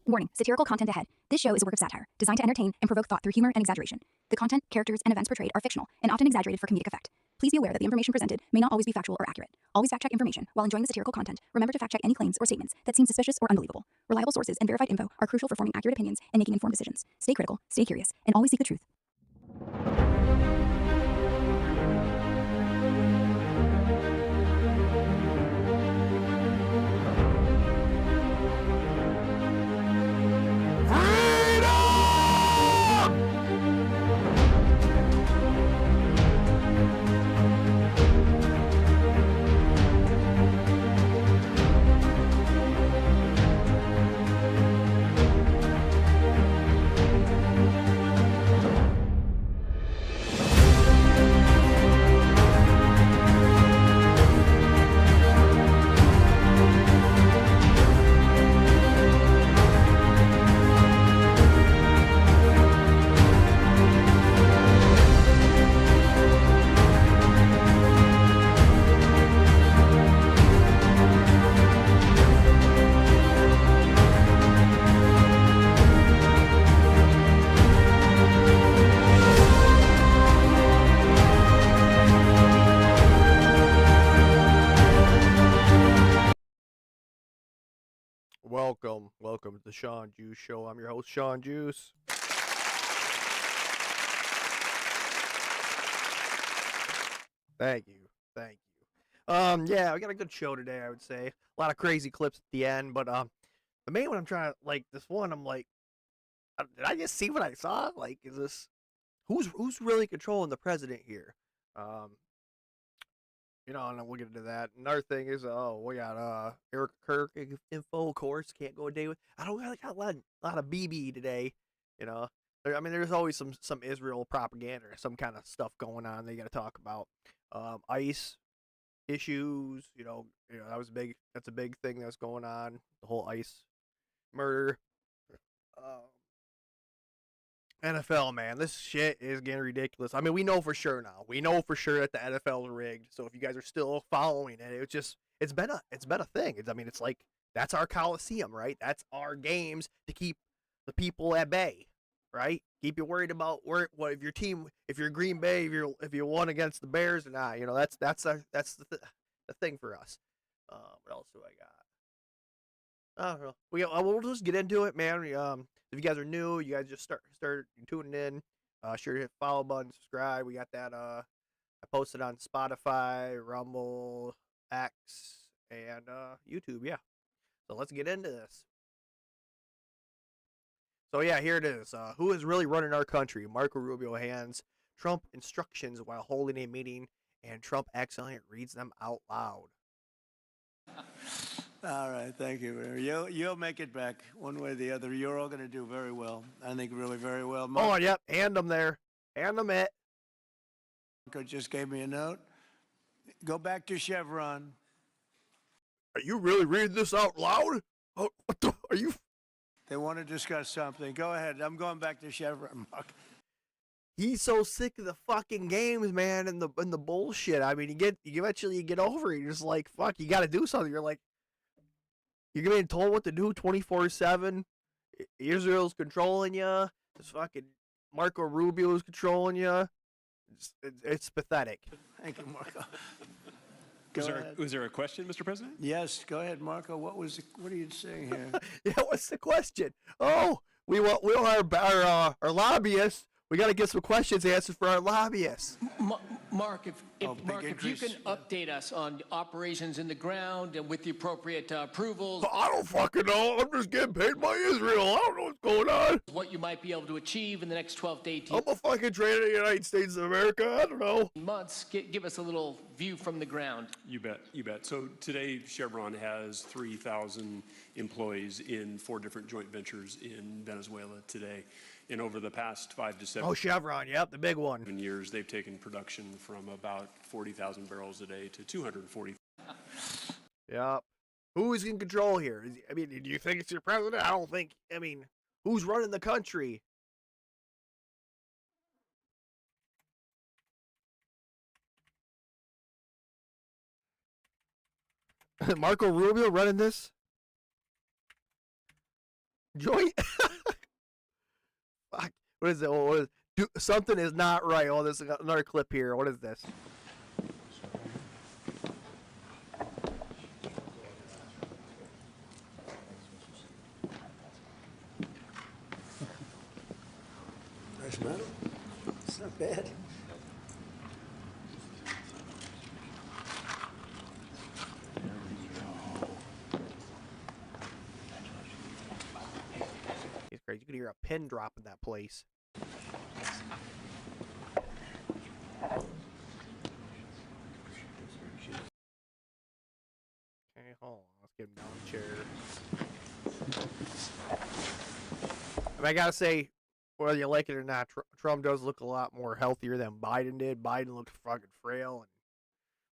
Warning, satirical content ahead. This show is a work of satire, designed to entertain and provoke thought through humor and exaggeration. The content, characters, and events portrayed are fictional and often exaggerated for comedic effect. Please be aware that the information presented may not always be factual or accurate. Always fact check information. While enjoying the satirical content, remember to fact check any claims or statements that seem suspicious or unbelievable. Reliable sources and verified info are crucial for forming accurate opinions and making informed decisions. Stay critical, stay curious, and always seek the truth. Welcome to the Shawn Juice Show. I'm your host, Shawn Juice. Thank you. Yeah, we got a good show today, I would say. A lot of crazy clips at the end, but the main one I'm trying to, this one, I'm like, did I just see what I saw? Like, is this, who's really controlling the president here? And we'll get into that. Another thing is, we got Erika Kirk info, of course. Can't go a day with. I don't got a lot of BB today. There's always some Israel propaganda or some kind of stuff going on they got to talk about. ICE issues. That's a big thing that's going on. The whole ICE murder. NFL, man, this shit is getting ridiculous. I mean, we know for sure now. We know for sure that the NFL is rigged. So if you guys are still following it, it's been a thing. It's like that's our Coliseum, right? That's our games to keep the people at bay, right? Keep you worried about if your team, if you're Green Bay, if you won against the Bears or not. That's the thing for us. What else do I got? I don't know. We'll just get into it, man. If you guys are new, you guys just start tuning in. Sure to hit follow button, subscribe. We got that. I posted on Spotify, Rumble, X, and YouTube. Yeah. So let's get into this. So yeah, here it is. Who is really running our country? Marco Rubio hands Trump instructions while holding a meeting, and Trump accidentally reads them out loud. All right, thank you. You'll make it back one way or the other. You're all going to do very well. I think really very well. Oh, yep. Hand them there. Hand them it. Marco just gave me a note. Go back to Chevron. Are you really reading this out loud? Oh, are you? They want to discuss something. Go ahead. I'm going back to Chevron, Mark. He's so sick of the fucking games, man, and the bullshit. I mean, you eventually get over it. You're just like, fuck, you got to do something. You're like, you're getting told what to do 24/7. Israel's controlling you. This fucking Marco Rubio is controlling you. It's pathetic. Thank you, Marco. Was there a question, Mr. President? Yes, go ahead, Marco. What are you saying here? Yeah, what's the question? Oh, we want our lobbyists. We got to get some questions answered for our lobbyists. Mark, if you can update us on operations in the ground and with the appropriate approvals. I don't fucking know. I'm just getting paid by Israel. I don't know what's going on. What you might be able to achieve in the next 12 to 18 I'm a fucking trainer in the United States of America. I don't know. months. Give us a little view from the ground. You bet. So today Chevron has 3,000 employees in 4 different joint ventures in Venezuela today. And over the past 5 to 7 Oh, Chevron, yep, the big one. years, they've taken production from about 40,000 barrels a day to 240. Yep. Who is in control here? Do you think it's your president? I don't think. Who's running the country? Marco Rubio running this? Joint. Fuck. What is it? Something is not right. Oh, there's another clip here. What is this? Nice metal. It's not bad. It's crazy. You could hear a pin drop in that place. Okay, hold on. Let's get him down the chair. I mean, I gotta say, whether you like it or not, Trump does look a lot more healthier than Biden did. Biden looked fucking frail,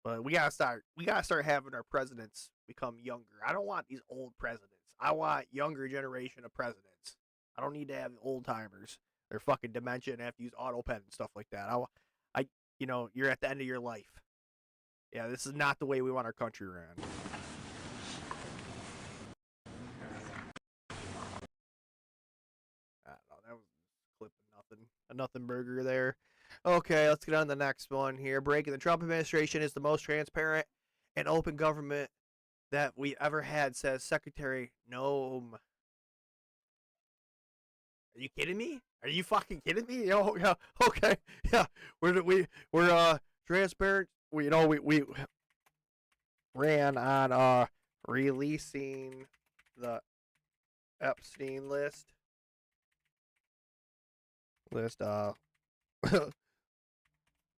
but we gotta start having our presidents become younger. I don't want these old presidents. I want younger generation of presidents. I don't need to have old timers. They're fucking dementia and have to use auto pen and stuff like that. You're at the end of your life. Yeah, this is not the way we want our country ran. I don't know, that was clipping nothing. A nothing burger there. Okay, let's get on to the next one here. Breaking. The Trump administration is the most transparent and open government that we ever had, says Secretary Noam. Are you kidding me? Are you fucking kidding me? Oh, yeah, okay, yeah. We're transparent. We ran on releasing the Epstein list.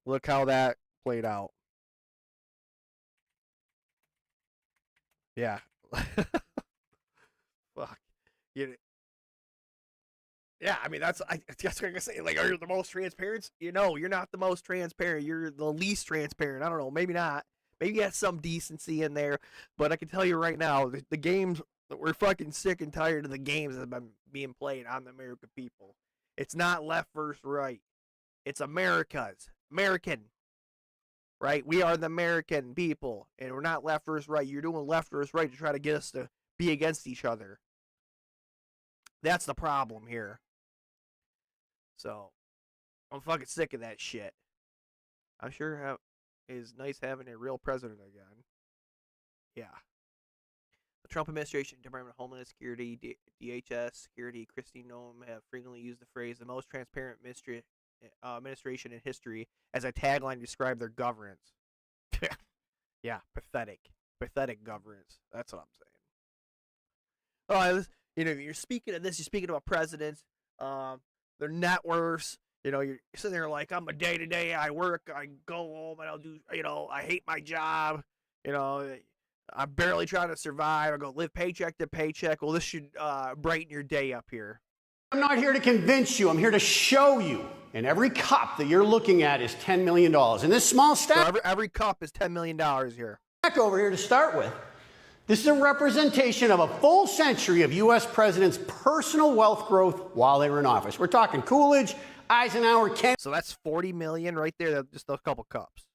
Look how that played out. Yeah. Fuck. Yeah, I mean, that's what I'm gonna say. Like, are you the most transparent? You're not the most transparent. You're the least transparent. I don't know. Maybe not. Maybe you have some decency in there. But I can tell you right now, the games, we're fucking sick and tired of the games that have been being played on the American people. It's not left versus right. It's America's. American. Right? We are the American people. And we're not left versus right. You're doing left versus right to try to get us to be against each other. That's the problem here. So, I'm fucking sick of that shit. I'm sure it's nice having a real president again. Yeah. The Trump administration, Department of Homeland Security, DHS Security, Kristi Noem have frequently used the phrase "the most transparent administration in history" as a tagline to describe their governance. Yeah, pathetic. Pathetic governance. That's what I'm saying. You're speaking of this, you're speaking about presidents, their net worths. You're sitting there like, I'm a day-to-day, I work, I go home, and I'll do, I hate my job, I'm barely trying to survive, I go live paycheck to paycheck. Well, this should brighten your day up here. I'm not here to convince you, I'm here to show you. And every cup that you're looking at is $10 million. And this small stack... So every cup is $10 million here. ...over here to start with. This is a representation of a full century of U.S. presidents' personal wealth growth while they were in office. We're talking Coolidge, Eisenhower, Kennedy. So that's $40 million right there, just a couple cups.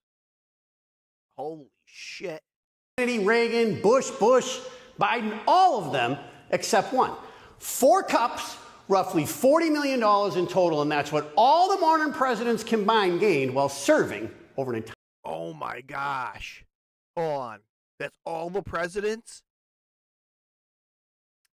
Holy shit. Kennedy, Reagan, Bush, Biden, all of them except one. 4 cups, roughly $40 million in total, and that's what all the modern presidents combined gained while serving over an entire... Oh my gosh. Hold on. That's all the presidents?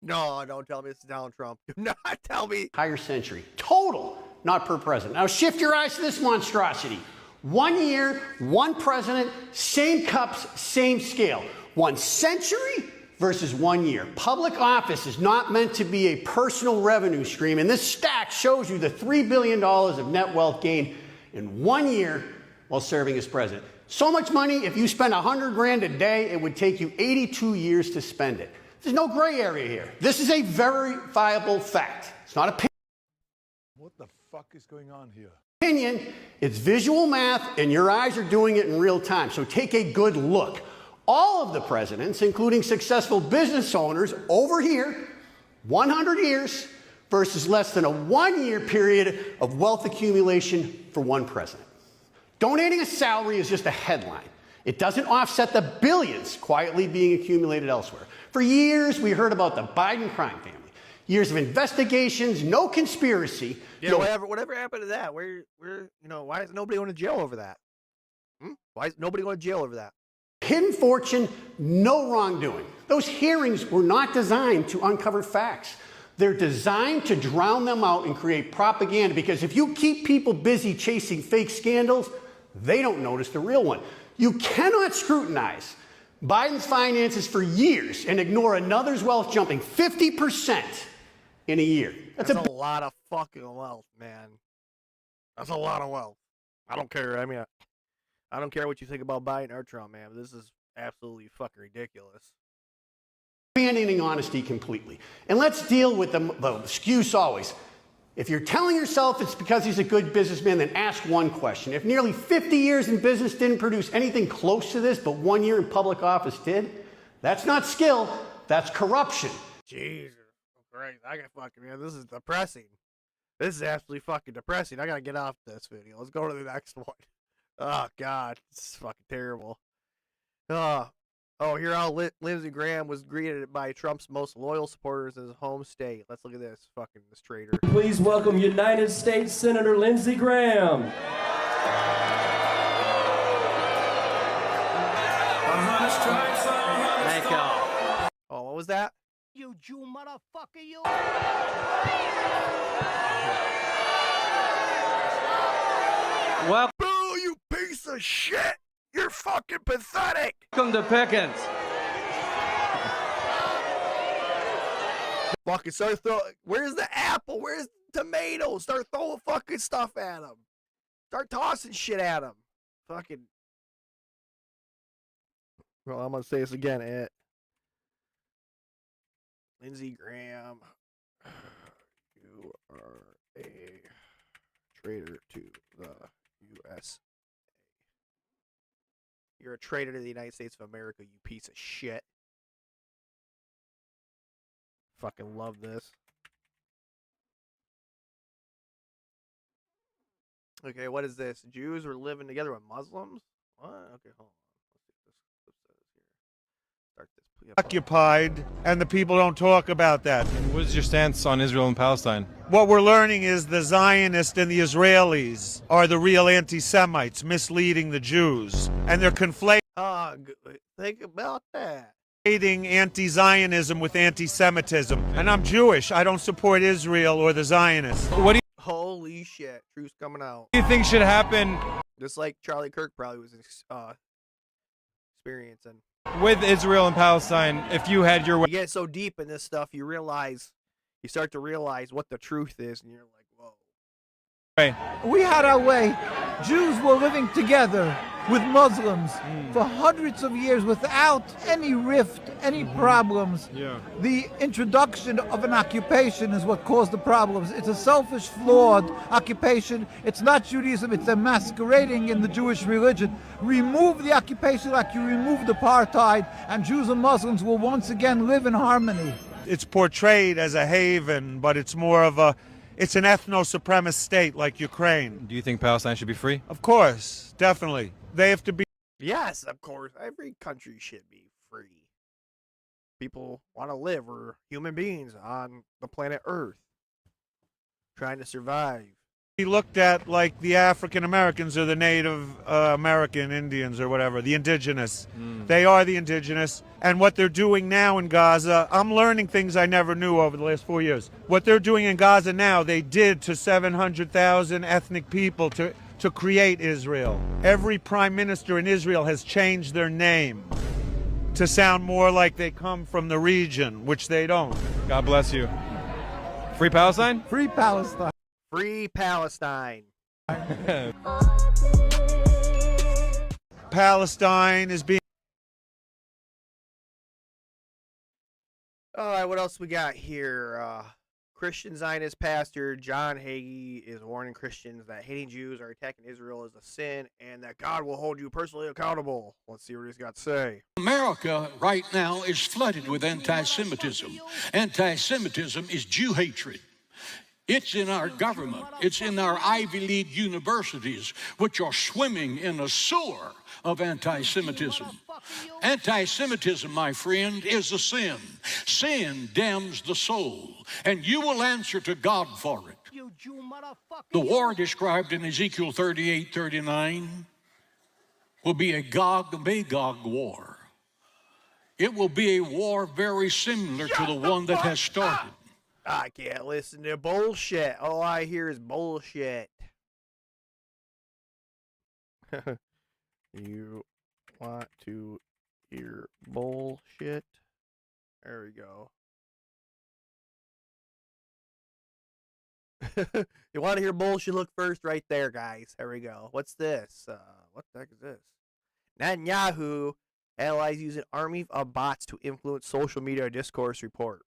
No, don't tell me it's Donald Trump. Do not tell me. Entire century. Total, not per president. Now shift your eyes to this monstrosity. 1 year, 1 president, same cups, same scale. 1 century versus 1 year. Public office is not meant to be a personal revenue stream, and this stack shows you the $3 billion of net wealth gained in 1 year while serving as president. So much money, if you spend $100 grand a day, it would take you 82 years to spend it. There's no gray area here. This is a verifiable fact. It's not opinion. What the fuck is going on here? It's visual math, and your eyes are doing it in real time. So take a good look. All of the presidents, including successful business owners, over here, 100 years versus less than a 1 year period of wealth accumulation for one president. Donating a salary is just a headline. It doesn't offset the billions quietly being accumulated elsewhere. For years, we heard about the Biden crime family. Years of investigations, no conspiracy. Yeah, whatever happened to that? Why is nobody going to jail over that? Why is nobody going to jail over that? Hidden fortune, no wrongdoing. Those hearings were not designed to uncover facts. They're designed to drown them out and create propaganda, because if you keep people busy chasing fake scandals, they don't notice the real one. You cannot scrutinize Biden's finances for years and ignore another's wealth jumping 50% in a year. That's a lot of fucking wealth, man. That's a lot of wealth. I don't care. I mean, I don't care what you think about Biden or Trump, man. But this is absolutely fucking ridiculous. Abandoning honesty completely. And let's deal with the excuse always. If you're telling yourself it's because he's a good businessman, then ask one question. If nearly 50 years in business didn't produce anything close to this, but 1 year in public office did, that's not skill, that's corruption. Jesus Christ, I got fucking, man, this is depressing. This is absolutely fucking depressing. I gotta get off this video. Let's go to the next one. Oh, God, this is fucking terrible. Here how Lindsey Graham was greeted by Trump's most loyal supporters in his home state. Let's look at this traitor. Please welcome United States Senator Lindsey Graham. Thank you. Oh, what was that? You Jew motherfucker, you. Well, boo, you piece of shit! You're fucking pathetic! Welcome to Pickens. Fucking start throwing. Where's the apple? Where's the tomato? Start throwing fucking stuff at him. Start tossing shit at him. Fucking. Well, I'm gonna say this again. Lindsey Graham, you are a traitor to the U.S. You're a traitor to the United States of America, you piece of shit. Fucking love this. Okay, what is this? Jews were living together with Muslims? What? Okay, hold on. Let's see what this says here. Start this. Occupied, and the people don't talk about that. And what is your stance on Israel and Palestine? What we're learning is the Zionists and the Israelis are the real anti-Semites, misleading the Jews. And they're conflating think about that. Anti-Zionism with anti-Semitism. And I'm Jewish. I don't support Israel or the Zionists. What do you Holy shit. Truth's coming out. What do you think should happen? Just like Charlie Kirk probably was experiencing. With Israel and Palestine, if you had your way. You get so deep in this stuff, you start to realize what the truth is, and you're like, whoa. Right. We had our way. Jews were living together with Muslims for hundreds of years without any rift, any problems. Yeah. The introduction of an occupation is what caused the problems. It's a selfish, flawed occupation. It's not Judaism, it's a masquerading in the Jewish religion. Remove the occupation like you removed apartheid, and Jews and Muslims will once again live in harmony. It's portrayed as a haven, but it's more of it's an ethno-supremacist state like Ukraine. Do you think Palestine should be free? Of course, definitely. They have to be. Yes, of course. Every country should be free. People want to live, we're human beings on the planet Earth, trying to survive. He looked at like the African Americans or the Native American Indians or whatever, the indigenous. They are the indigenous. And what they're doing now in Gaza, I'm learning things I never knew over the last 4 years. What they're doing in Gaza now, they did to 700,000 ethnic people to create Israel. Every prime minister in Israel has changed their name to sound more like they come from the region, which they don't. God bless you. Free Palestine? Free Palestine. Free Palestine. Palestine is being. All right, what else we got here? Christian Zionist pastor John Hagee is warning Christians that hating Jews or attacking Israel is a sin and that God will hold you personally accountable. Let's see what he's got to say. America right now is flooded with anti-Semitism. Anti-Semitism is Jew hatred. It's in our government. It's in our Ivy League universities, which are swimming in a sewer of anti-Semitism. Anti-Semitism, my friend, is a sin. Sin damns the soul, and you will answer to God for it. The war described in Ezekiel 38:39 will be a Gog-Magog war. It will be a war very similar to the one that has started. I can't listen to bullshit. All I hear is bullshit. You want to hear bullshit? There we go. You want to hear bullshit? Look first right there, guys. There we go. What's this? What the heck is this? Netanyahu allies use an army of bots to influence social media discourse report.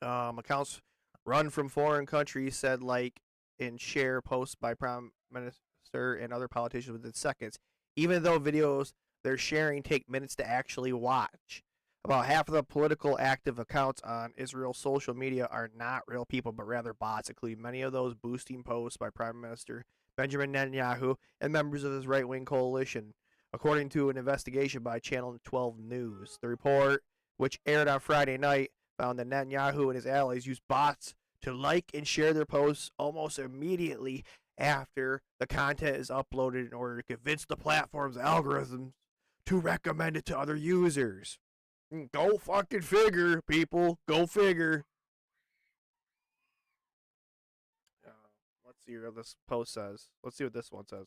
Accounts run from foreign countries said like and share posts by Prime Minister and other politicians within seconds, even though videos they're sharing take minutes to actually watch. About half of the political active accounts on Israel's social media are not real people, but rather bots, including many of those boosting posts by Prime Minister Benjamin Netanyahu and members of his right-wing coalition, according to an investigation by Channel 12 News. The report, which aired on Friday night, found that Netanyahu and his allies used bots to like and share their posts almost immediately after the content is uploaded in order to convince the platform's algorithms to recommend it to other users. Go fucking figure, people. Go figure. Let's see what this post says. Let's see what this one says.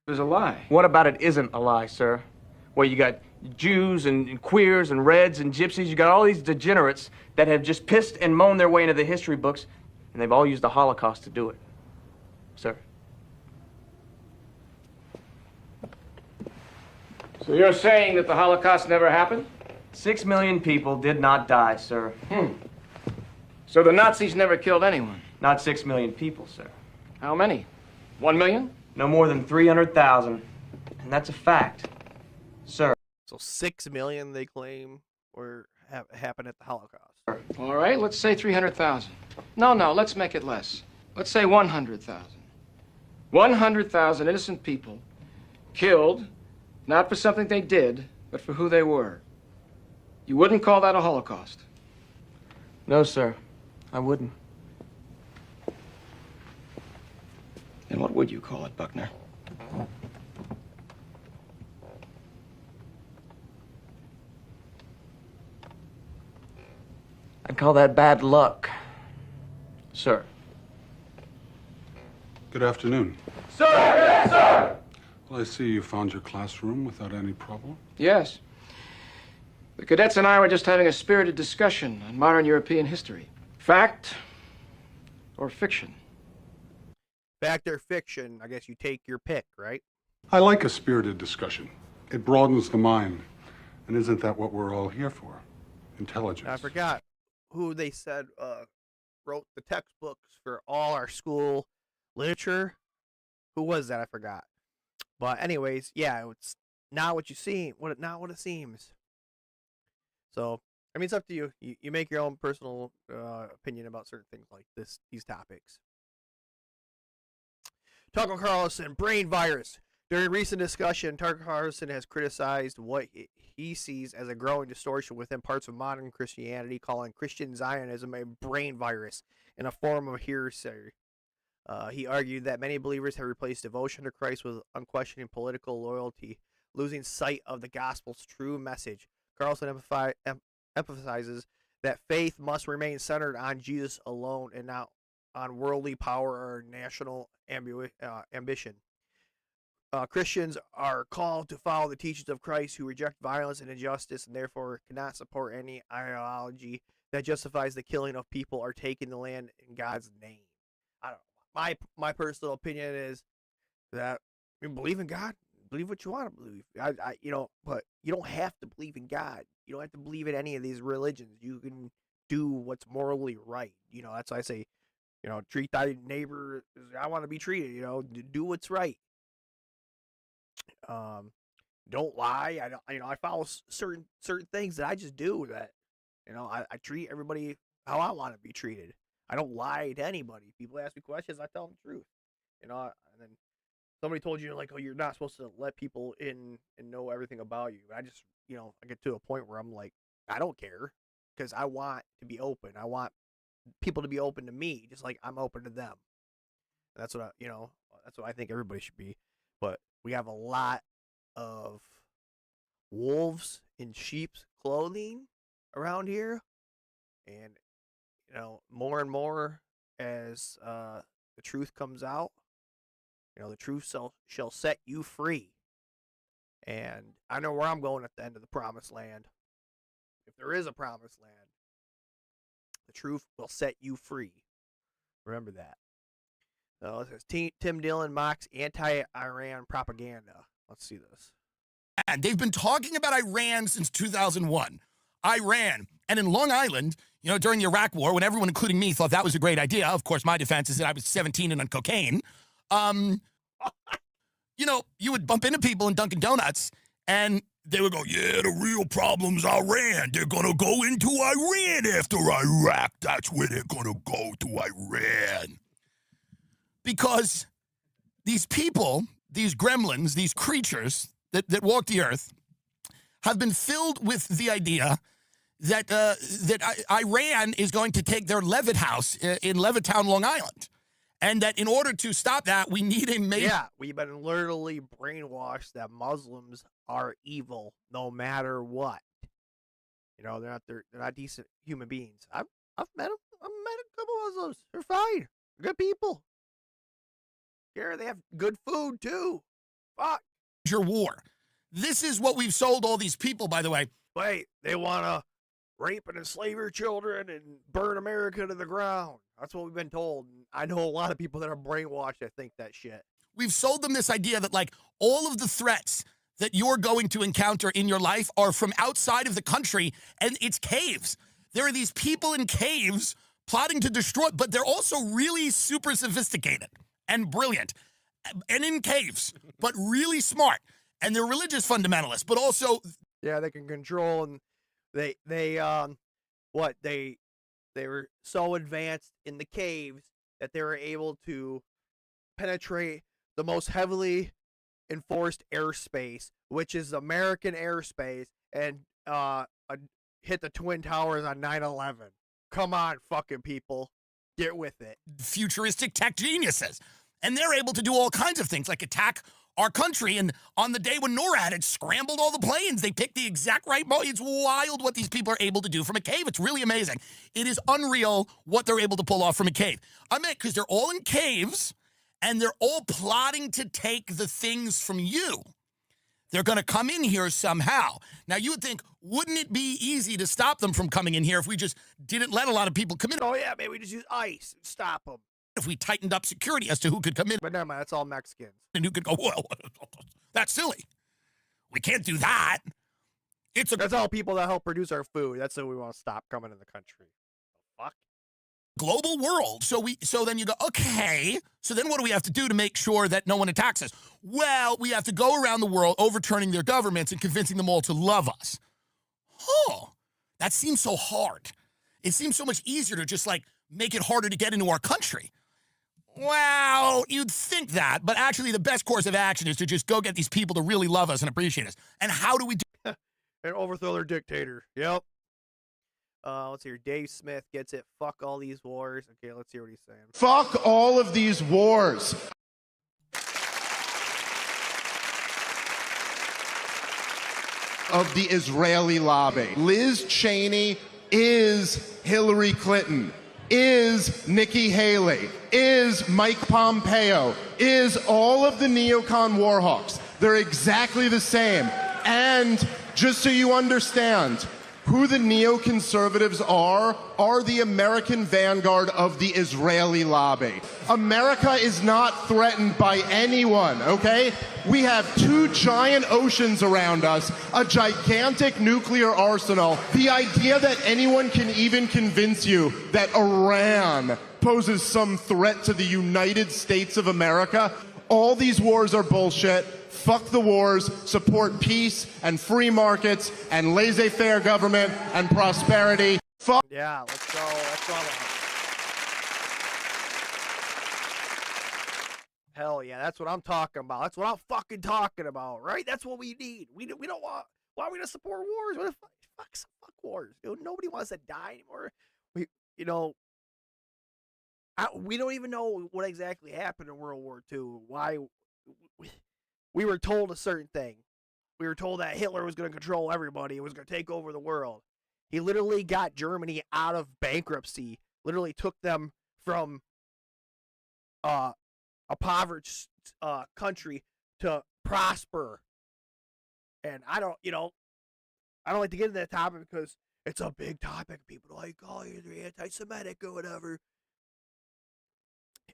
It's a lie. What about it isn't a lie, sir? Well, you got Jews and queers and Reds and Gypsies. You got all these degenerates that have just pissed and moaned their way into the history books, and they've all used the Holocaust to do it, sir. So you're saying that the Holocaust never happened? 6 million people did not die, sir. So the Nazis never killed anyone? Not 6 million people, sir. How many? 1 million? No more than 300,000. And that's a fact, sir. So 6 million they claim happened at the Holocaust. All right, let's say 300,000. No, let's make it less. Let's say 100,000. 100,000 innocent people killed, not for something they did, but for who they were. You wouldn't call that a Holocaust? No, sir. I wouldn't. Then what would you call it, Buckner? I'd call that bad luck, sir. Good afternoon. Sir! Yes, sir! Well, I see you found your classroom without any problem. Yes. The cadets and I were just having a spirited discussion on modern European history. Fact or fiction? Fact or fiction, I guess you take your pick, right? I like a spirited discussion. It broadens the mind. And isn't that what we're all here for? Intelligence. I forgot who they said wrote the textbooks for all our school literature. Who was that? I forgot. But anyways, yeah, it's not what you see, not what it seems. So, I mean, it's up to you. You make your own personal opinion about certain things like these topics. Tucker Carlson, brain virus. During recent discussion, Tucker Carlson has criticized what he sees as a growing distortion within parts of modern Christianity, calling Christian Zionism a brain virus and a form of heresy. He argued that many believers have replaced devotion to Christ with unquestioning political loyalty, losing sight of the gospel's true message. Carlson emphasizes that faith must remain centered on Jesus alone and not on worldly power or national ambition. Christians are called to follow the teachings of Christ, who reject violence and injustice and therefore cannot support any ideology that justifies the killing of people or taking the land in God's name. I don't know. My personal opinion is that you believe in God, believe what you want to believe. But you don't have to believe in God. You don't have to believe in any of these religions. You can do what's morally right. That's why I say, treat thy neighbor as I want to be treated. Do what's right. Don't lie. I follow certain things that I just do that, You know, I treat everybody how I want to be treated. I don't lie to anybody. People ask me questions, I tell them the truth. You know, and then somebody told you, like, oh, you're not supposed to let people in and know everything about you. I just, you know, I get to a point where I'm like, I don't care, because I want to be open. I want people to be open to me, just like I'm open to them. That's what that's what I think everybody should be. But we have a lot of wolves in sheep's clothing around here, and you know, more and more as the truth comes out, you know, the truth shall set you free. And I know where I'm going at the end of the promised land. If there is a promised land, the truth will set you free. Remember that. So it says Tim Dillon mocks anti-Iran propaganda. Let's see this. And they've been talking about Iran since 2001. Iran. And in Long Island, you know, during the Iraq War, when everyone, including me, thought that was a great idea, of course, my defense is that I was 17 and on cocaine. You know, you would bump into people in Dunkin' Donuts, and they would go, yeah, the real problem's Iran. They're going to go into Iran after Iraq. That's where they're going to go, to Iran. Because these people, these gremlins, these creatures that walk the earth, have been filled with the idea that Iran is going to take their Levitt house in Levittown, Long Island. And that in order to stop that, we need a major... Yeah, we've been literally brainwashed that Muslims are evil no matter what. You know, they're not decent human beings. I've met them. I've met a couple Muslims. They're fine. They're good people. Here, they have good food, too. Fuck. Your war. This is what we've sold all these people, by the way. Wait, they want to rape and enslave your children and burn America to the ground. That's what we've been told. I know a lot of people that are brainwashed that think that shit. We've sold them this idea that, like, all of the threats that you're going to encounter in your life are from outside of the country, and it's caves. There are these people in caves plotting to destroy, but they're also really super sophisticated and brilliant, and in caves, but really smart. And they're religious fundamentalists, but also... Yeah, they can control, and they were so advanced in the caves that they were able to penetrate the most heavily enforced airspace, which is American airspace, and hit the Twin Towers on 9/11. Come on, fucking people. Get with it. Futuristic tech geniuses. And they're able to do all kinds of things, like attack our country. And on the day when NORAD had scrambled all the planes, they picked the exact right moment. It's wild what these people are able to do from a cave. It's really amazing. It is unreal what they're able to pull off from a cave. I mean, because they're all in caves, and they're all plotting to take the things from you. They're going to come in here somehow. Now, you would think, wouldn't it be easy to stop them from coming in here if we just didn't let a lot of people come in? Oh, yeah, maybe we just use ICE and stop them. If we tightened up security as to who could come in. But never mind, that's all Mexicans. And who could go, well, that's silly. We can't do that. That's all people that help produce our food. That's who we want to stop coming in the country. Fuck. Global world. So then you go, okay, so then what do we have to do to make sure that no one attacks us? Well, we have to go around the world overturning their governments and convincing them all to love us. Oh, that seems so hard. It seems so much easier to just, like, make it harder to get into our country. Well, you'd think that, but actually the best course of action is to just go get these people to really love us and appreciate us. And how do we do and overthrow their dictator. Yep. Let's hear. Dave Smith gets it. Fuck all these wars. Okay, let's hear what he's saying. Fuck all of these wars. Of the Israeli lobby. Liz Cheney is Hillary Clinton, is Nikki Haley, is Mike Pompeo, is all of the neocon war hawks. They're exactly the same. And just so you understand, who the neoconservatives are the American vanguard of the Israeli lobby. America is not threatened by anyone, okay? We have two giant oceans around us, a gigantic nuclear arsenal. The idea that anyone can even convince you that Iran poses some threat to the United States of America, all these wars are bullshit. fuck the wars, support peace and free markets and laissez-faire government and prosperity. Fuck. Yeah, let's go. That's all. Hell yeah, that's what I'm talking about. That's what I'm fucking talking about, right? That's what we need. We don't want. Why are we gonna support wars? What the fuck wars? Dude, nobody wants to die anymore. We don't even know what exactly happened in World War II. Why we were told a certain thing. We were told that Hitler was going to control everybody. He was going to take over the world. He literally got Germany out of bankruptcy. Literally took them from a impoverished country to prosper. And I don't like to get into that topic because it's a big topic. People are like, oh, you're anti-Semitic or whatever.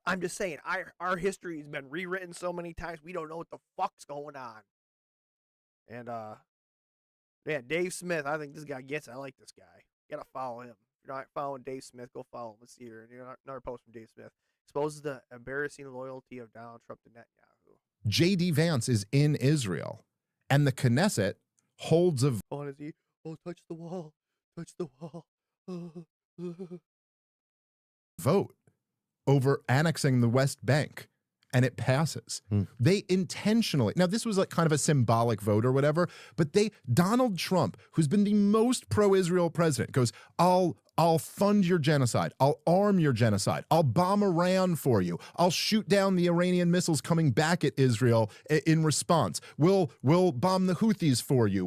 I'm just saying, our history has been rewritten so many times, we don't know what the fuck's going on. And, yeah, Dave Smith, I think this guy gets it. I like this guy. You gotta follow him. If you're not following Dave Smith, go follow him. Let's see here. Another post from Dave Smith. Exposes the embarrassing loyalty of Donald Trump to Netanyahu. J.D. Vance is in Israel, and the Knesset holds a... Oh, is he? Oh, touch the wall. Touch the wall. vote over annexing the West Bank, and it passes. They intentionally, now this was like kind of a symbolic vote or whatever, but Donald Trump, who's been the most pro-Israel president, goes, I'll fund your genocide. I'll arm your genocide. I'll bomb Iran for you. I'll shoot down the Iranian missiles coming back at Israel in response. We'll bomb the Houthis for you.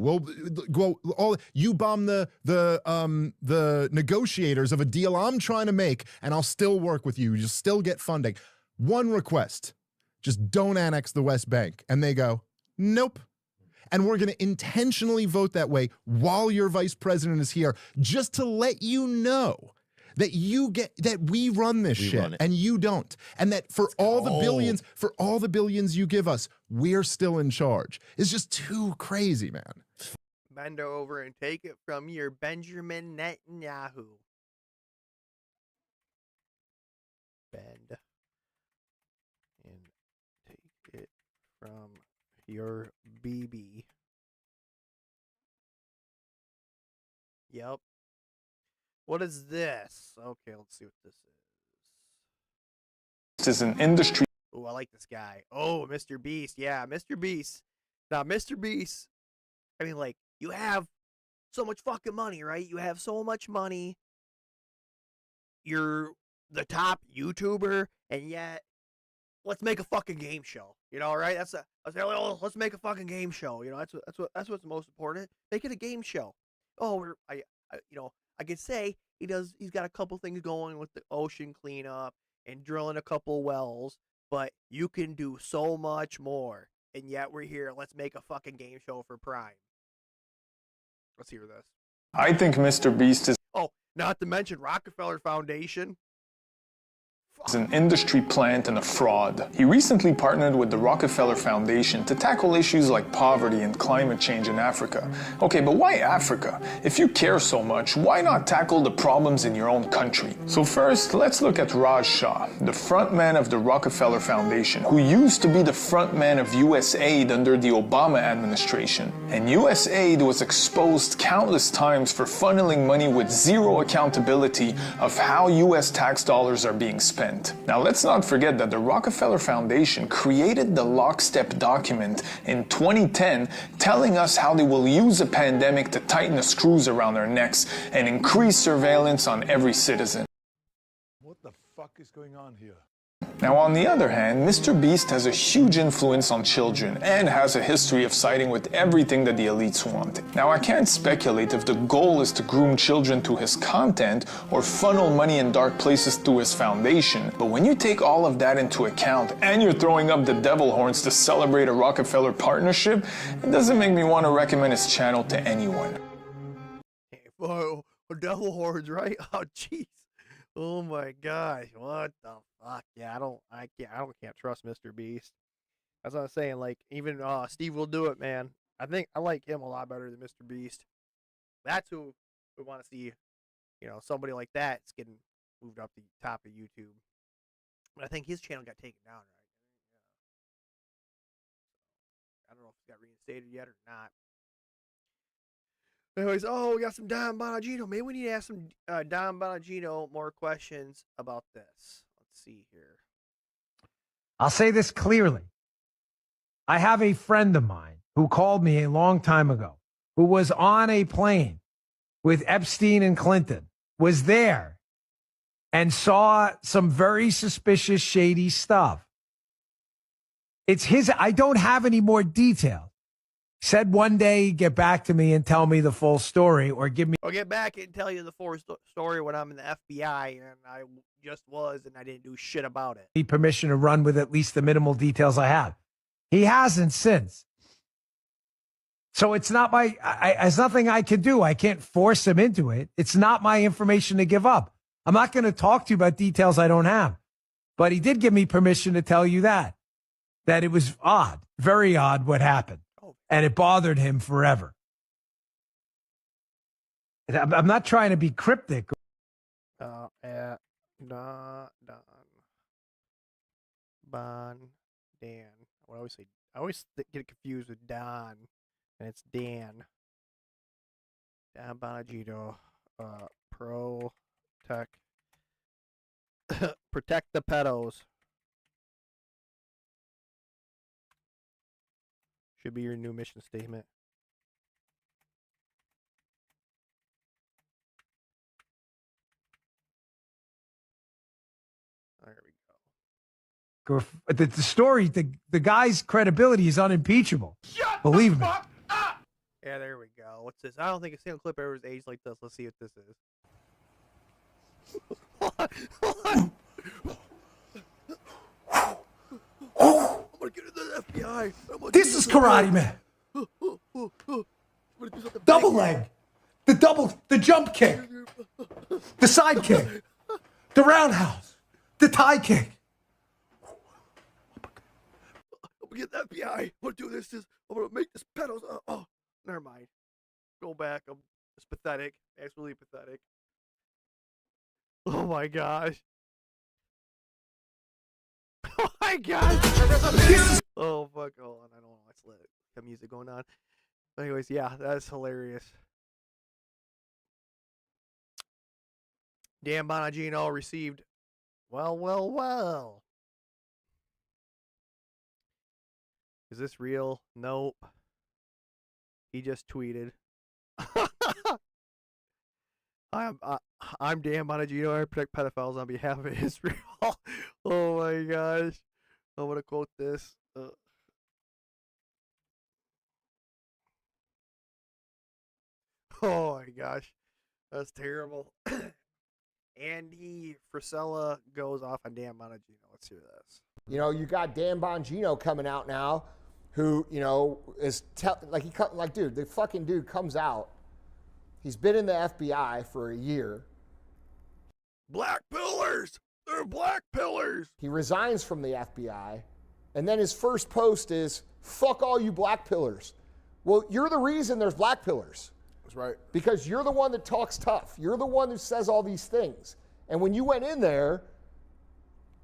You bomb the negotiators of a deal I'm trying to make, and I'll still work with you. You'll still get funding. One request, just don't annex the West Bank. And they go, nope. And we're going to intentionally vote that way while your vice president is here, just to let you know that we run this shit and you don't. And that for all the billions you give us, we're still in charge. It's just too crazy, man. Bend over and take it from your Benjamin Netanyahu. Bend and take it from your BB. Yep. What is this? Okay, let's see what this is. This is an industry. Oh, I like this guy. Oh, Mr. Beast. Yeah, Mr. Beast. Now, Mr. Beast, I mean, like, you have so much fucking money, right? You have so much money. You're the top YouTuber, and yet let's make a fucking game show. You know, right? Let's make a fucking game show. You know, that's what's most important. Make it a game show. Oh, I could say he's got a couple things going with the ocean cleanup and drilling a couple wells, but you can do so much more. And yet we're here. Let's make a fucking game show for Prime. Let's hear this. I think Mr. Beast is Not to mention Rockefeller Foundation. an industry plant and a fraud. He recently partnered with the Rockefeller Foundation to tackle issues like poverty and climate change in Africa. Okay, but why Africa? If you care so much, why not tackle the problems in your own country? So first, let's look at Raj Shah, the frontman of the Rockefeller Foundation, who used to be the frontman of USAID under the Obama administration. And USAID was exposed countless times for funneling money with zero accountability of how US tax dollars are being spent. Now, let's not forget that the Rockefeller Foundation created the Lockstep document in 2010 telling us how they will use a pandemic to tighten the screws around their necks and increase surveillance on every citizen. What the fuck is going on here? Now, on the other hand, Mr. Beast has a huge influence on children and has a history of siding with everything that the elites want. Now, I can't speculate if the goal is to groom children to his content or funnel money in dark places through his foundation, but when you take all of that into account and you're throwing up the devil horns to celebrate a Rockefeller partnership, it doesn't make me want to recommend his channel to anyone. Oh, devil horns, right? Oh, jeez. Oh my gosh, what the fuck? Yeah, I can't trust Mr. Beast. That's what I'm saying. Like, even Steve will do it, man. I think I like him a lot better than Mr. Beast. That's who we want to see. You know, somebody like that's getting moved up the top of YouTube. But I think his channel got taken down, right? got reinstated yet or not. Anyways, we got some Don Bonagino. Maybe we need to ask some Don Bonagino more questions about this. Let's see here. I'll say this clearly. I have a friend of mine who called me a long time ago, who was on a plane with Epstein and Clinton, was there, and saw some very suspicious, shady stuff. It's his. I don't have any more details. Said one day, get back to me and tell me the full story, or give me. I'll get back and tell you the full story when I'm in the FBI, and I just was, and I didn't do shit about it. Permission to run with at least the minimal details I have. He hasn't since. So it's not there's nothing I can do. I can't force him into it. It's not my information to give up. I'm not going to talk to you about details I don't have. But he did give me permission to tell you that it was odd, very odd what happened. And it bothered him forever. I'm not trying to be cryptic. Don Dan. I always get confused with Don, and it's Dan. Don Bonagino, protect the pedos. Should be your new mission statement. There we go. The story, the guy's credibility is unimpeachable. Believe me. Yeah, there we go. What's this? I don't think a single clip ever was aged like this. Let's see what this is. I'm gonna get into the FBI. This is Karate Man. Double leg. The jump kick. The side kick. The roundhouse. The tie kick. I'm gonna get the FBI. I'm gonna do this. I'm gonna make this pedals. Never mind. Go back. It's pathetic. It's really pathetic. Oh my gosh. Oh my gosh. Oh fuck. Hold on. I don't know. Let's let the music going on. Anyways, yeah, that's hilarious. Dan Bonagino received. Well. Is this real? Nope. He just tweeted. I'm Dan Bonagino. I protect pedophiles on behalf of Israel. Oh my gosh. I'm gonna quote this. Oh my gosh. That's terrible. Andy Frisella goes off on Dan Bonagino. Let's hear this. You know, you got Dan Bongino coming out now, who, you know, is dude, the fucking dude comes out. He's been in the FBI for a year. Black pillars. They're black pillars. He resigns from the FBI, and then his first post is, "Fuck all you black pillars." Well, you're the reason there's black pillars. That's right. Because you're the one that talks tough. You're the one who says all these things. And when you went in there,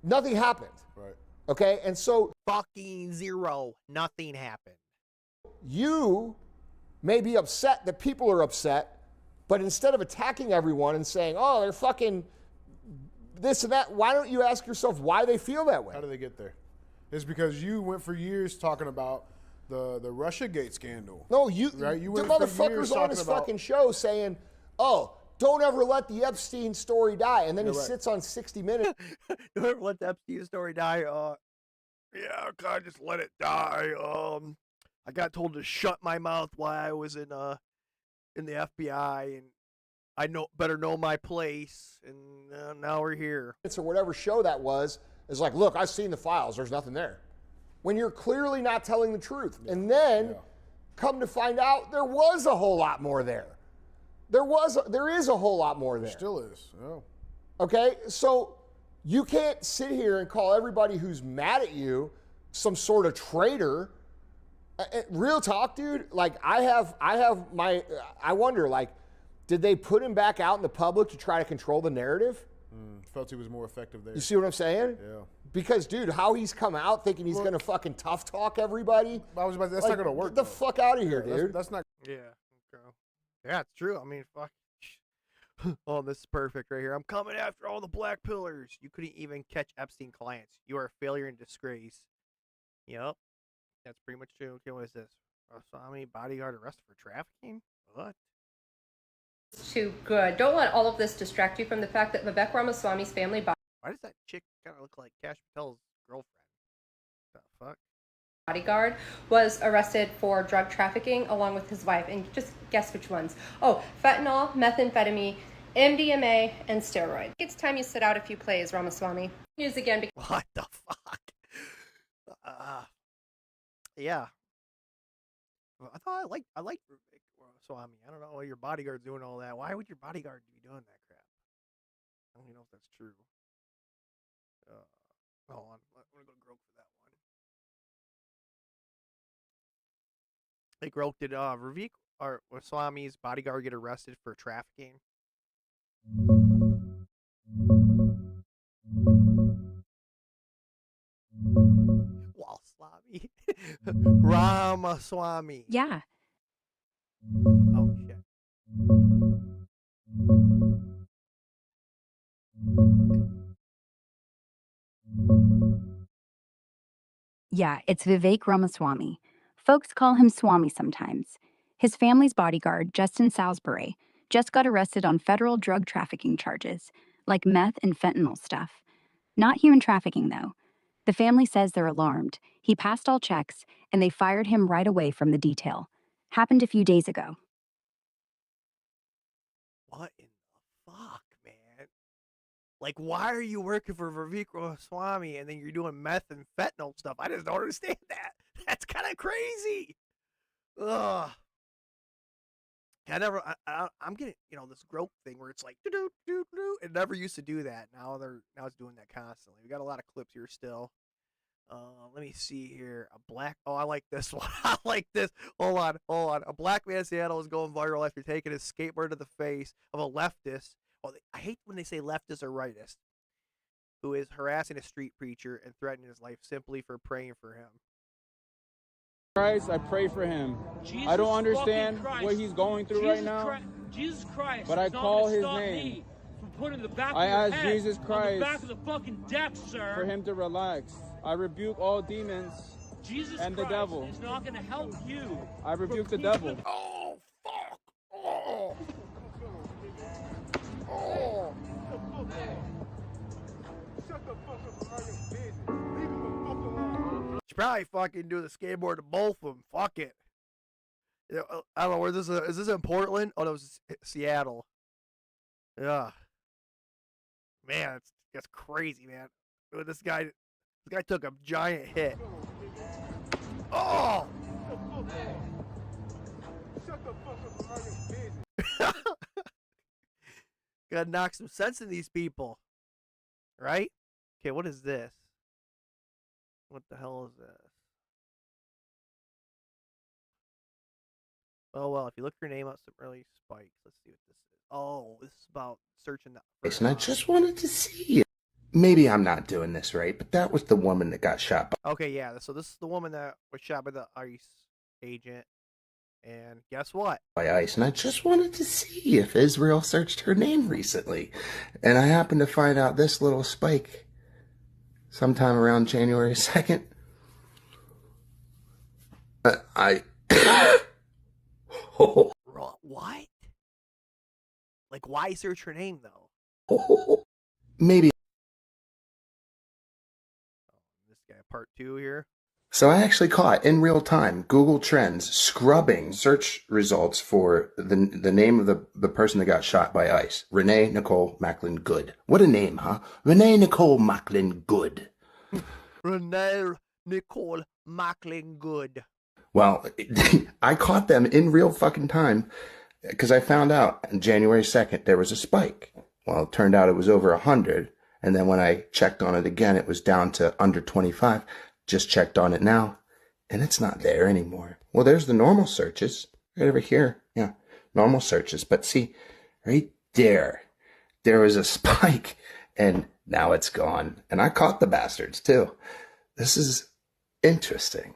nothing happened. Right. Okay? And so fucking zero. Nothing happened. You may be upset that people are upset, but instead of attacking everyone and saying, "Oh, they're fucking this and that," why don't you ask yourself why they feel that way? How do they get there? It's because you went for years talking about the Russiagate scandal. No, right? You the went for years motherfucker's on his fucking show saying, "Oh, don't ever let the Epstein story die," and then he sits on 60 Minutes. Don't ever let the Epstein story die. Yeah, I just let it die. I got told to shut my mouth while I was in the FBI, and I better know my place. And now we're here. Or whatever show that was is like, "Look, I've seen the files. There's nothing there." When you're clearly not telling the truth. Yeah. And then come to find out there was a whole lot more there. There is a whole lot more there. There still is. Yeah. Okay? So you can't sit here and call everybody who's mad at you some sort of traitor. Real talk, dude. Like I wonder, like, did they put him back out in the public to try to control the narrative? Felt he was more effective there. You see what I'm saying? Yeah. Because, dude, how he's come out thinking he's going to fucking tough talk everybody. I was about to, that's not going to work. Get the fuck out of here, dude. That's not. Yeah. Okay. Yeah, it's true. I mean, fuck. Oh, this is perfect right here. I'm coming after all the black pillars. You couldn't even catch Epstein clients. You are a failure and disgrace. Yep. That's pretty much true. Okay, what is this? Ramaswamy bodyguard arrested for trafficking? What? Too good. Don't let all of this distract you from the fact that Vivek Ramaswamy's family Why does that chick kind of look like Cash Patel's girlfriend? The fuck? bodyguard was arrested for drug trafficking along with his wife. And just guess which ones. Oh, fentanyl, methamphetamine, MDMA, and steroids. It's time you sit out a few plays, Ramaswamy. News again. What the fuck? Yeah. I thought I liked Ramaswamy. I don't know why your bodyguard's doing all that. Why would your bodyguard be doing that crap? I don't even know if that's true. Hold on. I'm going to go to Grok for that one. Hey, Grok, did Ravik or Swami's bodyguard get arrested for trafficking? Swami. Ramaswamy. Yeah. Oh, shit. Yeah, it's Vivek Ramaswamy. Folks call him Swami sometimes. His family's bodyguard, Justin Salisbury, just got arrested on federal drug trafficking charges, like meth and fentanyl stuff. Not human trafficking, though. The family says they're alarmed. He passed all checks, and they fired him right away from the detail. Happened a few days ago. What in the fuck, man? Like, why are you working for Vivek Ramaswamy and then you're doing meth and fentanyl stuff? I just don't understand that. That's kind of crazy. Ugh. I'm getting, this growth thing where it's like, do-do-do-do. It never used to do that. Now it's doing that constantly. We got a lot of clips here still. Let me see here. Oh, I like this one. I like this. Hold on. A black man in Seattle is going viral after taking his skateboard to the face of a leftist. Well, I hate when they say leftist or rightist, who is harassing a street preacher and threatening his life simply for praying for him. Christ, I pray for him. Jesus I don't understand Christ. what he's going through right now. Jesus Christ. But I is not call gonna his stop name. Me from putting the back I of your ask head Jesus on Christ the back of the fucking deck, sir. for him to relax. I rebuke all demons Jesus and Christ the devil. is not going to help you. I rebuke the devil. Oh, fuck. Oh. Oh. Should probably fucking do the skateboard to both of them. Fuck it. I don't know where this is. Is this in Portland? Oh, no, it's Seattle. Yeah. Man, that's crazy, man. This guy took a giant hit. Oh! Gotta knock some sense in these people. Right? Okay, what is this? What the hell is this? Oh, well, if you look your name up, some early spikes. Let's see what this is. Oh, this is about searching the... And I just wanted to see you. Maybe I'm not doing this right, but that was the woman that got shot by... Okay, yeah, so this is the woman that was shot by the ICE agent. And guess what? by ICE, and I just wanted to see if Israel searched her name recently. And I happened to find out this little spike sometime around January 2nd. What? Like, why search her name, though? Maybe. This guy, part 2 here. So I actually caught in real time Google Trends scrubbing search results for the name of the person that got shot by ICE. Renee Nicole Macklin Good. What a name, huh? Renee Nicole Macklin Good. Renee Nicole Macklin Good. Well, I caught them in real fucking time because I found out on January 2nd there was a spike. Well, it turned out it was over 100. And then when I checked on it again, it was down to under 25. Just checked on it now, and it's not there anymore. Well, there's the normal searches right over here. Yeah, normal searches. But see, right there was a spike And now it's gone. And I caught the bastards too. This is interesting.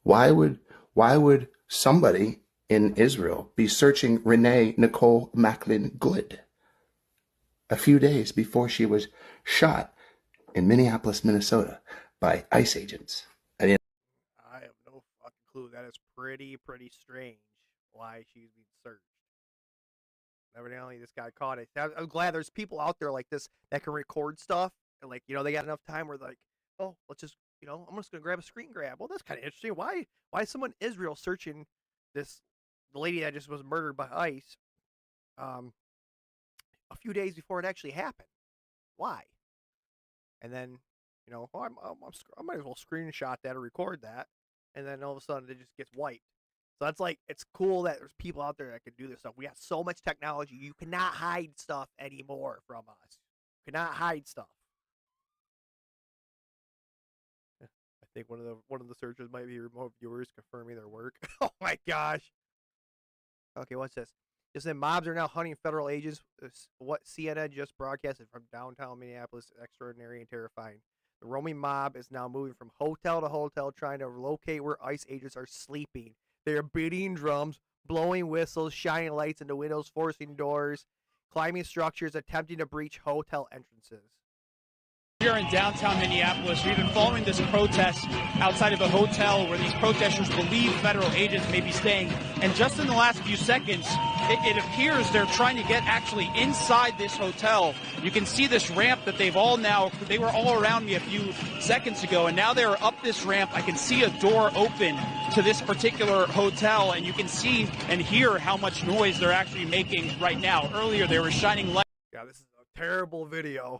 Why would somebody in Israel be searching Renee Nicole Macklin Good a few days before she was shot in Minneapolis, Minnesota by ICE agents? I have no fucking clue. That is pretty strange why she's being searched. Evidently, this guy caught it. I'm glad there's people out there like this that can record stuff. And, like, they got enough time where, like, oh, let's just, I'm just going to grab a screen grab. Well, that's kind of interesting. Why is someone in Israel searching the lady that just was murdered by ICE a few days before it actually happened? Why? And then, I might as well screenshot that or record that. And then all of a sudden it just gets wiped. So that's like, it's cool that there's people out there that can do this stuff. We got so much technology. You cannot hide stuff anymore from us. You cannot hide stuff. I think one of the searches might be remote viewers confirming their work. Oh my gosh. Okay, what's this? It said mobs are now hunting federal agents. What CNN just broadcasted from downtown Minneapolis, extraordinary and terrifying. The roaming mob is now moving from hotel to hotel, trying to locate where ICE agents are sleeping. They are beating drums, blowing whistles, shining lights into windows, forcing doors, climbing structures, attempting to breach hotel entrances. Here in downtown Minneapolis, we've been following this protest outside of a hotel where these protesters believe federal agents may be staying. And just in the last few seconds, it appears they're trying to get actually inside this hotel. You can see this ramp that they were all around me a few seconds ago, and now they're up this ramp. I can see a door open to this particular hotel, and you can see and hear how much noise they're actually making right now. Earlier, they were shining lights. Yeah, this is a terrible video.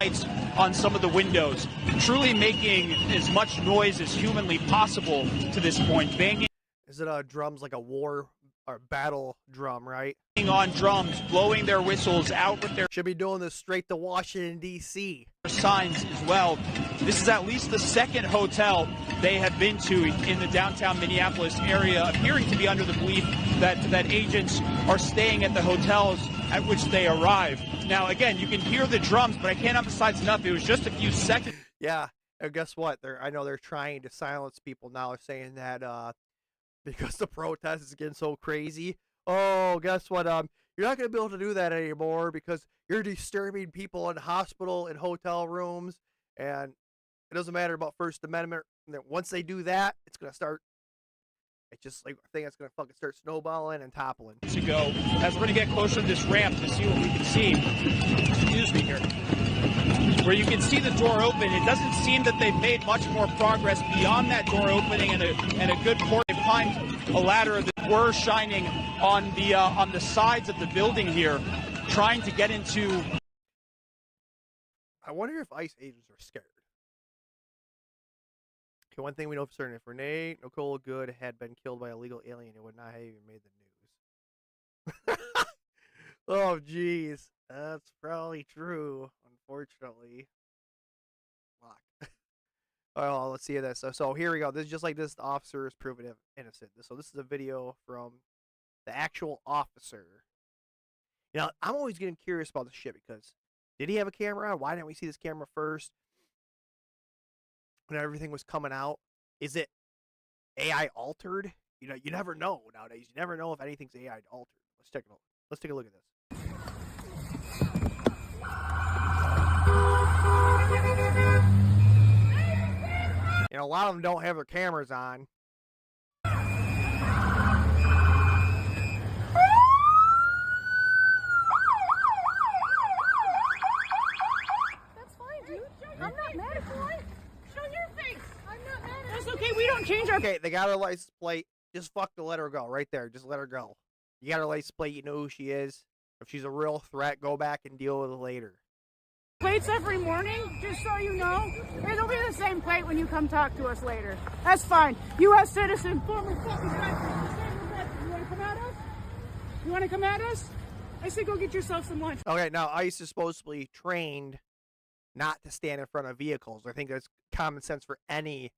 On some of the windows, truly making as much noise as humanly possible to this point. Banging. Is it drums like a war or battle drum, right? On drums, blowing their whistles out with their. Should be doing this straight to Washington, D.C. Signs as well. This is at least the second hotel they have been to in the downtown Minneapolis area, appearing to be under the belief that agents are staying at the hotels at which they arrive. Now, again, you can hear the drums, but I can't emphasize enough. It was just a few seconds. Yeah, and guess what? I know they're trying to silence people now. They're saying that because the protest is getting so crazy. Oh, guess what? You're not going to be able to do that anymore because you're disturbing people in hospital and hotel rooms, and it doesn't matter about First Amendment. And then once they do that, it's going to start. It's just like I think it's going to fucking start snowballing and toppling. To go as we're going to get closer to this ramp to see what we can see. Excuse me here. Where you can see the door open. It doesn't seem that they've made much more progress beyond that door opening and a good portion. They've climbed a ladder that were shining on the sides of the building here, trying to get into. I wonder if ICE agents are scared. Okay, one thing we know for certain: if Renee Nicole Good had been killed by a legal alien, it would not have even made the news. Oh, jeez. That's probably true, unfortunately. Fuck. Oh, let's see this. So here we go. This is just like this. The officer is proven innocent. So this is a video from the actual officer. You know, I'm always getting curious about this shit because did he have a camera on? Why didn't we see this camera first? When everything was coming out, is it AI altered? You know, you never know nowadays. You never know if anything's AI altered. Let's take a look. Let's take a look at this. You know, a lot of them don't have their cameras on. Okay, we don't change our. Okay, they got her license plate. Just fucking let her go right there. Just let her go. You got her license plate. You know who she is. If she's a real threat, go back and deal with it later. Plates every morning, just so you know. It'll be the same plate when you come talk to us later. That's fine. U.S. citizen, former fucking country. You want to come at us? You want to come at us? I say go get yourself some lunch. Okay, now ICE is supposedly trained not to stand in front of vehicles. I think that's common sense for any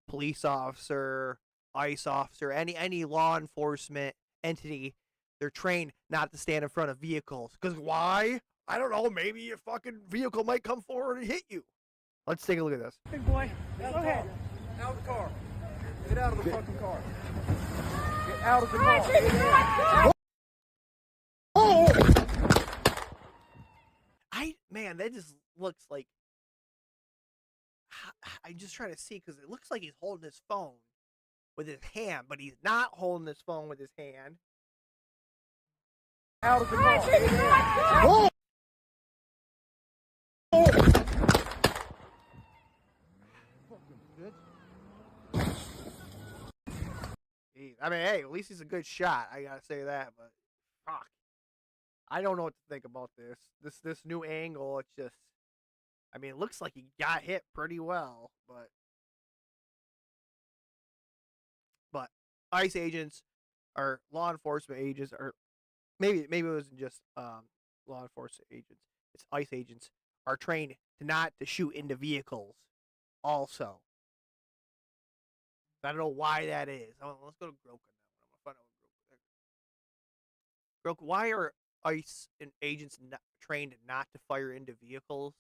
police officer, ICE officer, any law enforcement entity. They're trained not to stand in front of vehicles. Because why? I don't know, maybe a fucking vehicle might come forward and hit you. Let's take a look at this. Big boy, go ahead. Out of the car. Get out of the fucking car. Get out of the All right, car. take it back. Oh! Man, that just looks like. I'm just trying to see because it looks like he's holding his phone with his hand, but he's not holding his phone with his hand. Out of the car. All right, take it back. Oh! I mean, hey, at least he's a good shot. I gotta say that, but fuck, I don't know what to think about this. This new angle. It's just, I mean, it looks like he got hit pretty well, but ICE agents or law enforcement agents, or maybe it wasn't just law enforcement agents. It's ICE agents are trained not to shoot into vehicles. Also, I don't know why that is. Let's go to Groka now. I'm gonna find out what Groka. Groka, why are ICE and agents not trained not to fire into vehicles?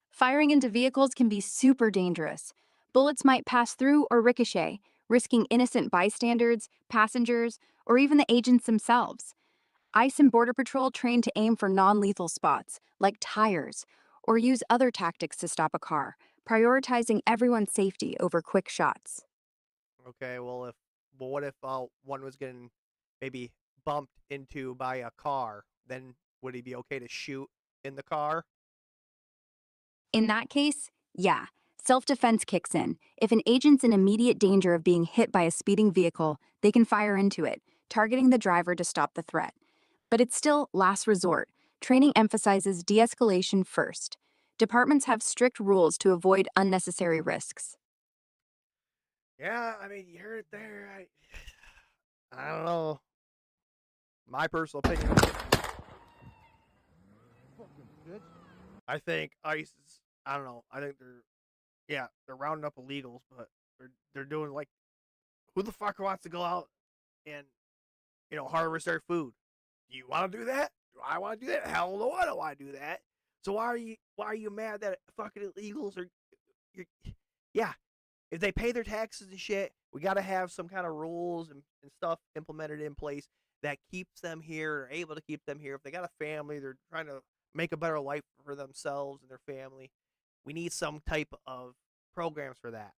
Firing into vehicles can be super dangerous. Bullets might pass through or ricochet, risking innocent bystanders, passengers, or even the agents themselves. ICE and Border Patrol train to aim for non-lethal spots, like tires, or use other tactics to stop a car, prioritizing everyone's safety over quick shots. Okay, well, what if one was getting maybe bumped into by a car? Then would he be okay to shoot in the car? In that case, yeah, self-defense kicks in. If an agent's in immediate danger of being hit by a speeding vehicle, they can fire into it, targeting the driver to stop the threat. But it's still last resort. Training emphasizes de-escalation first. Departments have strict rules to avoid unnecessary risks. Yeah, I mean, you heard it there. I don't know. My personal opinion. I think ICE is, I don't know. I think they're rounding up illegals, but they're doing like, who the fuck wants to go out and, harvest their food? Do you want to do that? Do I want to do that? Hell no, I don't want to do that. So why are you mad that fucking illegals are? Yeah, if they pay their taxes and shit, we got to have some kind of rules and stuff implemented in place that keeps them here, or able to keep them here. If they got a family, they're trying to make a better life for themselves and their family. We need some type of programs for that.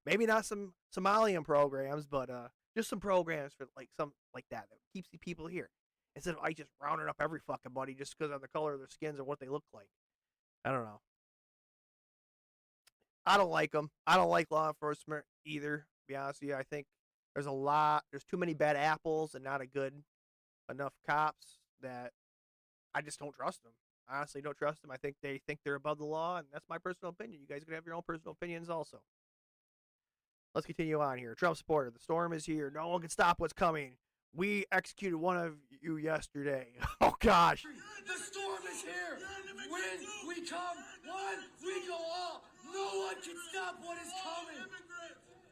Maybe not some Somalian programs, but just some programs for some like that keeps the people here. Instead of just rounding up every fucking buddy just because of the color of their skins or what they look like. I don't know. I don't like them. I don't like law enforcement either, to be honest with you. I think there's too many bad apples and not a good enough cops that I just don't trust them. I honestly don't trust them. I think they think they're above the law, and that's my personal opinion. You guys can have your own personal opinions also. Let's continue on here. Trump supporter. The storm is here. No one can stop what's coming. We executed one of you yesterday. Oh, gosh. The storm is here. When we come, one, we go all. No one can stop what is coming.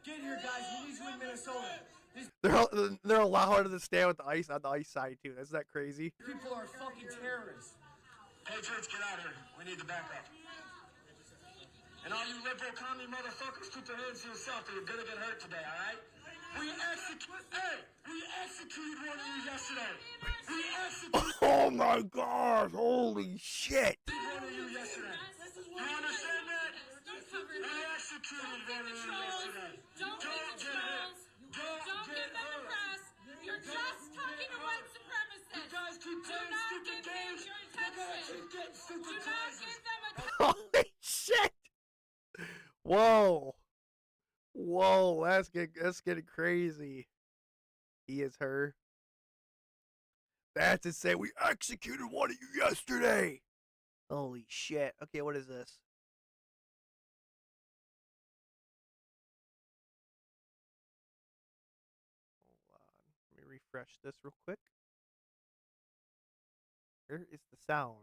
Get here, guys. We need you in Minnesota. They're allowed to stand with the ICE on the ICE side, too. Isn't that crazy? People are fucking terrorists. Patriots, get out here. We need the backup. And all you liberal commie motherfuckers, keep your hands to yourself or you're gonna get hurt today, all right? We executed one of you yesterday. We executed Oh my gosh, holy shit. one of you yesterday. You understand that? We executed one of you yesterday. Don't get hurt. Don't get hurt. You're just talking to white supremacists. You guys keep playing stupid games. You're gonna keep getting stupid prizes. Holy shit. Whoa. Whoa, that's getting crazy. He is her. That's insane. We executed one of you yesterday. Holy shit. Okay, what is this? Hold on. Let me refresh this real quick. Where is the sound?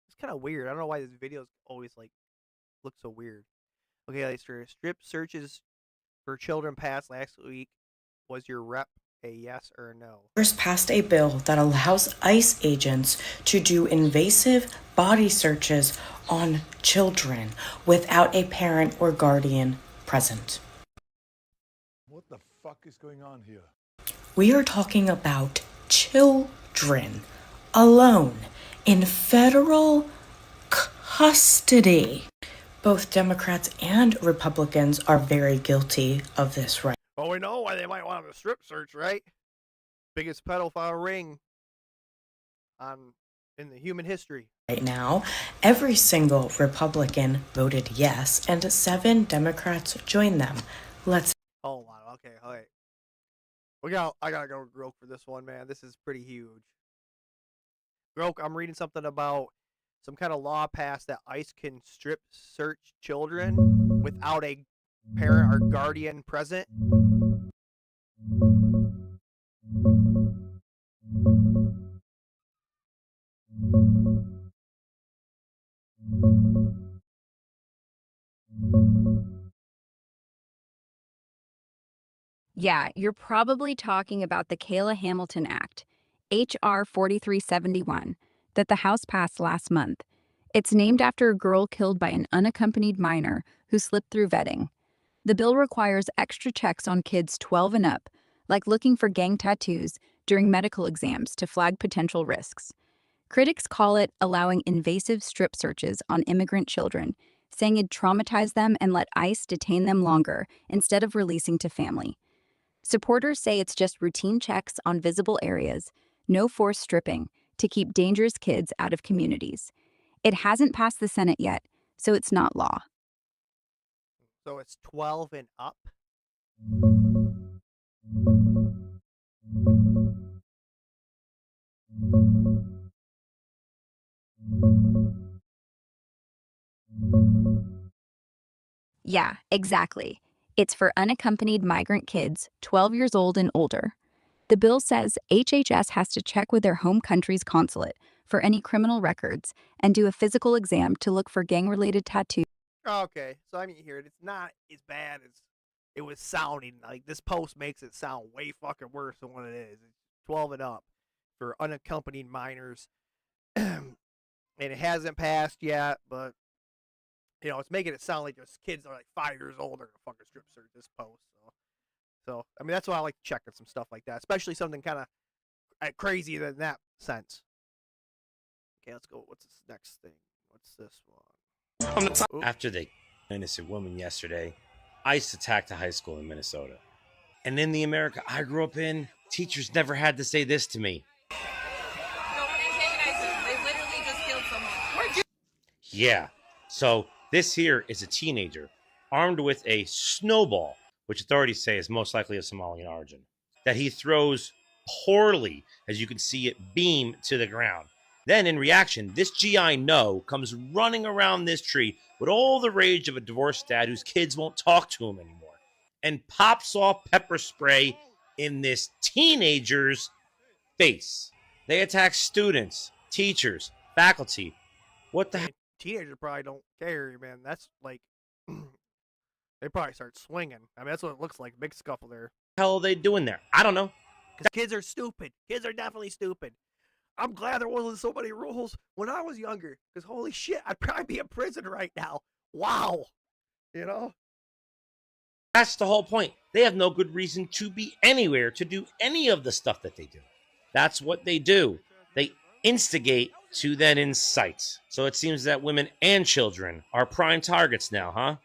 It's kind of weird. I don't know why this video is always look so weird. Okay, strip searches for children passed last week. Was your rep a yes or no? Congress passed a bill that allows ICE agents to do invasive body searches on children without a parent or guardian present. What the fuck is going on here? We are talking about children alone in federal custody. Both Democrats and Republicans are very guilty of this right. Well, we know why they might want a strip search, right? Biggest pedophile ring in the human history. Right now, every single Republican voted yes, and 7 Democrats joined them. Let's. Hold on, okay, all right. I gotta go Groke for this one, man. This is pretty huge. Groke, I'm reading something about some kind of law passed that ICE can strip search children without a parent or guardian present. Yeah, you're probably talking about the Kayla Hamilton Act, H.R. 4371, that the House passed last month. It's named after a girl killed by an unaccompanied minor who slipped through vetting. The bill requires extra checks on kids 12 and up, like looking for gang tattoos during medical exams to flag potential risks. Critics call it allowing invasive strip searches on immigrant children, saying it'd traumatize them and let ICE detain them longer instead of releasing to family. Supporters say it's just routine checks on visible areas, no forced stripping, to keep dangerous kids out of communities. It hasn't passed the Senate yet, so it's not law. So it's 12 and up? Yeah, exactly. It's for unaccompanied migrant kids 12 years old and older. The bill says HHS has to check with their home country's consulate for any criminal records and do a physical exam to look for gang-related tattoos. Okay, so I mean, here, it's not as bad as it was sounding. Like, this post makes it sound way fucking worse than what it is. It's 12 and up for unaccompanied minors. And it hasn't passed yet, but, you know, it's making it sound like those kids are like 5 years old are gonna fucking strip search this post. So, I mean, that's why I like checking some stuff like that, especially something kind of crazy in that sense. Okay, let's go. What's this next thing? What's this one? After the innocent woman yesterday, ICE attacked a high school in Minnesota. And in the America I grew up in, teachers never had to say this to me. They literally just killed someone. Yeah, so this here is a teenager armed with a snowball, which authorities say is most likely of Somalian origin, that he throws poorly, as you can see it beam to the ground. Then, in reaction, this GI No comes running around this tree with all the rage of a divorced dad whose kids won't talk to him anymore, and pops off pepper spray in this teenager's face. They attack students, teachers, faculty. What the hell? Teenagers probably don't care, man. That's like, they probably start swinging. I mean, that's what it looks like. Big scuffle there. The hell are they doing there? I don't know. Because kids are stupid. Kids are definitely stupid. I'm glad there wasn't so many rules when I was younger. Because holy shit, I'd probably be in prison right now. Wow. You know? That's the whole point. They have no good reason to be anywhere to do any of the stuff that they do. That's what they do. They instigate to then incite. So it seems that women and children are prime targets now, huh?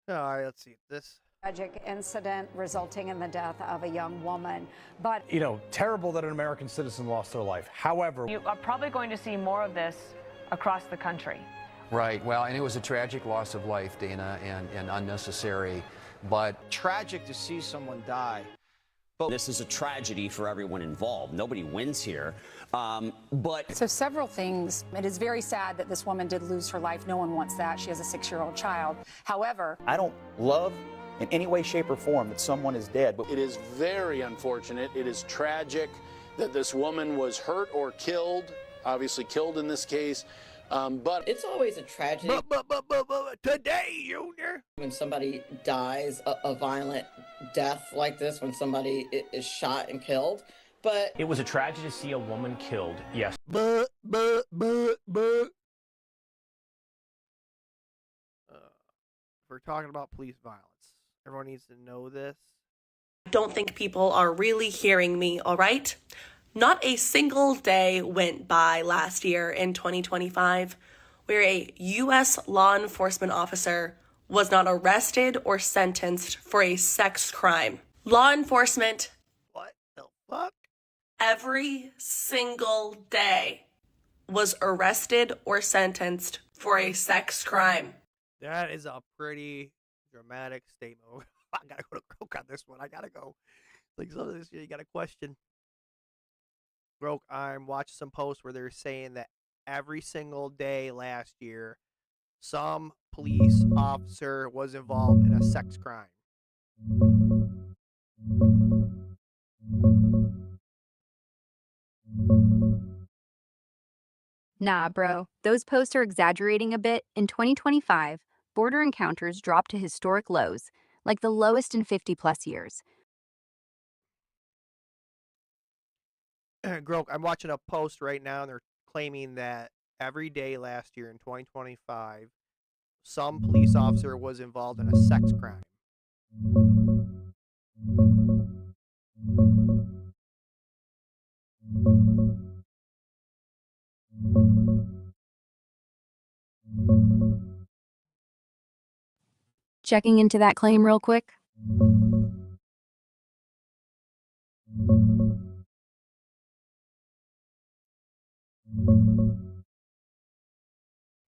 All right, let's see. This tragic incident resulting in the death of a young woman. But, you know, terrible that an American citizen lost their life. However, you are probably going to see more of this across the country. Right. Well, and it was a tragic loss of life, Dana, and unnecessary, but tragic to see someone die. But this is a tragedy for everyone involved. Nobody wins here. So several things. It is very sad that this woman did lose her life. No one wants that. She has a 6-year-old child. However, I don't love in any way, shape, or form that someone is dead. But it is very unfortunate. It is tragic that this woman was hurt or killed, obviously killed in this case. But it's always a tragedy. Today, Junior, when somebody dies a violent death like this when somebody is shot and killed, but it was a tragedy to see a woman killed. Yes. But. We're talking about police violence. Everyone needs to know this. Don't think people are really hearing me, all right? Not a single day went by last year in 2025 where a U.S. law enforcement officer was not arrested or sentenced for a sex crime. Law enforcement. What the fuck? Every single day was arrested or sentenced for a sex crime. That is a pretty dramatic statement. I gotta go to Croak on this one. I gotta go. Like some of this shit, you gotta question. Croak, I'm watching some posts where they're saying that every single day last year, some police officer was involved in a sex crime. Nah, bro. Those posts are exaggerating a bit. In 2025, border encounters dropped to historic lows, like the lowest in 50-plus years. Grok, I'm watching a post right now, and they're claiming that every day last year in 2025, some police officer was involved in a sex crime. Checking into that claim real quick.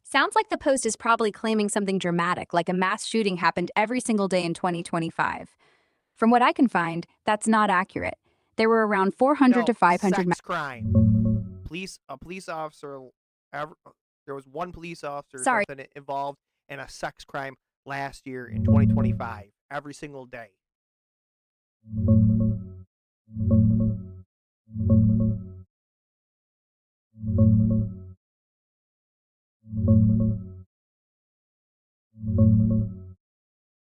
Sounds like the post is probably claiming something dramatic, like a mass shooting happened every single day in 2025. From what I can find, that's not accurate. There were around 400 to 500 sex crime. A police officer. There was one police officer involved in a sex crime last year in 2025. Every single day.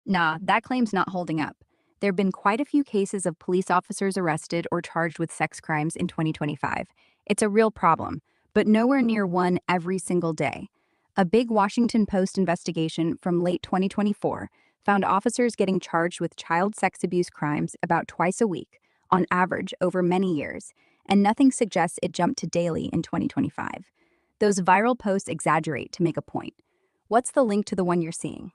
Nah, that claim's not holding up. There have been quite a few cases of police officers arrested or charged with sex crimes in 2025. It's a real problem, but nowhere near one every single day. A big Washington Post investigation from late 2024 found officers getting charged with child sex abuse crimes about twice a week, on average over many years, and nothing suggests it jumped to daily in 2025. Those viral posts exaggerate to make a point. What's the link to the one you're seeing?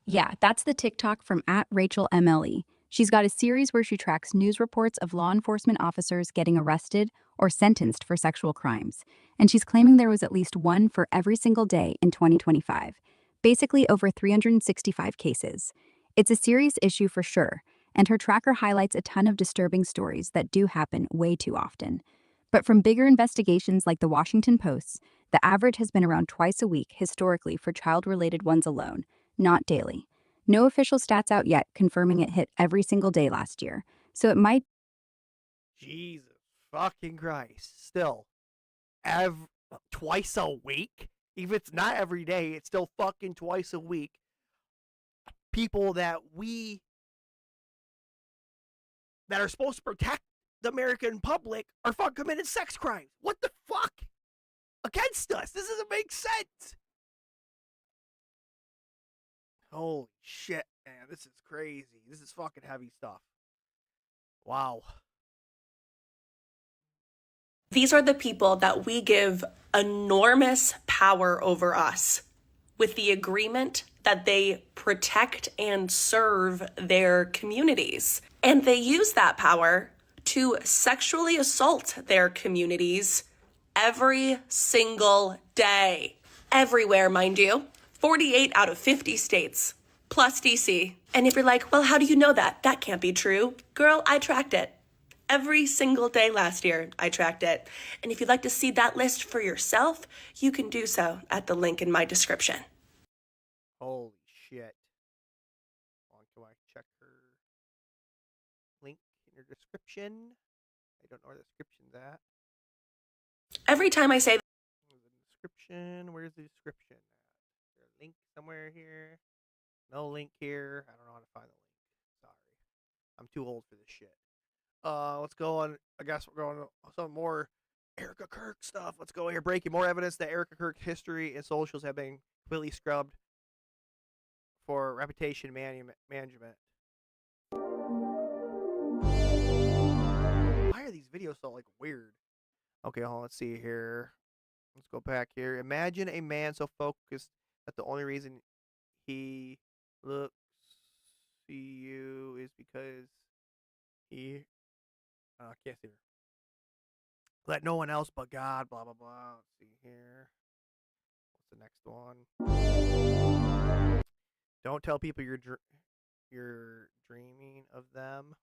Yeah, that's the TikTok from @RachelMLE. She's got a series where she tracks news reports of law enforcement officers getting arrested or sentenced for sexual crimes. And she's claiming there was at least one for every single day in 2025. Basically over 365 cases. It's a serious issue for sure, and her tracker highlights a ton of disturbing stories that do happen way too often. But from bigger investigations like the Washington Post's, the average has been around twice a week historically for child-related ones alone, not daily. No official stats out yet confirming it hit every single day last year, so it might... Jesus fucking Christ. Still, twice a week? If it's not every day, it's still fucking twice a week. People that are supposed to protect the American public are fucking committing sex crimes. What the fuck? Against us. This doesn't make sense. Holy shit, man. This is crazy. This is fucking heavy stuff. Wow. These are the people that we give enormous power over us with the agreement that they protect and serve their communities. And they use that power to sexually assault their communities every single day. Everywhere, mind you. 48 out of 50 states, plus DC. And if you're like, well, how do you know that? That can't be true. Girl, I tracked it. Every single day last year, I tracked it. And if you'd like to see that list for yourself, you can do so at the link in my description. Holy shit. Hold on, can I check her link in her description? I don't know where the description's at. Every time I say Description, where's the description at? Is there a link somewhere here? No link here. I don't know how to find the link. Sorry. I'm too old for this shit. Let's go on. I guess we're going on some more Erika Kirk stuff. Let's go here. Breaking more evidence that Erika Kirk's history and socials have been completely scrubbed for reputation management. Why are these videos so like weird? Okay, hold on, let's see here. Let's go back here. Imagine a man so focused that the only reason he looks to you is because he can't see her. Let no one else but God, blah blah blah. Let's see here. What's the next one? Don't tell people you're dreaming of them.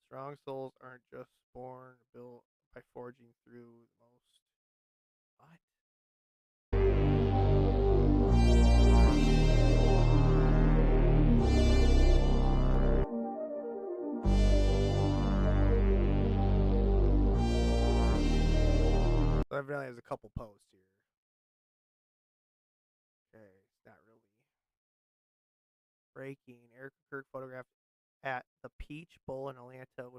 Strong souls aren't just born, built by forging through the most. What? So evidently there's a couple posts here. Okay, it's not really. Breaking. Erika Kirk photographed at the Peach Bowl in Atlanta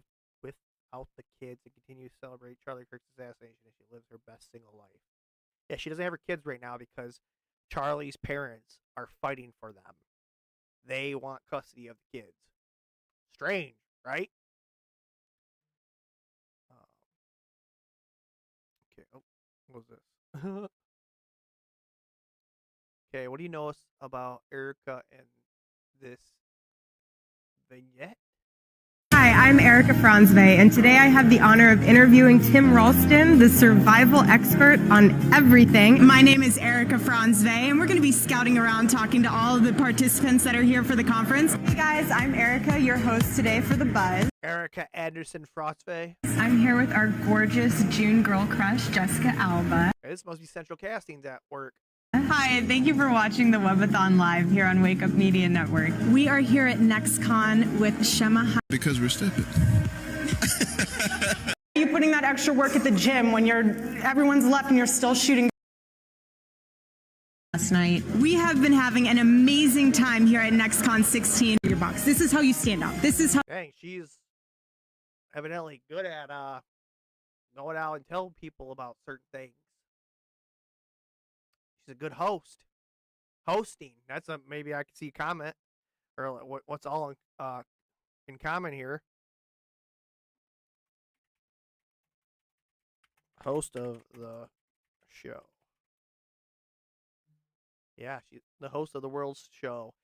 without the kids and continues to celebrate Charlie Kirk's assassination as she lives her best single life. Yeah, she doesn't have her kids right now because Charlie's parents are fighting for them. They want custody of the kids. Strange, right? Okay, oh, what was this? Okay, what do you know about Erika and this vignette? Hi, I'm Erika Franzwey, and today I have the honor of interviewing Tim Ralston, the survival expert on everything. My name is Erika Franzwey, and we're going to be scouting around talking to all of the participants that are here for the conference. Hey guys, I'm Erika, your host today for The Buzz. Erika Anderson Frostway. I'm here with our gorgeous June girl crush, Jessica Alba. This must be Central Castings at work. Hi, and thank you for watching the Webathon Live here on Wake Up Media Network. We are here at NextCon with Shema. Because we're stupid. Are you putting that extra work at the gym when everyone's left and you're still shooting? Last night. We have been having an amazing time here at NextCon 16. Your box. This is how you stand up. This is how. Dang, she's evidently good at going out and tell people about certain things. She's a good host. Hosting. That's a maybe I could see a comment or what's all in common here. Host of the show. Yeah, she's the host of the World's Show.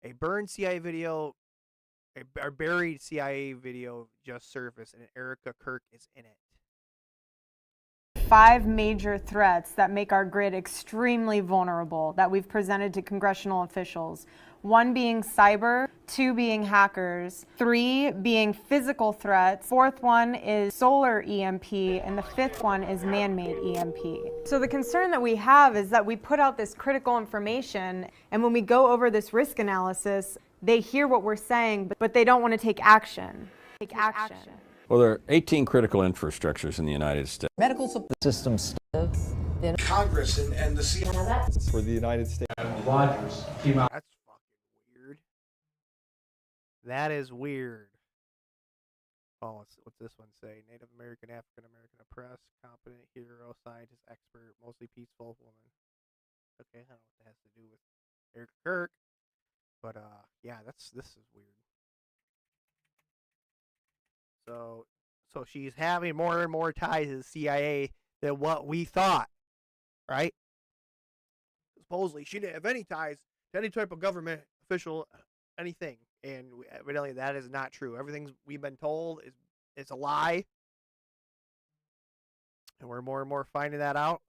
A burned CIA video, a buried CIA video just surfaced, and Erika Kirk is in it. 5 major threats that make our grid extremely vulnerable that we've presented to congressional officials. 1 being cyber, 2 being hackers, 3 being physical threats, 4th one is solar EMP, and the 5th one is man-made EMP. So the concern that we have is that we put out this critical information, and when we go over this risk analysis, they hear what we're saying, but they don't want to take action. Well, there are 18 critical infrastructures in the United States. Medical systems. Congress and the CIA. For the United States. Rogers came out. That's fucking weird. That is weird. Oh, what's this one say? Native American, African American, oppressed, competent, hero, scientist, expert, mostly peaceful woman. Okay, I don't know what that has to do with Erika Kirk, but yeah, this is weird. So she's having more and more ties to the CIA than what we thought, right? Supposedly she didn't have any ties to any type of government official, anything, and evidently that is not true. Everything we've been told is a lie, and we're more and more finding that out.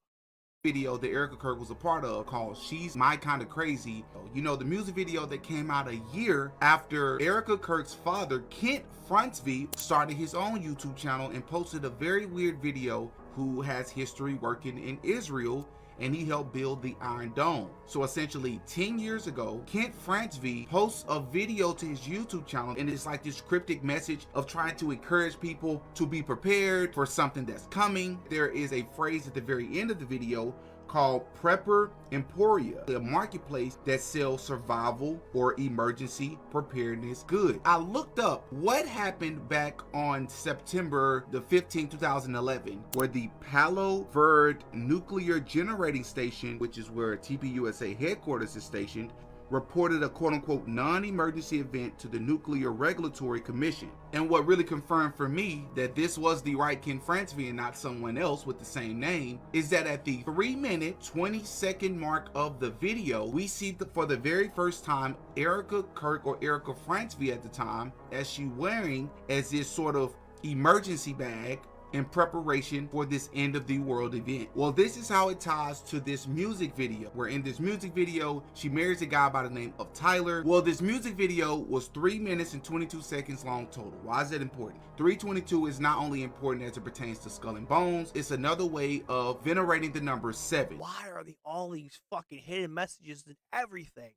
Video that Erika Kirk was a part of called She's My Kinda Crazy. You know, the music video that came out a year after Erika Kirk's father, Kent Franzwey, started his own YouTube channel and posted a very weird video who has history working in Israel and he helped build the Iron Dome. So essentially 10 years ago, Kent Franceville posts a video to his YouTube channel, and it's like this cryptic message of trying to encourage people to be prepared for something that's coming. There is a phrase at the very end of the video called Prepper Emporia, a marketplace that sells survival or emergency preparedness goods. I looked up what happened back on September the 15th, 2011, where the Palo Verde Nuclear Generating Station, which is where TPUSA headquarters is stationed, reported a quote-unquote non-emergency event to the Nuclear Regulatory Commission. And what really confirmed for me that this was the right Ken Franceville and not someone else with the same name is that at the 3-minute 20-second mark of the video, we see for the very first time Erika Kirk, or Erika Franceville at the time, as she wearing as this sort of emergency bag in preparation for this end of the world event. Well, this is how it ties to this music video, where in this music video she marries a guy by the name of Tyler. Well, this music video was 3 minutes and 22 seconds long total. Why is that important? 322 is not only important as it pertains to Skull and Bones, it's another way of venerating the number 7. Why are all these fucking hidden messages and everything?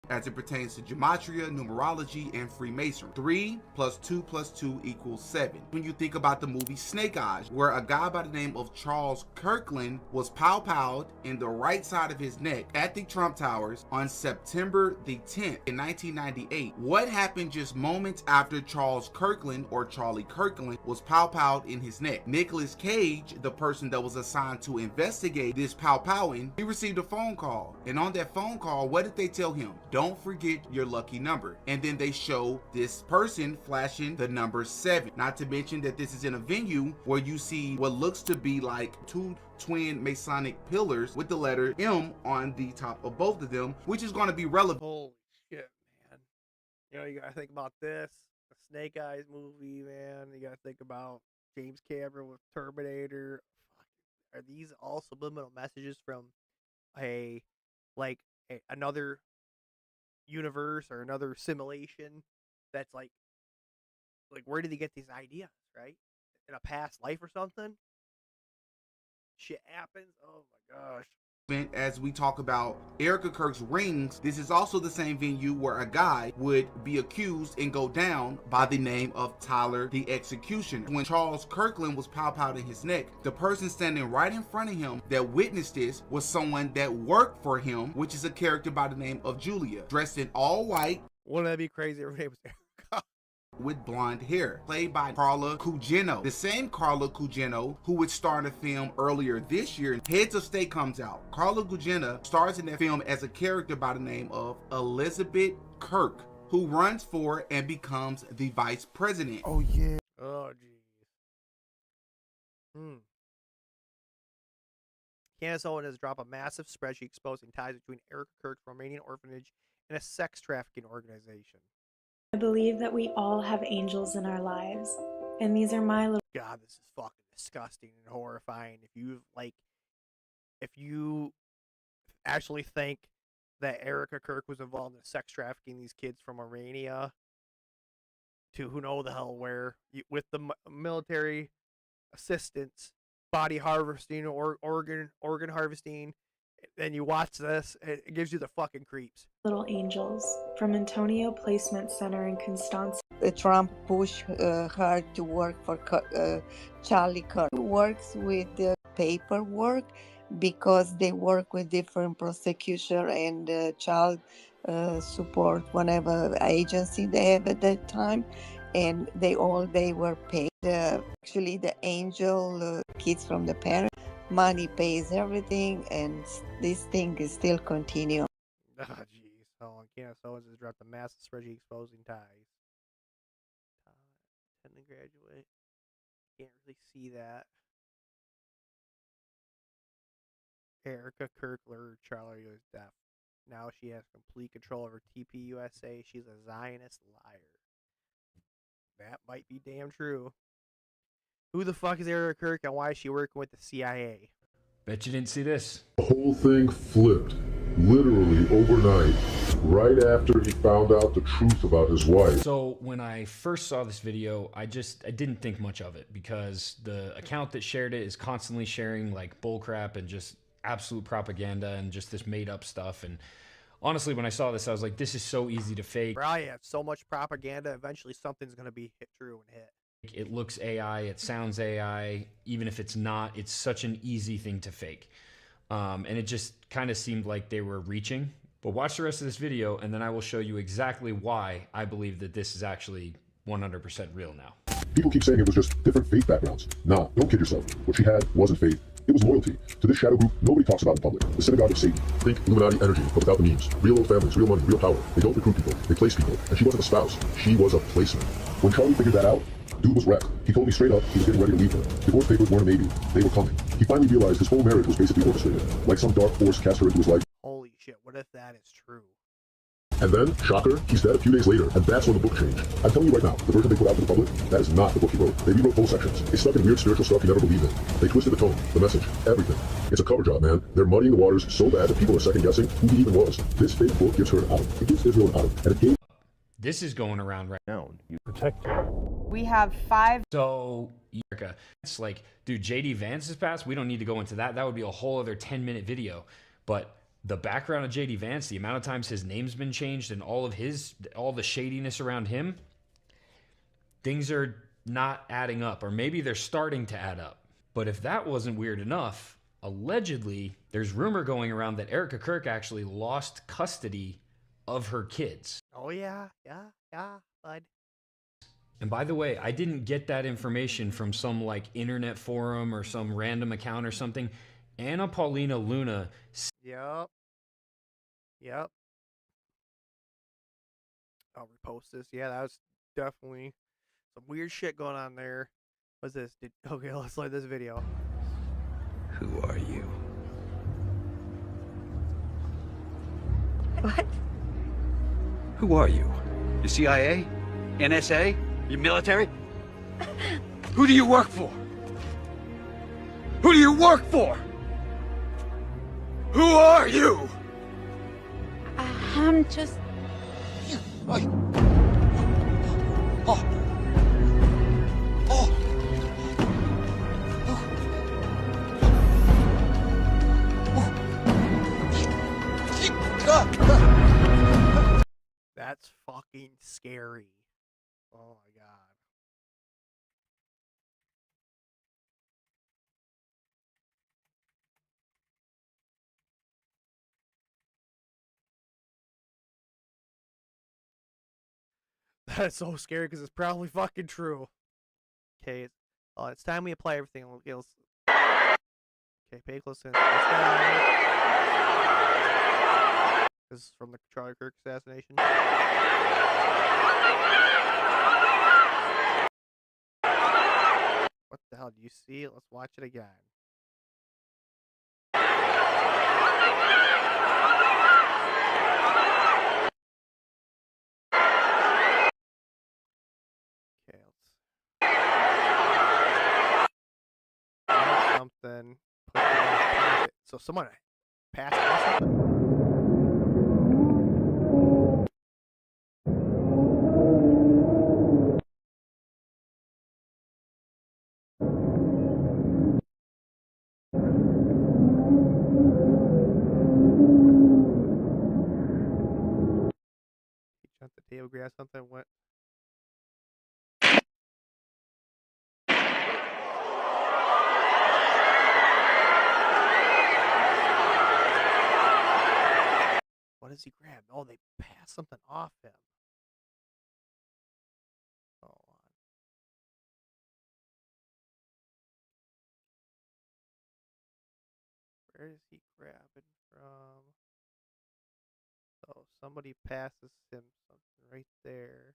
As it pertains to gematria, numerology, and Freemasonry. 3 + 2 + 2 = 7. When you think about the movie Snake Eyes, where a guy by the name of Charles Kirkland was pow-powed in the right side of his neck at the Trump Towers on September the 10th in 1998. What happened just moments after Charles Kirkland, or Charlie Kirkland, was pow-powed in his neck? Nicolas Cage, the person that was assigned to investigate this pow-powing, he received a phone call. And on that phone call, what did they tell him? Don't forget your lucky number. And then they show this person flashing the number 7. Not to mention that this is in a venue where you see what looks to be like 2 twin Masonic pillars with the letter M on the top of both of them, which is going to be relevant. Holy shit, man. You know, you gotta think about this. The Snake Eyes movie, man. You gotta think about James Cameron with Terminator. Fuck. Are these all subliminal messages from another universe or another simulation that's like where did he get these ideas, right? In a past life or something? Shit happens. Oh my gosh. As we talk about Erika Kirk's rings, this is also the same venue where a guy would be accused and go down by the name of Tyler the Executioner. When Charles Kirkland was pow-powed in his neck, the person standing right in front of him that witnessed this was someone that worked for him, which is a character by the name of Julia, dressed in all white. Wouldn't that be crazy if her name was Erika? With blonde hair, played by Carla Gugino, the same Carla Gugino who would star in a film earlier this year. Heads of State comes out. Carla Gugino stars in that film as a character by the name of Elizabeth Kirk, who runs for and becomes the vice president. Oh yeah. Oh jeez. Candace Owen has dropped a massive spreadsheet exposing ties between Erika Kirk's Romanian orphanage and a sex trafficking organization. I believe that we all have angels in our lives, and these are my little... God, this is fucking disgusting and horrifying. If you actually think that Erika Kirk was involved in sex trafficking these kids from Romania to who know the hell where, with the military assistance, body harvesting, or organ harvesting, then you watch this, it gives you the fucking creeps. Little angels from Antonio Placement Center in Constanza. Trump pushed her to work for Charlie Kirk. Works with the paperwork because they work with different prosecution and child support, whatever agency they have at that time, and they were paid. Actually, the angel kids from the parents. Money pays everything, and this thing is still continuing. Oh, jeez. Hold on. Candace Owens has dropped a massive spreadsheet exposing ties. Attending graduate. Can't really see that. Erika Kirk lured Charlie was deaf. Now she has complete control over TPUSA. She's a Zionist liar. That might be damn true. Who the fuck is Erika Kirk and why is she working with the CIA? Bet you didn't see this. The whole thing flipped, literally overnight, right after he found out the truth about his wife. So when I first saw this video, I didn't think much of it because the account that shared it is constantly sharing like bullcrap and just absolute propaganda and just this made up stuff. And honestly, when I saw this, I was like, this is so easy to fake. Right, yeah, so much propaganda. Eventually, something's gonna be hit true and hit. It looks AI, it sounds AI, even if it's not. It's such an easy thing to fake. And it just kind of seemed like they were reaching. But watch the rest of this video, and then I will show you exactly why I believe that this is actually 100% real now. People keep saying it was just different faith backgrounds. Nah, don't kid yourself. What she had wasn't faith. It was loyalty to this shadow group nobody talks about in public. The synagogue of Satan. Think Illuminati energy, but without the memes. Real old families, real money, real power. They don't recruit people, they place people. And she wasn't a spouse, she was a placement. When Charlie figured that out, dude was wrecked. He told me straight up he was getting ready to leave her. Divorce papers weren't a maybe, they were coming. He finally realized his whole marriage was basically orchestrated. Like some dark force cast her into his life. Holy shit, what if that is true? And then, shocker, he's dead a few days later, and that's when the book changed. I'm telling you right now, the version they put out to the public, that is not the book he wrote. They rewrote whole sections. They stuck in weird spiritual stuff he never believed in. They twisted the tone, the message, everything. It's a cover job, man. They're muddying the waters so bad that people are second guessing who he even was. This fake book gives her an out. It gives Israel an out. And it gave... This is going around right now. You protect you. We have 5. So, Erika, it's like, dude, JD Vance's past, we don't need to go into that. That would be a whole other 10-minute video. But the background of JD Vance, the amount of times his name's been changed and all the shadiness around him, things are not adding up, or maybe they're starting to add up. But if that wasn't weird enough, allegedly, there's rumor going around that Erika Kirk actually lost custody of her kids. Oh yeah, bud. And by the way, I didn't get that information from some like internet forum or some random account or something. Anna Paulina Luna. Yep. I'll repost this. Yeah, that was definitely some weird shit going on there. What's this? Okay, let's play this video. Who are you? What? Who are you? The CIA? NSA? You military? Who do you work for? Who do you work for? Who are you? I'm just... That's fucking scary. Oh my god. That's so scary because it's probably fucking true. Okay, it's time we apply everything. Okay, pay close attention. This is from the Charlie Kirk assassination. What the hell? Do you see it? Let's watch it again. Okay, let's something. Put it in his pocket. So someone passed me something. At the table, grab something, what? What does he grab? Oh, they passed something off him. Hold on. Where is he grabbing from? So somebody passes him something right there.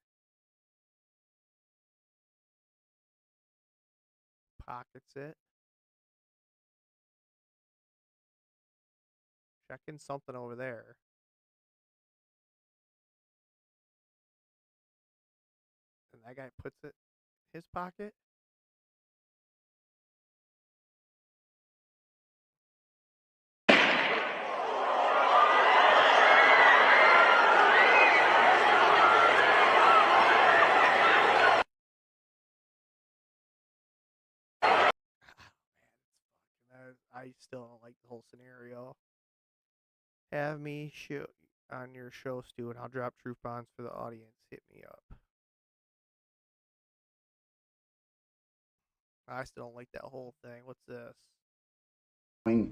Pockets it. Checking something over there. And that guy puts it in his pocket. I still don't like the whole scenario. Have me shoot on your show, Stu, and I'll drop truth bombs for the audience. Hit me up. I still don't like that whole thing. What's this?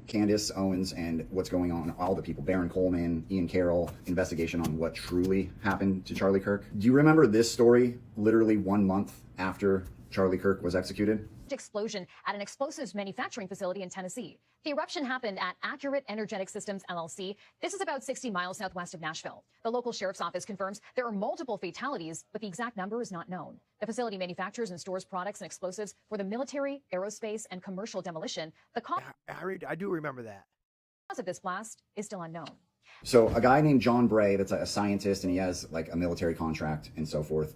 Candace Owens and what's going on, all the people, Baron Coleman, Ian Carroll, investigation on what truly happened to Charlie Kirk. Do you remember this story literally 1 month after Charlie Kirk was executed? Explosion at an explosives manufacturing facility in Tennessee. The eruption happened at Accurate Energetic Systems LLC. This is about 60 miles southwest of Nashville. The local sheriff's office confirms there are multiple fatalities, but the exact number is not known. The facility manufactures and stores products and explosives for the military, aerospace, and commercial demolition. The cause I do remember that. of this blast is still unknown. So a guy named John Bray, that's a scientist, and he has like a military contract and so forth,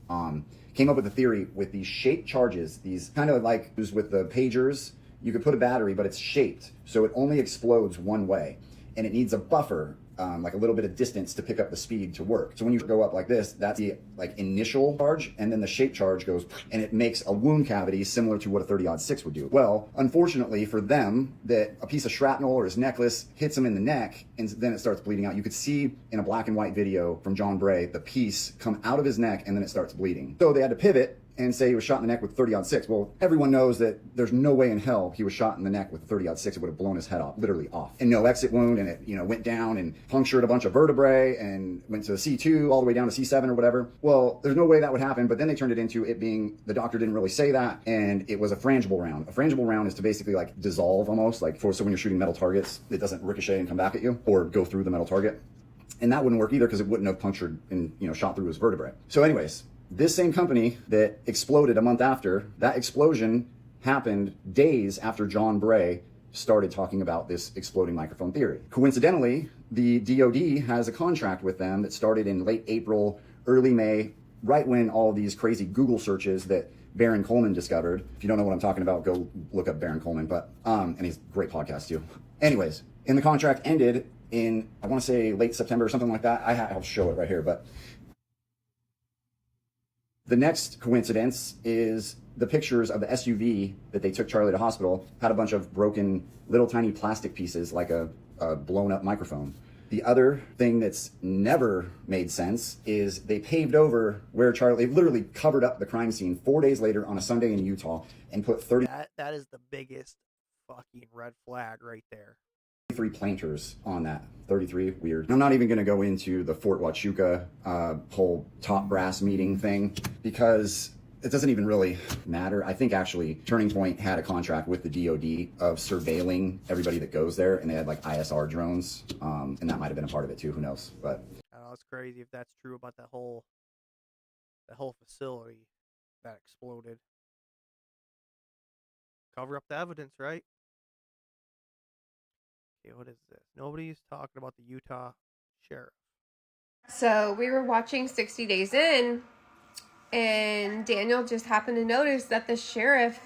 came up with a theory with these shaped charges, these kind of like with the pagers, you could put a battery, but it's shaped, so it only explodes one way, and it needs a buffer, like a little bit of distance to pick up the speed to work. So when you go up like this, that's the like initial charge, and then the shape charge goes, and it makes a wound cavity similar to what a 30-06 would do. Well, unfortunately for them, that a piece of shrapnel or his necklace hits him in the neck, and then it starts bleeding out. You could see in a black and white video from John Bray, the piece come out of his neck, and then it starts bleeding. So they had to pivot and say he was shot in the neck with 30-06. Well, everyone knows that there's no way in hell he was shot in the neck with 30-06. It would have blown his head off, literally off. And no exit wound, and it, went down and punctured a bunch of vertebrae and went to C2 all the way down to C7 or whatever. Well, there's no way that would happen, but then they turned it into it being, the doctor didn't really say that, and it was a frangible round. A frangible round is to basically like dissolve almost, like so when you're shooting metal targets, it doesn't ricochet and come back at you or go through the metal target. And that wouldn't work either because it wouldn't have punctured and, shot through his vertebrae. So anyways, this same company that exploded a month after, that explosion happened days after John Bray started talking about this exploding microphone theory. Coincidentally, the DoD has a contract with them that started in late April, early May, right when all these crazy Google searches that Baron Coleman discovered. If you don't know what I'm talking about, go look up Baron Coleman, but and he's a great podcast too. Anyways, and the contract ended in, I want to say late September or something like that. I'll show it right here, but the next coincidence is the pictures of the SUV that they took Charlie to hospital had a bunch of broken little tiny plastic pieces like a blown up microphone. The other thing that's never made sense is they paved over where Charlie, they literally covered up the crime scene 4 days later on a Sunday in Utah and put 30. That is the biggest fucking red flag right there. 33 planters on that. 33, weird. I'm not even going to go into the Fort Huachuca whole top brass meeting thing because it doesn't even really matter. I think actually Turning Point had a contract with the DoD of surveilling everybody that goes there, and they had like ISR drones, and that might have been a part of it too. Who knows? But I know it's crazy if that's true about that whole facility that exploded. Cover up the evidence, right? Okay, what is this? Nobody's talking about the Utah sheriff. So we were watching 60 Days In, and Daniel just happened to notice that the sheriff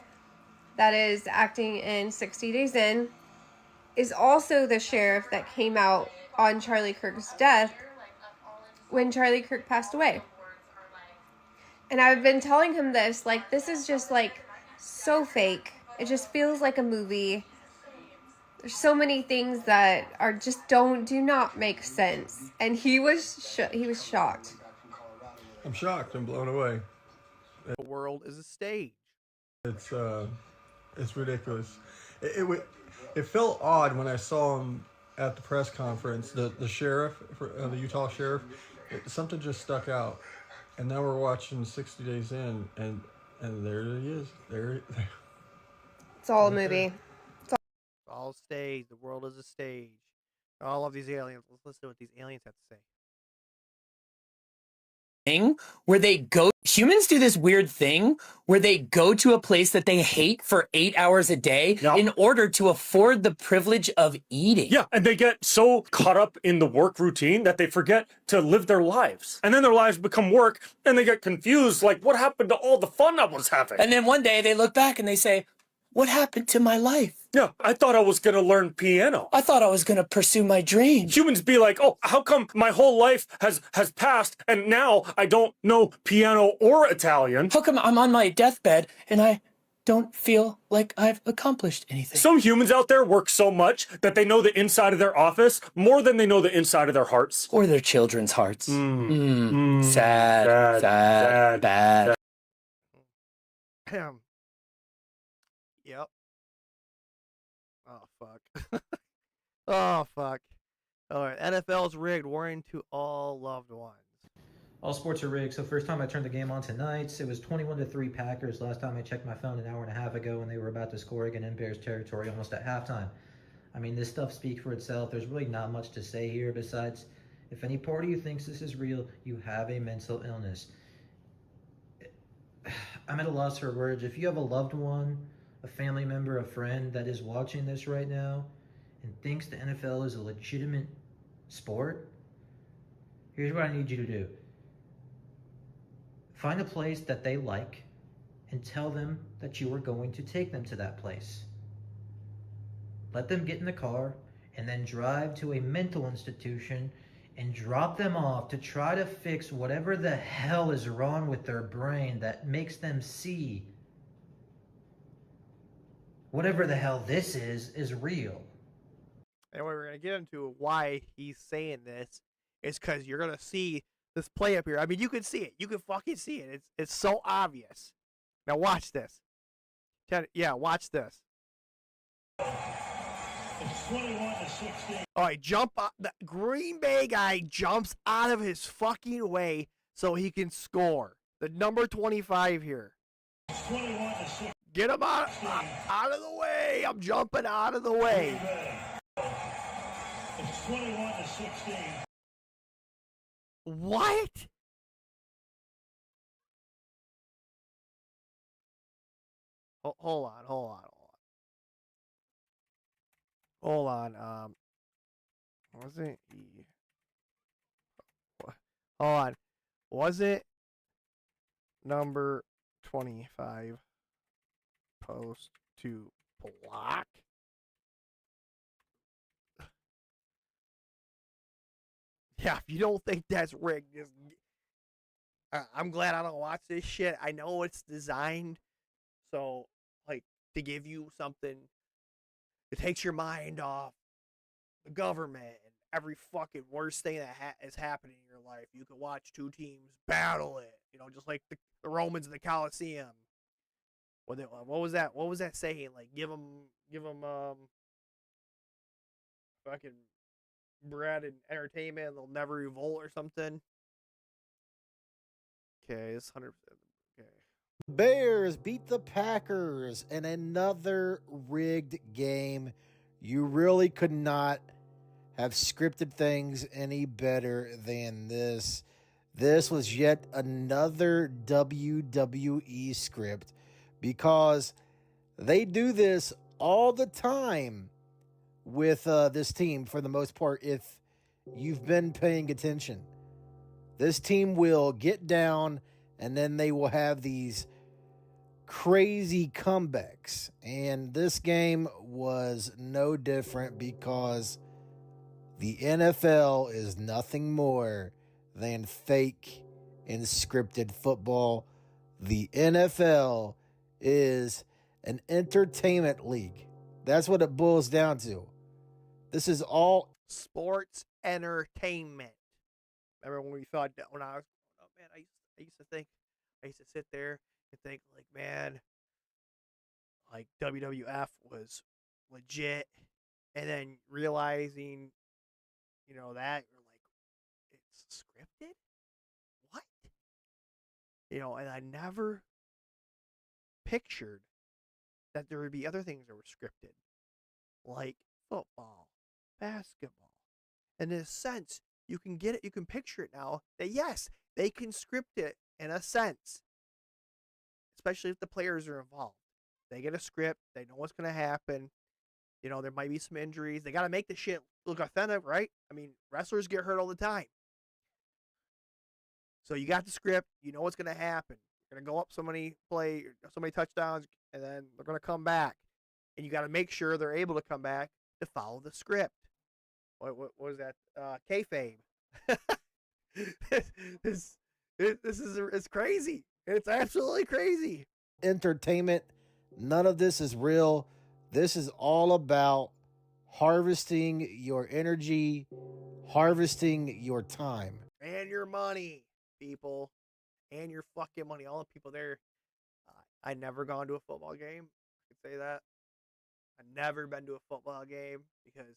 that is acting in 60 Days In is also the sheriff that came out on Charlie Kirk's death when Charlie Kirk passed away. And I've been telling him this, like, this is just like so fake. It just feels like a movie. There's so many things that are just do not make sense, and he was shocked. I'm shocked. I'm blown away. The world is a stage. It's ridiculous. It felt odd when I saw him at the press conference. The sheriff, the Utah sheriff, something just stuck out. And now we're watching 60 Days In, and there he is. There. It's all a movie. All stage. The world is a stage. I love these aliens. Let's listen to what these aliens have to say. Where they go, humans do this weird thing where they go to a place that they hate for 8 hours a day in order to afford the privilege of eating. Yeah, and they get so caught up in the work routine that they forget to live their lives. And then their lives become work, and they get confused, like, what happened to all the fun I was having? And then one day they look back and they say, what happened to my life? Yeah, I thought I was gonna learn piano. I thought I was gonna pursue my dreams. Humans be like, oh, how come my whole life has passed and now I don't know piano or Italian? How come I'm on my deathbed and I don't feel like I've accomplished anything. Some humans out there work so much that they know the inside of their office more than they know the inside of their hearts. Or their children's hearts. Sad, sad, bad. Yep. Oh, fuck. Oh, fuck. All right. NFL's rigged. Warning to all loved ones. All sports are rigged. So first time I turned the game on tonight, it was 21-3 Packers. Last time I checked my phone an hour and a half ago, and they were about to score again in Bears territory almost at halftime. I mean, this stuff speaks for itself. There's really not much to say here besides, if any part of you thinks this is real, you have a mental illness. I'm at a loss for words. If you have a loved one, a family member, a friend that is watching this right now and thinks the NFL is a legitimate sport, here's what I need you to do. Find a place that they like and tell them that you are going to take them to that place. Let them get in the car and then drive to a mental institution and drop them off to try to fix whatever the hell is wrong with their brain that makes them see whatever the hell this is real. And we're going to get into why he's saying this is because you're going to see this play up here. I mean, you can see it. You can fucking see it. It's so obvious. Now watch this. Yeah, watch this. It's 21-16. All right, jump up. The Green Bay guy jumps out of his fucking way so he can score. The number 25 here. It's 21-16. Get him out of the way. I'm jumping out of the way. It's 21-16. What? Hold on. Was it E? Hold on. Was it number 25 post to block? Yeah, if you don't think that's rigged, just, I'm glad I don't watch this shit. I know it's designed so, like, to give you something. It takes your mind off the government and every fucking worst thing that is happening in your life. You can watch two teams battle it, just like the Romans in the Colosseum. What was that? What was that saying? Like, give them fucking bread and entertainment, and they'll never revolt or something. Okay, it's 100%. Okay. Bears beat the Packers in another rigged game. You really could not have scripted things any better than this. This was yet another WWE script because they do this all the time with this team for the most part. If you've been paying attention, this team will get down and then they will have these crazy comebacks. And this game was no different because the NFL is nothing more than fake and scripted football. The NFL is an entertainment league. That's what it boils down to. This is all sports entertainment. Remember when we thought that when I was, oh man, I used to sit there and think like, man, like WWF was legit, and then realizing, that you're like, it's scripted? What? And I never pictured that there would be other things that were scripted, like football, basketball. And in a sense, you can get it, you can picture it now that yes, they can script it in a sense, especially if the players are involved. They get a script, they know what's going to happen. There might be some injuries. They got to make the shit look authentic, right? I mean, wrestlers get hurt all the time. So you got the script, you know what's going to happen. You're going to go up so many touchdowns, and then they're going to come back. And you got to make sure they're able to come back to follow the script. What was that? Kayfabe. This is it's crazy. It's absolutely crazy. entertainment, None of this is real. This is all about harvesting your energy, harvesting your time. And your money, people. And your fucking money. All the people there. I never gone to a football game. I can say that. I've never been to a football game because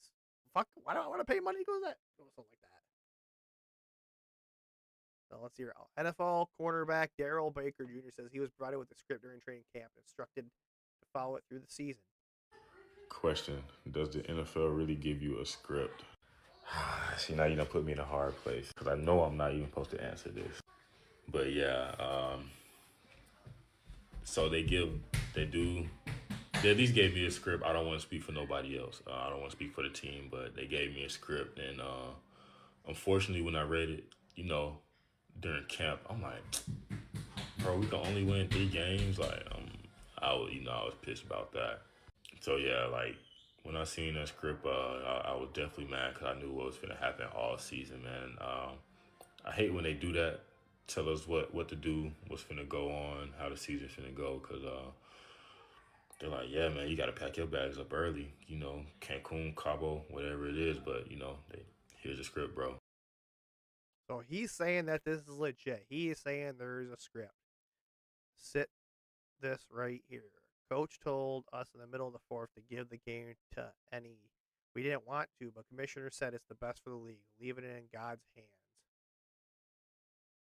fuck, why do I want to pay money to go to that? Go to something like that. So let's hear it. NFL cornerback Darrell Baker Jr. says he was provided with a script during training camp and instructed to follow it through the season. Question: does the NFL really give you a script? See, now you done put me in a hard place because I know I'm not even supposed to answer this. But yeah, so they at least gave me a script. I don't want to speak for nobody else. I don't want to speak for the team, but they gave me a script. And unfortunately, when I read it, during camp, I'm like, bro, we can only win 3 games. Like, I was pissed about that. So yeah, like when I seen that script, I was definitely mad because I knew what was gonna happen all season, man. I hate when they do that. Tell us what to do, what's finna go on, how the season's finna go, because they're like, yeah, man, you got to pack your bags up early, Cancun, Cabo, whatever it is, but, here's a script, bro. So he's saying that this is legit. He is saying there's a script. Sit this right here. Coach told us in the middle of the fourth to give the game to any. We didn't want to, but commissioner said it's the best for the league. Leave it in God's hands.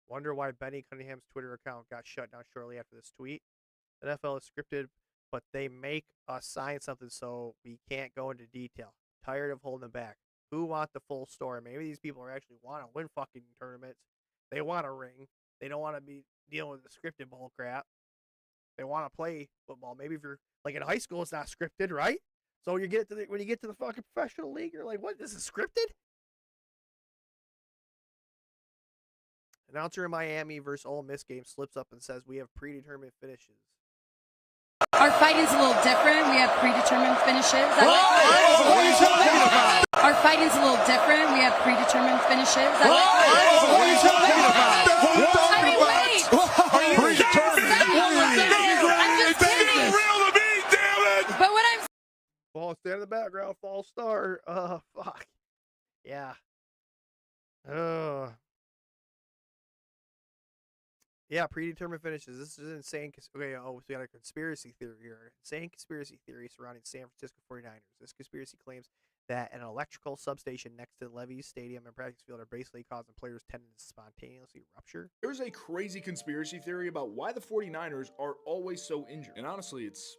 Wonder why Benny Cunningham's Twitter account got shut down shortly after this tweet. The NFL is scripted, but they make us sign something so we can't go into detail. Tired of holding them back. Who want the full story? Maybe these people are actually want to win fucking tournaments. They want a ring. They don't want to be dealing with the scripted bull crap. They want to play football. Maybe if you're like in high school, it's not scripted, right? So when you get to the fucking professional league, you're like, what? This is scripted? Announcer in Miami versus Ole Miss game slips up and says we have predetermined finishes. Our fighting's a little different. We have predetermined finishes. Our fighting's a little different. We have predetermined finishes. What are you talking about? I mean, wait. I'm just kidding. But what I'm Fall, stand in the background, false star. Fuck. Yeah. Yeah, predetermined finishes. This is insane. Okay, so we got a conspiracy theory here. Insane conspiracy theory surrounding San Francisco 49ers. This conspiracy claims that an electrical substation next to Levi's Stadium and practice field are basically causing players' tendons to spontaneously rupture. There's a crazy conspiracy theory about why the 49ers are always so injured. And honestly, it's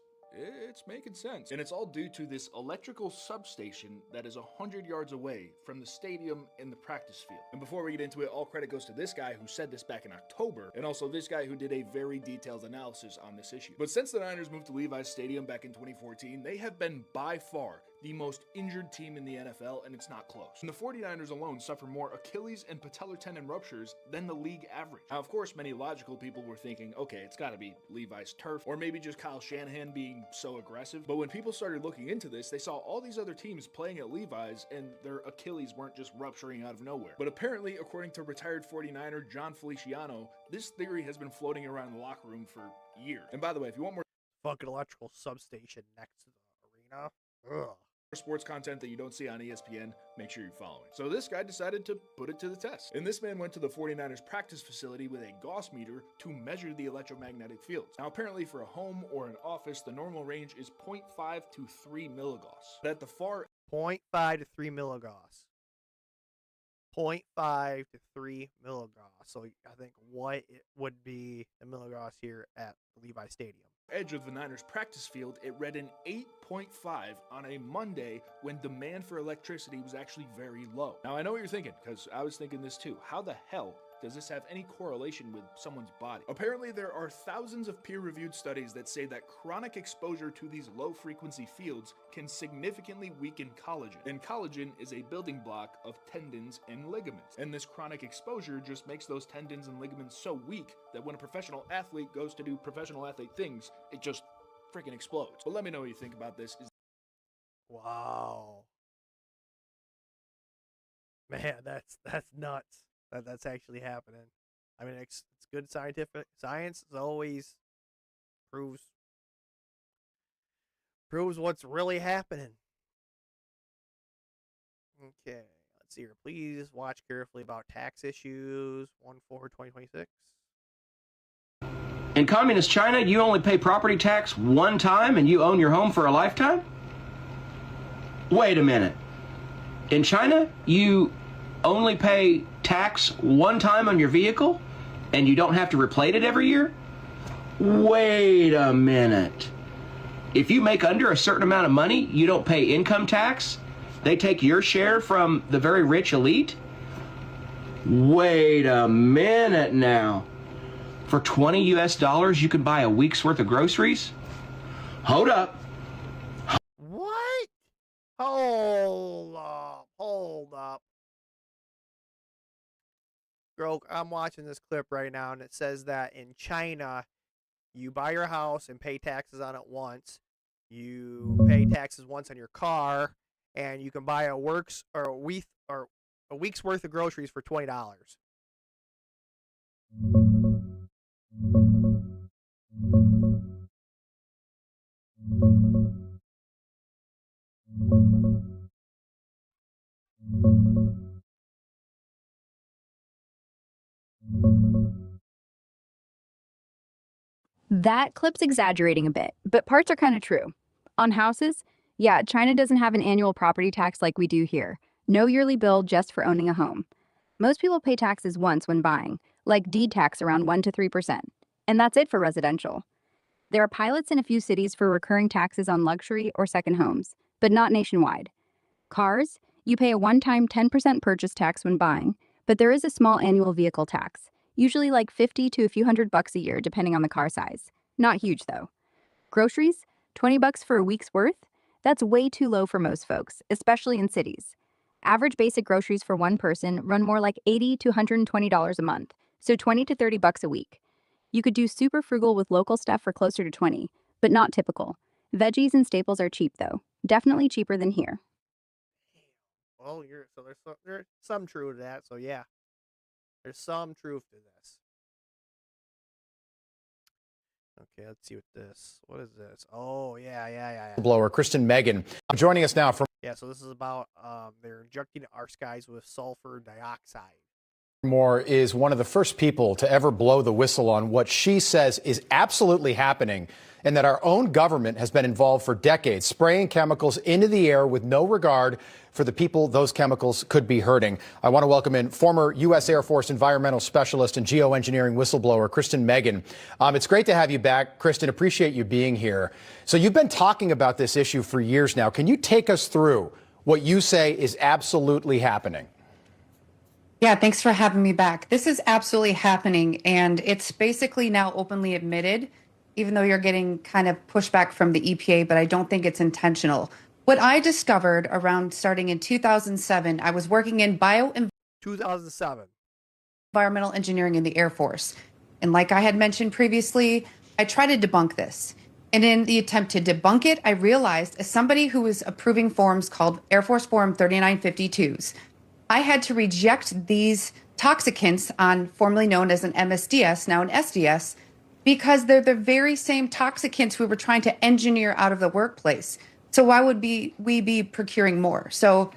making sense. And it's all due to this electrical substation that is 100 yards away from the stadium and the practice field. And before we get into it, all credit goes to this guy who said this back in October, and also this guy who did a very detailed analysis on this issue. But since the Niners moved to Levi's Stadium back in 2014, they have been by far the most injured team in the NFL, and it's not close. And the 49ers alone suffer more Achilles and patellar tendon ruptures than the league average. Now, of course, many logical people were thinking, okay, it's gotta be Levi's turf, or maybe just Kyle Shanahan being so aggressive. But when people started looking into this, they saw all these other teams playing at Levi's, and their Achilles weren't just rupturing out of nowhere. But apparently, according to retired 49er John Feliciano, this theory has been floating around the locker room for years. And by the way, if you want more fucking electrical substation next to the arena, ugh. Sports content that you don't see on ESPN, make sure you're following. So this guy decided to put it to the test. And this man went to the 49ers practice facility with a Gauss meter to measure the electromagnetic fields. Now apparently for a home or an office, the normal range is 0.5 to 3 milligauss. But at the far 0.5 to 3 milligauss. 0.5 to 3 milligauss. So I think what it would be a milligauss here at Levi Stadium. Edge of the Niners practice field, it read an 8.5 on a Monday when demand for electricity was actually very low. Now I know what you're thinking, because I was thinking this too. How the hell does this have any correlation with someone's body? Apparently there are thousands of peer-reviewed studies that say that chronic exposure to these low-frequency fields can significantly weaken collagen. And collagen is a building block of tendons and ligaments. And this chronic exposure just makes those tendons and ligaments so weak that when a professional athlete goes to do professional athlete things, it just freaking explodes. But let me know what you think about this. Wow. Man, that's nuts. That's actually happening. I mean, it's good scientific science. Always proves Proves what's really happening. Okay, let's see here. Please watch carefully about tax issues. 1/4/2026. In communist China, you only pay property tax one time and you own your home for a lifetime? Wait a minute. In China, you only pay tax one time on your vehicle and you don't have to replate it every year? Wait a minute. If you make under a certain amount of money, you don't pay income tax? They take your share from the very rich elite? Wait a minute now. For 20 US dollars, you can buy a week's worth of groceries? Hold up. What? Hold up. Hold up. Girl, I'm watching this clip right now, and it says that in China, you buy your house and pay taxes on it once. You pay taxes once on your car, and you can buy a week's worth of groceries for $20. That clip's exaggerating a bit, but parts are kind of true. On houses, yeah, China doesn't have an annual property tax like we do here. No yearly bill just for owning a home. Most people pay taxes once when buying, like deed tax around 1 to 3%. And that's it for residential. There are pilots in a few cities for recurring taxes on luxury or second homes, but not nationwide. Cars, you pay a one-time 10% purchase tax when buying, but there is a small annual vehicle tax. Usually like 50 to a few $100 a year depending on the car size. Not huge though. Groceries, $20 for a week's worth? That's way too low for most folks, especially in cities. Average basic groceries for one person run more like $80 to $120 a month, so $20 to $30 a week. You could do super frugal with local stuff for closer to $20, but not typical. Veggies and staples are cheap though. Definitely cheaper than here. Well, there's some truth to that, so yeah. There's some truth to this. Okay, let's see what is this? Oh, yeah. Blower Kristen Megan joining us now from. Yeah, so this is about they're injecting our skies with sulfur dioxide. Moore is one of the first people to ever blow the whistle on what she says is absolutely happening, and that our own government has been involved for decades, spraying chemicals into the air with no regard for the people those chemicals could be hurting. I want to welcome in former U.S. Air Force environmental specialist and geoengineering whistleblower, Kristen Megan. It's great to have you back. Kristen, appreciate you being here. So you've been talking about this issue for years now. Can you take us through what you say is absolutely happening? Yeah, thanks for having me back. This is absolutely happening, and it's basically now openly admitted, even though you're getting kind of pushback from the EPA, but I don't think it's intentional. What I discovered around starting in 2007, I was working in 2007. Environmental engineering in the Air Force. And like I had mentioned previously, I tried to debunk this. And in the attempt to debunk it, I realized as somebody who was approving forms called Air Force Form 3952s, I had to reject these toxicants on formerly known as an MSDS, now an SDS, because they're the very same toxicants we were trying to engineer out of the workplace. So why would we be procuring more? So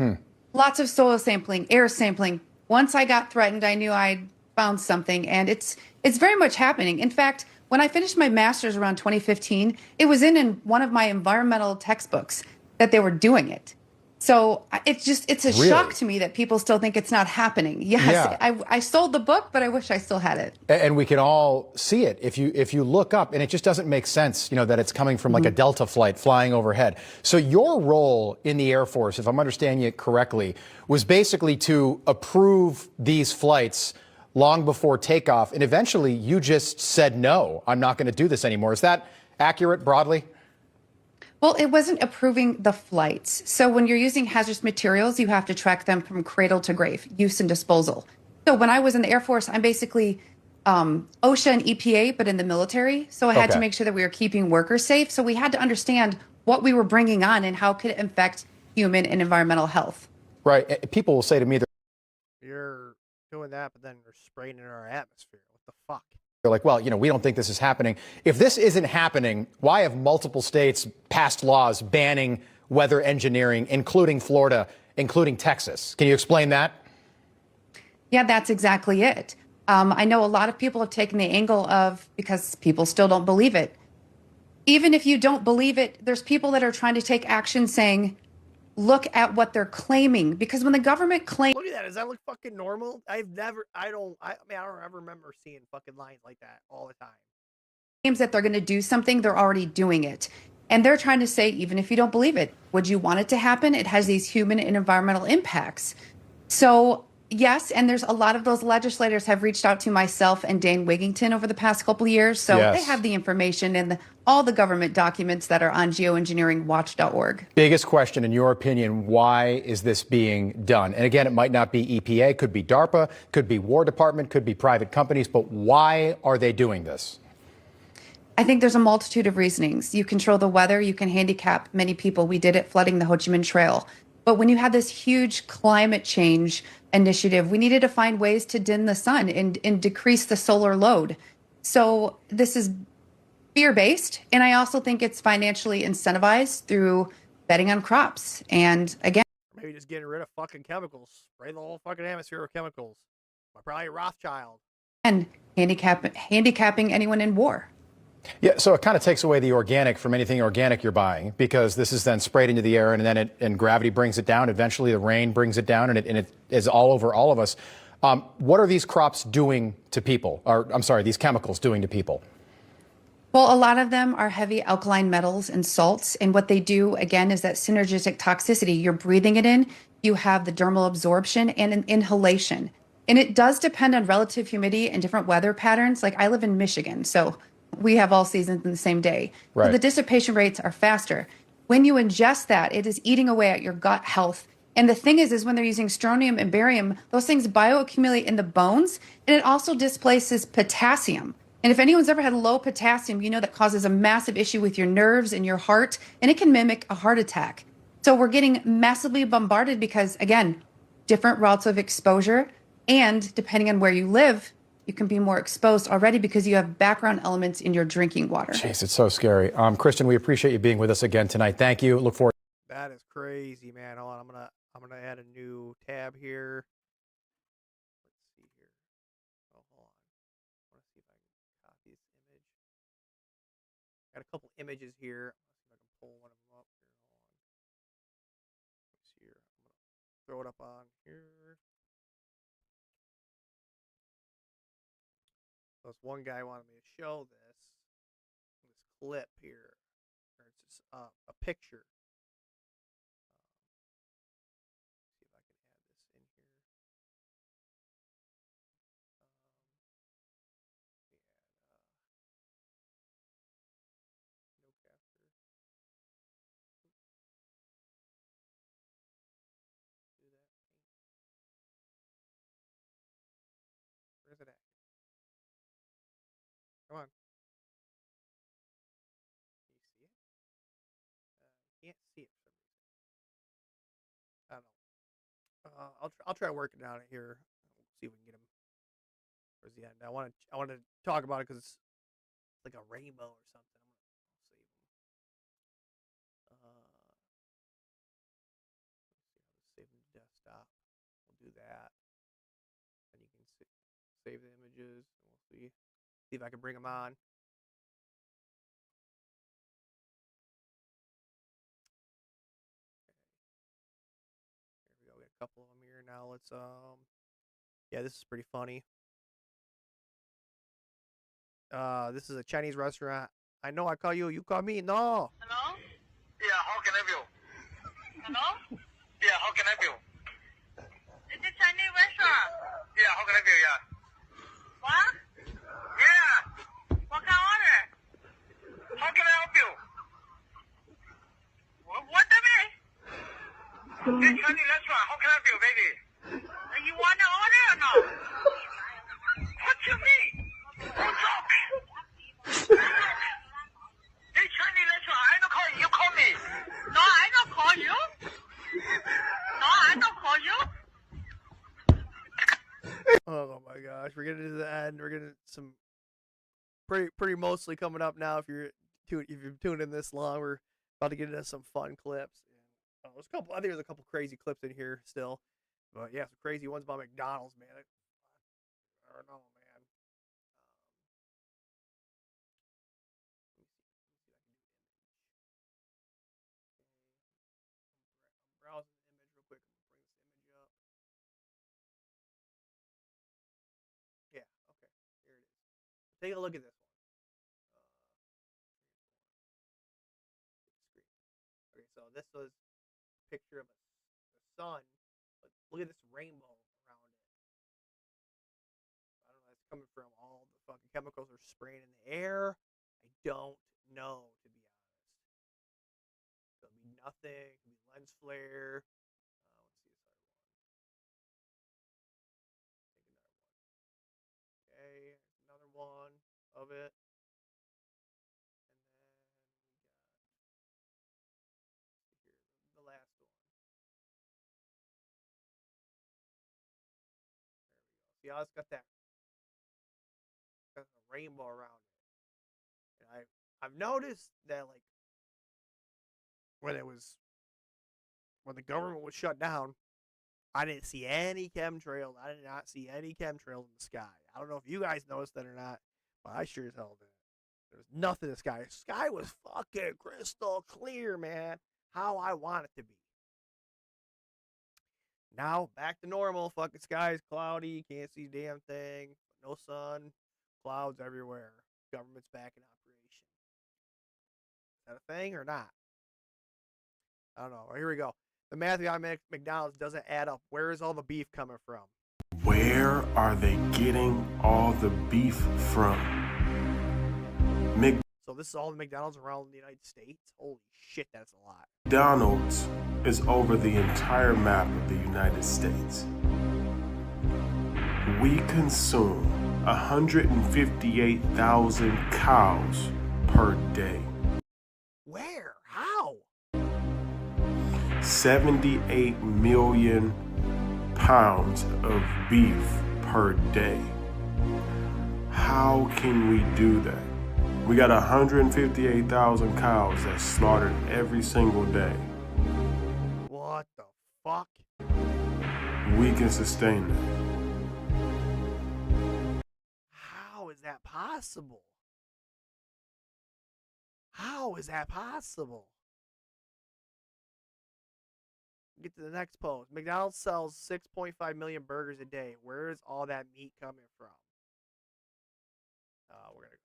lots of soil sampling, air sampling. Once I got threatened, I knew I'd found something, and it's very much happening. In fact, when I finished my master's around 2015, it was in one of my environmental textbooks that they were doing it. So it's a shock to me that people still think it's not happening. Yes, yeah. I sold the book, but I wish I still had it. And we can all see it if you look up, and it just doesn't make sense, that it's coming from like a Delta flight flying overhead. So your role in the Air Force, if I'm understanding it correctly, was basically to approve these flights long before takeoff, and eventually you just said, no, I'm not going to do this anymore. Is that accurate broadly? Well, it wasn't approving the flights. So when you're using hazardous materials, you have to track them from cradle to grave, use and disposal. So when I was in the Air Force, I'm basically OSHA and EPA, but in the military. So I had to make sure that we were keeping workers safe. So we had to understand what we were bringing on and how it could affect human and environmental health. Right. People will say to me, you're doing that, but then you're spraying in our atmosphere. What the fuck? they're like, well, we don't think this is happening. If this isn't happening, why have multiple states passed laws banning weather engineering, including Florida, including Texas. Can you explain that? Yeah, that's exactly it. I know a lot of people have taken the angle of, because people still don't believe it. Even if you don't believe it, there's people that are trying to take action saying, look at what they're claiming. Because when the government claims... Look at that. Does that look fucking normal? I don't ever remember seeing fucking lines like that all the time. That they're going to do something, they're already doing it. And they're trying to say, even if you don't believe it, would you want it to happen? It has these human and environmental impacts. So yes, and there's a lot of those legislators have reached out to myself and Dane Wigington over the past couple of years. So Yes. they have the information and all the government documents that are on geoengineeringwatch.org. Biggest question, in your opinion, why is this being done? And again, it might not be EPA, could be DARPA, could be War Department, could be private companies, but why are they doing this? I think there's a multitude of reasonings. You control the weather, you can handicap many people. We did it flooding the Ho Chi Minh Trail. But when you have this huge climate change initiative, we needed to find ways to dim the sun and decrease the solar load. So this is fear-based, and I also think it's financially incentivized through betting on crops. And again, maybe just getting rid of fucking chemicals. Spray the whole fucking atmosphere with chemicals. Probably Rothschild. and handicapping anyone in war. Yeah, so it kind of takes away the organic from anything organic you're buying, because this is then sprayed into the air, and then and gravity brings it down. Eventually, the rain brings it down, and it is all over all of us. What are these crops doing to people? Or I'm sorry, these chemicals doing to people? Well, a lot of them are heavy alkaline metals and salts. And what they do, again, is that synergistic toxicity. You're breathing it in, you have the dermal absorption and an inhalation. And it does depend on relative humidity and different weather patterns. Like I live in Michigan, so we have all seasons in the same day. Right. So the dissipation rates are faster. When you ingest that, it is eating away at your gut health. And the thing is when they're using strontium and barium, those things bioaccumulate in the bones, and it also displaces potassium. And if anyone's ever had low potassium, you know that causes a massive issue with your nerves and your heart, and it can mimic a heart attack. So we're getting massively bombarded because, again, different routes of exposure, and depending on where you live, you can be more exposed already because you have background elements in your drinking water. Jeez, it's so scary. Kristen, we appreciate you being with us again tonight. Thank you. Look forward. That is crazy, man. Hold on, I'm gonna add a new tab here. Let's see here. Oh, hold on. I want to see if I can copy this image. Got a couple images here. Let's see if I can pull one of them up here. Hold on. Let's see here. I'm gonna throw it up on here. This one guy wanted me to show this clip here. Or it's just, a picture. See if I can add this in here. Where's it at? Come on. Can you see it? Can't see it for some reason. I don't know. I'll try working on it here. See if we can get him towards the end. I want to talk about it because it's like a rainbow or something. I'll save him. Save him to desktop. We'll do that. And you can save the images. We'll see if I can bring them on. Here we go. We got a couple of them here now. Let's yeah, this is pretty funny. This is a Chinese restaurant. I know I call you, you call me. No. Hello? Yeah, how can I help you? Hello? Yeah, how can I help you? Is it Chinese restaurant? Yeah, how can I help you? Yeah. What? Yeah. What can I order? How can I help you? What the mean? This Chinese restaurant, how can I help you, baby? You want to order or no? What you mean? What's up? This Chinese restaurant, I don't call you, you call me. No, I don't call you. No, I don't call you. Oh my gosh, we're getting to the end. We're getting some pretty mostly coming up now. If you're tuning in this long, we're About to get into some fun clips. There's a couple. I think there's a couple crazy clips in here still, but yeah, some crazy ones about McDonald's, man. I don't know, man. I'm browsing the image real quick. I'm gonna bring this image up. Yeah, okay, here it is. Take a look at this one. Okay, so this was a picture of a sun, but look at this rainbow around it. I don't know. That's coming from all the fucking chemicals are spraying in the air. I don't know, to be honest. Could be nothing. Could be lens flare. Let's see this other one. Take another one. Okay, another one of it. And then the last one. There we go. See how it's got that rainbow around it. And I've noticed that, like, when the government was shut down, I didn't see any chemtrails. I did not see any chemtrails in the sky. I don't know if you guys noticed that or not, but I sure as hell did. There was nothing in the sky. The sky was fucking crystal clear, man. How I want it to be. Now, back to normal. Fucking sky is cloudy. Can't see a damn thing. No sun. Clouds everywhere. Government's back in operation. Is that a thing or not? I don't know. Here we go. The math behind McDonald's doesn't add up. Where is all the beef coming from? Where are they getting all the beef from? So this is all the McDonald's around the United States? Holy shit, that's a lot. McDonald's is over the entire map of the United States. We consume 158,000 cows per day. Where? How? 78 million pounds of beef per day. How can we do that? We got 158,000 cows that's slaughtered every single day. What the fuck? We can sustain that. How is that possible? How is that possible? Get to the next post. McDonald's sells 6.5 million burgers a day. Where is all that meat coming from?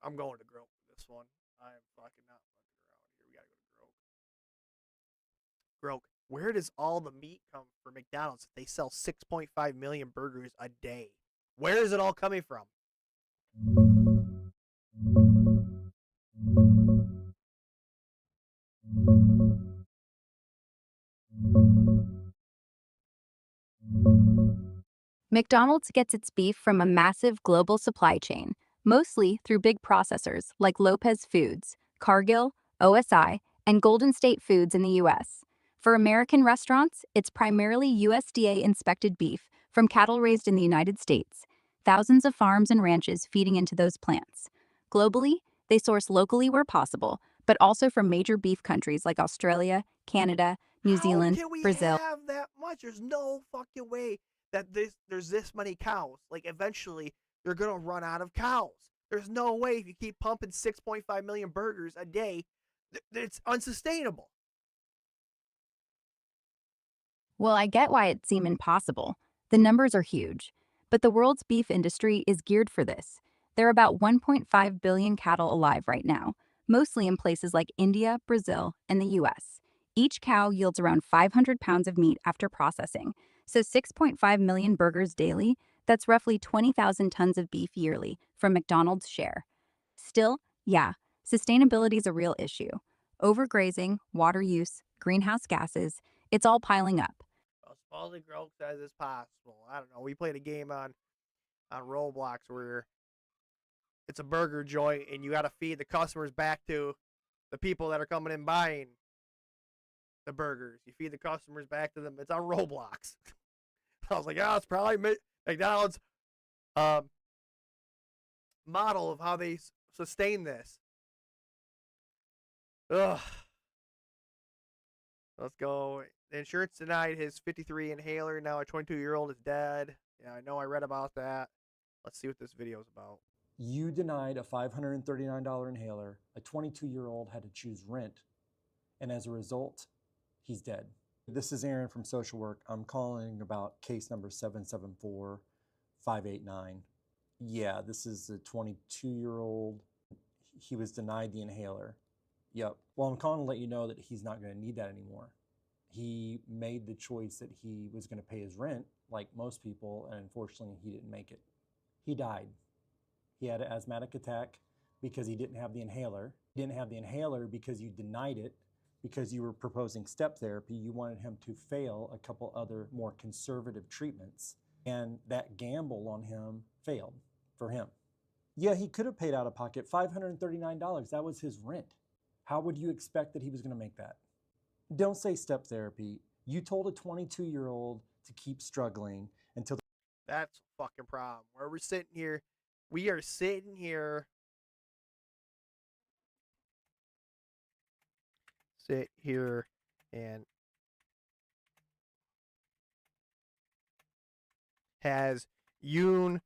I'm going to Groke for this one. I am fucking not fucking around here. We gotta go to Groke. Groke, where does all the meat come from McDonald's if they sell 6.5 million burgers a day? Where is it all coming from? McDonald's gets its beef from a massive global supply chain, mostly through big processors like Lopez Foods, Cargill, OSI, and Golden State Foods in the U.S. For American restaurants, it's primarily USDA-inspected beef from cattle raised in the United States, thousands of farms and ranches feeding into those plants. Globally, they source locally where possible, but also from major beef countries like Australia, Canada, New Zealand, How can we Brazil. have that much? There's no fucking way that there's this many cows. Like, eventually, you're gonna run out of cows. There's no way if you keep pumping 6.5 million burgers a day, it's unsustainable. Well, I get why it seemed impossible. The numbers are huge. But the world's beef industry is geared for this. There are about 1.5 billion cattle alive right now, mostly in places like India, Brazil, and the US. Each cow yields around 500 pounds of meat after processing, so 6.5 million burgers daily, that's roughly 20,000 tons of beef yearly from McDonald's share. Still, yeah, sustainability is a real issue. Overgrazing, water use, greenhouse gases, it's all piling up. Well, supposedly Groke says it's possible. I don't know. We played a game on Roblox where it's a burger joint and you got to feed the customers back to the people that are coming in buying the burgers. You feed the customers back to them. It's on Roblox. I was like, it's probably McDonald's model of how they sustain this. Ugh. Let's go. The insurance denied his 53 inhaler. Now a 22-year-old is dead. Yeah, I know. I read about that. Let's see what this video is about. You denied a $539 inhaler. A 22-year-old had to choose rent. And as a result, he's dead. This is Aaron from Social Work. I'm calling about case number 774589. Yeah, this is a 22-year-old. He was denied the inhaler. Yep. Well, I'm calling to let you know that he's not going to need that anymore. He made the choice that he was going to pay his rent, like most people, and unfortunately, he didn't make it. He died. He had an asthmatic attack because he didn't have the inhaler. He didn't have the inhaler because you denied it, because you were proposing step therapy. You wanted him to fail a couple other more conservative treatments, and that gamble on him failed for him. Yeah, he could have paid out of pocket $539. That was his rent. How would you expect that he was going to make that? Don't say step therapy. You told a 22-year-old to keep struggling until... That's a fucking problem. Where we're sitting here, we are sitting here. Sit here and has universal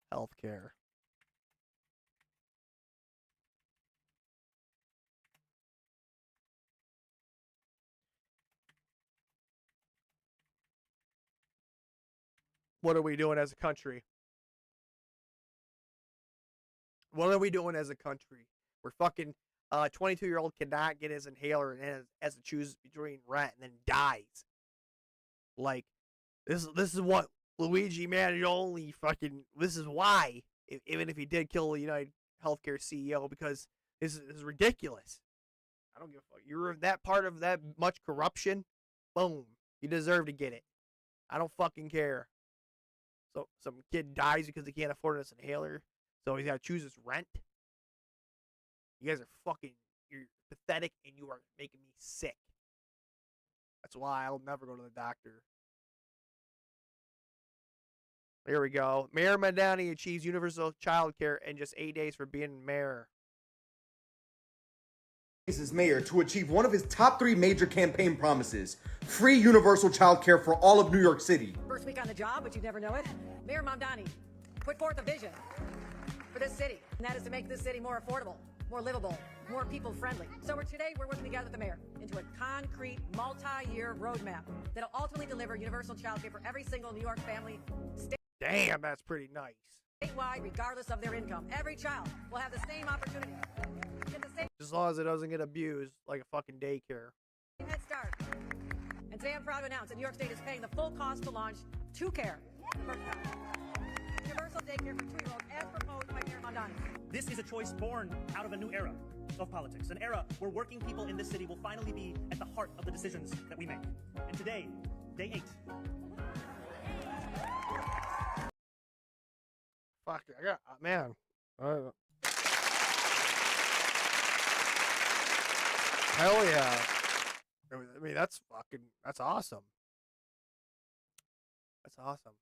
health care. What are we doing as a country? What are we doing as a country? We're fucking 22-year-old cannot get his inhaler and has to choose between rent and then dies. Like, this is what Luigi Mangione fucking, this is why, even if he did kill the United Healthcare CEO, because this is ridiculous. I don't give a fuck. You're that part of that much corruption, boom, you deserve to get it. I don't fucking care. So some kid dies because he can't afford this inhaler, so he's got to choose his rent. You guys are fucking, you're pathetic, and you are making me sick. That's why I'll never go to the doctor. Here we go. Mayor Mandani achieves universal child care in just 8 days for being mayor. As mayor to achieve one of his top 3 major campaign promises, free universal child care for all of New York City. First week on the job, but you never know it, Mayor Mamdani put forth a vision for this city, and that is to make this city more affordable, more livable, more people-friendly. So today we're working together with the mayor into a concrete, multi-year roadmap that'll ultimately deliver universal child care for every single New York family. Damn, that's pretty nice. Statewide, regardless of their income. Every child will have the same opportunity. Get the same As long as it doesn't get abused like a fucking daycare. head start. And today I'm proud to announce that New York State is paying the full cost to launch 2Care. Universal daycare for 2-year-olds as proposed by Mayor Mamdani. This is a choice born out of a new era of politics, an era where working people in this city will finally be at the heart of the decisions that we make. And today, day 8. Fuck, I got, man. Hell yeah. I mean, that's awesome. That's awesome.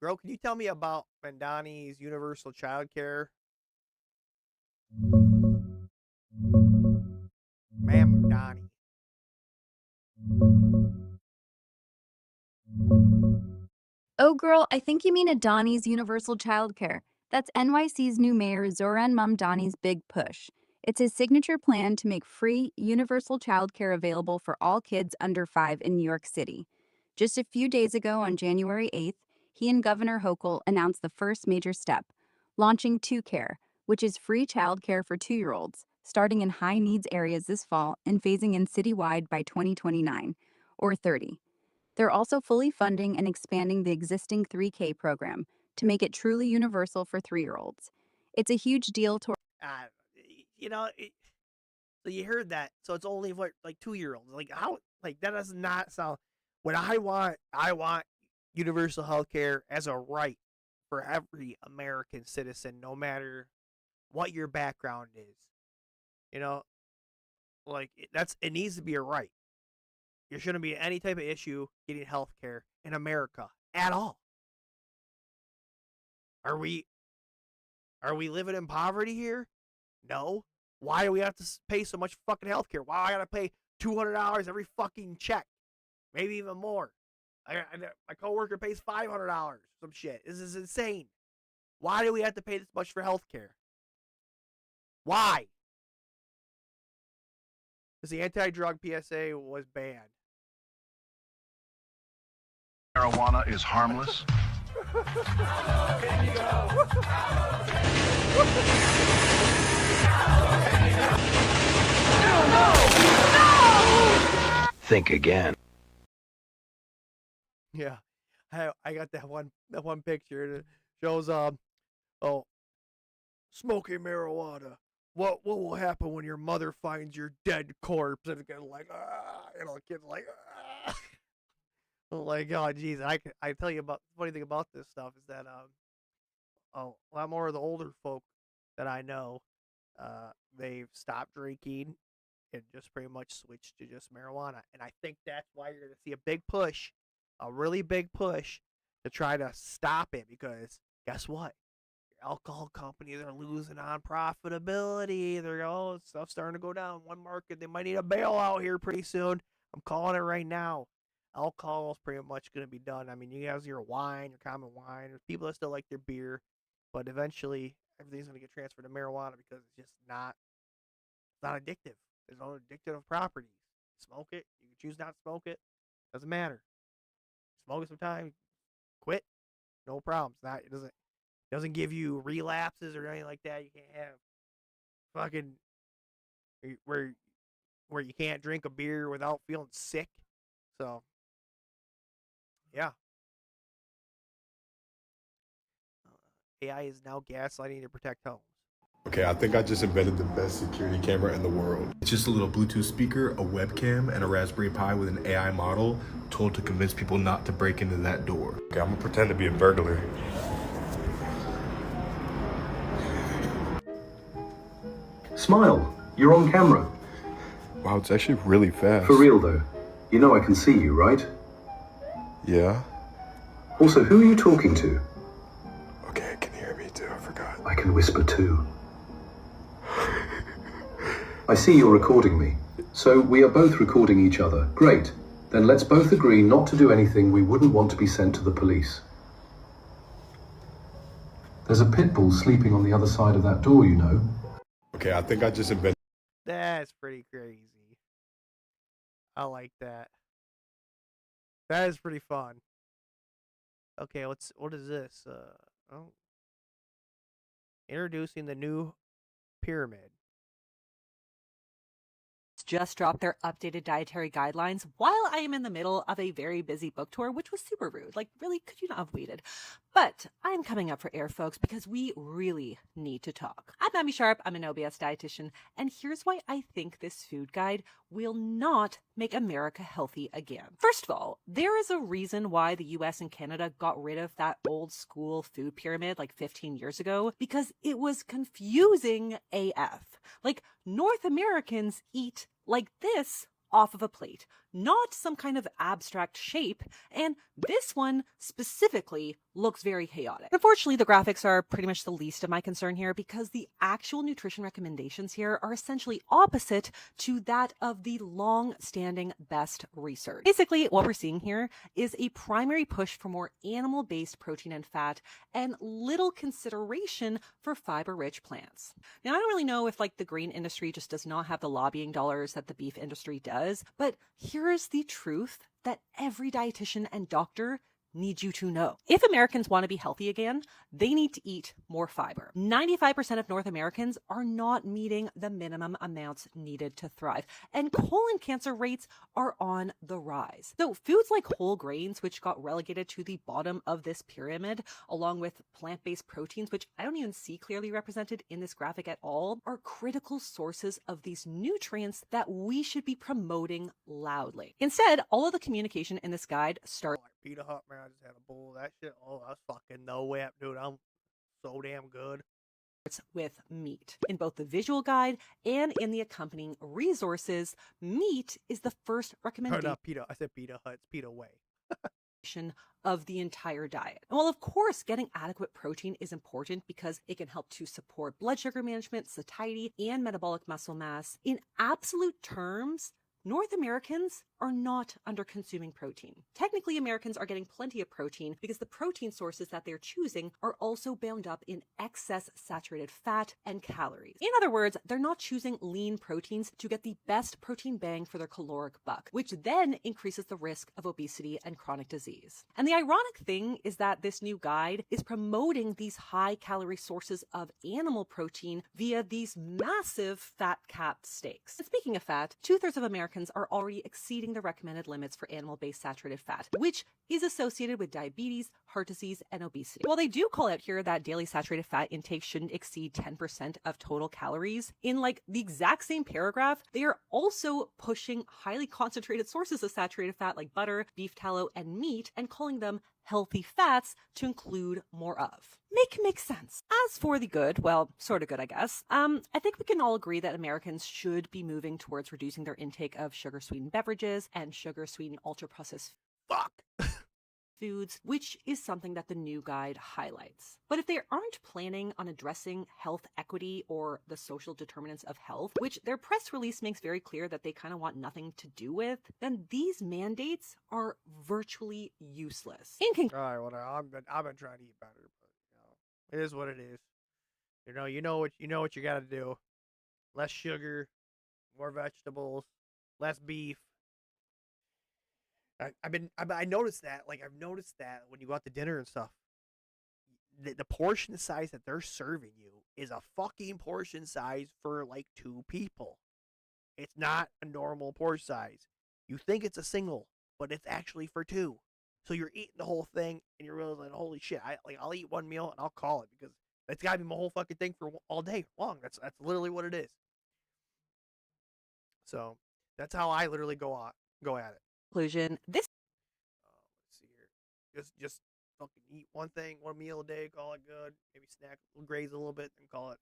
Bro, can you tell me about Mandani's universal child care? Mamdani. Oh, girl, I think you mean Adani's universal childcare. That's NYC's new mayor, Zoran Mamdani's big push. It's his signature plan to make free, universal childcare available for all kids under 5 in New York City. Just a few days ago, on January 8th, he and Governor Hochul announced the first major step, launching 2Care, which is free childcare for 2-year-olds, starting in high-needs areas this fall and phasing in citywide by 2029, or 30. They're also fully funding and expanding the existing 3K program to make it truly universal for 3-year-olds. It's a huge deal to... You know, so you heard that. So it's only what, like 2-year-olds. Like how? Like that does not sound. What I want universal health care as a right for every American citizen, no matter what your background is. You know, like it needs to be a right. There shouldn't be any type of issue getting health care in America at all. Are we living in poverty here? No. Why do we have to pay so much fucking healthcare? Why I gotta pay $200 every fucking check? Maybe even more. My coworker pays $500. Some shit. This is insane. Why do we have to pay this much for healthcare? Why? Because the anti-drug PSA was banned. Marijuana is harmless. Think again. Yeah, I got that one picture. It shows smoking marijuana. What will happen when your mother finds your dead corpse? And it's kind of like the kid's like I'm like, oh geez. I tell you about the funny thing about this stuff is that a lot more of the older folk that I know, they've stopped drinking and just pretty much switched to just marijuana. And I think that's why you're gonna see a big push, a really big push to try to stop it, because guess what? Your alcohol companies are losing on profitability. They're stuff's starting to go down. One market, they might need a bailout here pretty soon. I'm calling it right now. Alcohol is pretty much going to be done. I mean, you have your wine, your common wine. There's people that still like their beer, but eventually everything's going to get transferred to marijuana because it's just not addictive. There's no addictive properties. Smoke it. You can choose not to smoke it. Doesn't matter. Smoke it sometime. Quit. No problems. It doesn't give you relapses or anything like that. You can't have fucking where you can't drink a beer without feeling sick. So yeah. AI is now gaslighting to protect homes. Okay, I think I just invented the best security camera in the world. It's just a little Bluetooth speaker, a webcam, and a Raspberry Pi with an AI model told to convince people not to break into that door. Okay, I'm gonna pretend to be a burglar. Smile. You're on camera. Wow, it's actually really fast. For real though. You know I can see you, right? Yeah. Also, who are you talking to? Okay, I can hear me too, I forgot. I can whisper too. I see you're recording me. So we are both recording each other. Great. Then let's both agree not to do anything we wouldn't want to be sent to the police. There's a pit bull sleeping on the other side of that door, you know. Okay, I think I just invented. That's pretty crazy. I like that. That is pretty fun. Okay, what is this? Introducing the new pyramid. Just dropped their updated dietary guidelines while I am in the middle of a very busy book tour, which was super rude. Like, really, could you not have waited? But I'm coming up for air, folks, because we really need to talk. I'm Abby Sharp. I'm an OBS dietitian, and here's why I think this food guide will not make America healthy again. First of all, there is a reason why the US and Canada got rid of that old school food pyramid like 15 years ago, because it was confusing AF. Like, North Americans eat like this off of a plate, not some kind of abstract shape, and this one specifically looks very chaotic. Unfortunately, the graphics are pretty much the least of my concern here, because the actual nutrition recommendations here are essentially opposite to that of the long-standing best research. Basically, what we're seeing here is a primary push for more animal-based protein and fat, and little consideration for fiber-rich plants. Now, I don't really know if the grain industry just does not have the lobbying dollars that the beef industry does, but here is the truth that every dietitian and doctor need you to know. If Americans want to be healthy again, they need to eat more fiber. 95% of North Americans are not meeting the minimum amounts needed to thrive, and colon cancer rates are on the rise. So foods like whole grains, which got relegated to the bottom of this pyramid, along with plant-based proteins, which I don't even see clearly represented in this graphic at all, are critical sources of these nutrients that we should be promoting loudly. Instead, all of the communication in this guide starts Pita Hut, man, I just had a bowl of that shit. Oh, that's fucking no way up, dude. I'm so damn good. With meat. In both the visual guide and in the accompanying resources, meat is the first recommendation. Pita. I said Pita Hut. It's Pita Way. of the entire diet. And while of course getting adequate protein is important because it can help to support blood sugar management, satiety, and metabolic muscle mass, in absolute terms, North Americans are not under-consuming protein. Technically, Americans are getting plenty of protein because the protein sources that they're choosing are also bound up in excess saturated fat and calories. In other words, they're not choosing lean proteins to get the best protein bang for their caloric buck, which then increases the risk of obesity and chronic disease. And the ironic thing is that this new guide is promoting these high-calorie sources of animal protein via these massive fat-capped steaks. And speaking of fat, 2/3 of Americans are already exceeding the recommended limits for animal-based saturated fat, which is associated with diabetes, heart disease, and obesity. While they do call out here that daily saturated fat intake shouldn't exceed 10% of total calories, in like the exact same paragraph, they are also pushing highly concentrated sources of saturated fat like butter, beef tallow, and meat, and calling them healthy fats to include more of. Makes sense. As for the good, well, sort of good, I guess. I think we can all agree that Americans should be moving towards reducing their intake of sugar-sweetened beverages and sugar-sweetened ultra-processed foods, which is something that the new guide highlights. But if they aren't planning on addressing health equity or the social determinants of health, which their press release makes very clear that they kind of want nothing to do with, then these mandates are virtually useless. All right, well, I've been trying to eat better, but it is what it is. You know what you got to do. Less sugar, more vegetables, less beef. I noticed that. Like, I've noticed that when you go out to dinner and stuff, the portion size that they're serving you is a fucking portion size for like 2 people. It's not a normal portion size. You think it's a single, but it's actually for 2. So you're eating the whole thing, and you're realizing, holy shit! I'll eat one meal and I'll call it because that's gotta be my whole fucking thing for all day long. That's literally what it is. So that's how I literally go at it. Conclusion: this. Let's see here. Just fucking eat one meal a day, call it good. Maybe snack, graze a little bit, and call it.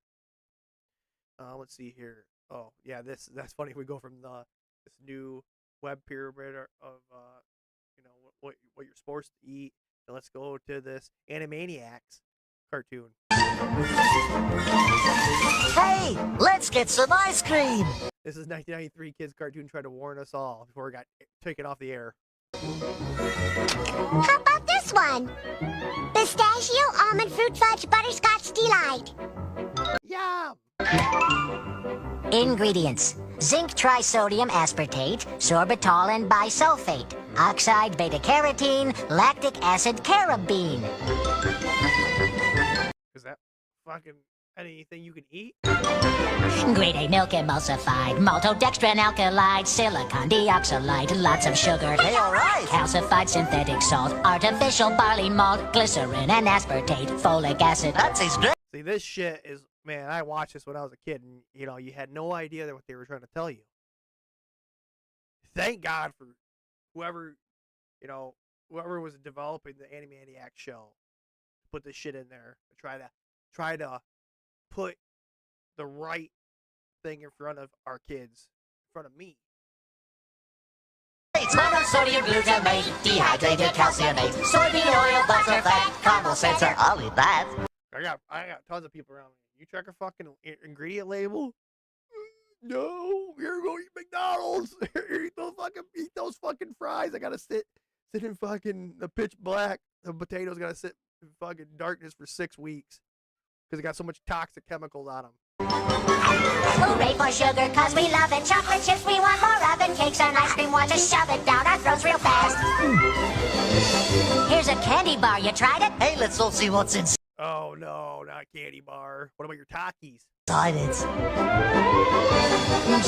Let's see here. Oh yeah, that's funny. We go from this new web pyramid of what you're supposed to eat, and let's go to this Animaniacs cartoon. Hey, let's get some ice cream. This is 1993 kids cartoon tried to warn us all before it got taken off the air. How about this one? Pistachio, almond, fruit fudge, butterscotch delight. Yum! Ingredients: zinc trisodium aspartate, sorbitol and bisulfate, oxide beta-carotene, lactic acid carabine. Is that fucking anything you can eat? Grade A milk emulsified, maltodextrin alkylide, silicon dioxide, lots of sugar. Hey, all right. Calcified synthetic salt, artificial barley malt, glycerin and aspartate, folic acid. That tastes great. See, this shit is, man, I watched this when I was a kid, and, you had no idea what they were trying to tell you. Thank God for whoever was developing the Animaniacs show, put this shit in there to try to put the right thing in front of our kids, in front of me. It's monosodium glutamate, dehydrated calciumate, soybean oil, butter, fat, caramel sensor. I'll eat that. I got tons of people around me. You check a fucking ingredient label? No, you're going to eat McDonald's. eat those fucking fries. I gotta sit in fucking the pitch black. The potatoes gotta sit in fucking darkness for 6 weeks because it got so much toxic chemicals on them. Hooray for sugar, cause we love it. Chocolate chips, we want more of it. Cakes and ice cream, want to shove it down our throats real fast. Here's a candy bar, you tried it? Hey, let's all see what's inside. Oh no, not candy bar. What about your Takis? It's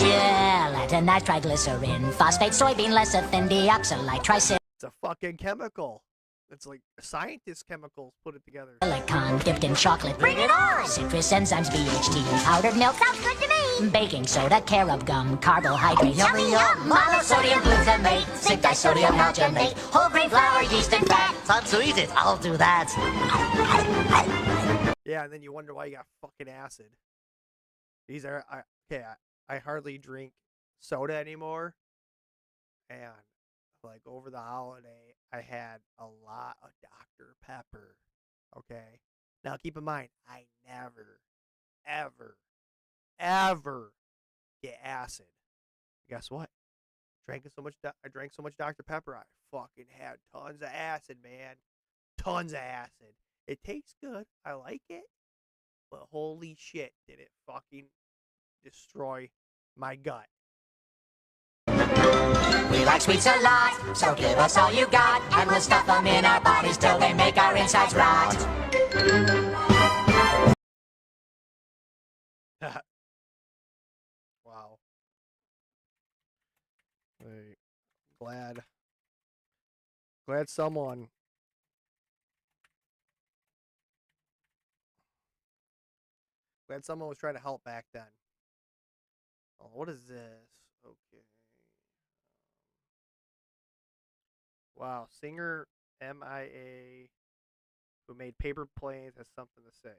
gelatinized triglycerin, phosphate, soybean lecithin, deoxylite, tricyclic. It's a fucking chemical. It's like scientist chemicals put it together. Silicon dipped in chocolate. Bring it on! Citrus enzymes, BHT, powdered milk. Sounds good to me. Baking soda, carob gum, carbohydrates. Yummy yum! Monosodium glutamate, zinc disodium alginate, whole grain flour, yeast and fat. Time to eat it. I'll do that. Yeah, and then you wonder why you got fucking acid. These are I hardly drink soda anymore, and like over the holiday, I had a lot of Dr. Pepper. Okay. Now keep in mind, I never, ever, ever get acid. Guess what? I drank so much Dr. Pepper, I fucking had tons of acid, man. Tons of acid. It tastes good. I like it. But holy shit, did it fucking destroy my gut. We like sweets a lot, so give us all you got, and we'll stuff them in our bodies till they make our insides rot. Wow. Hey, glad someone was trying to help back then. Oh, what is this? Okay. Wow, singer MIA who made Paper Planes has something to say.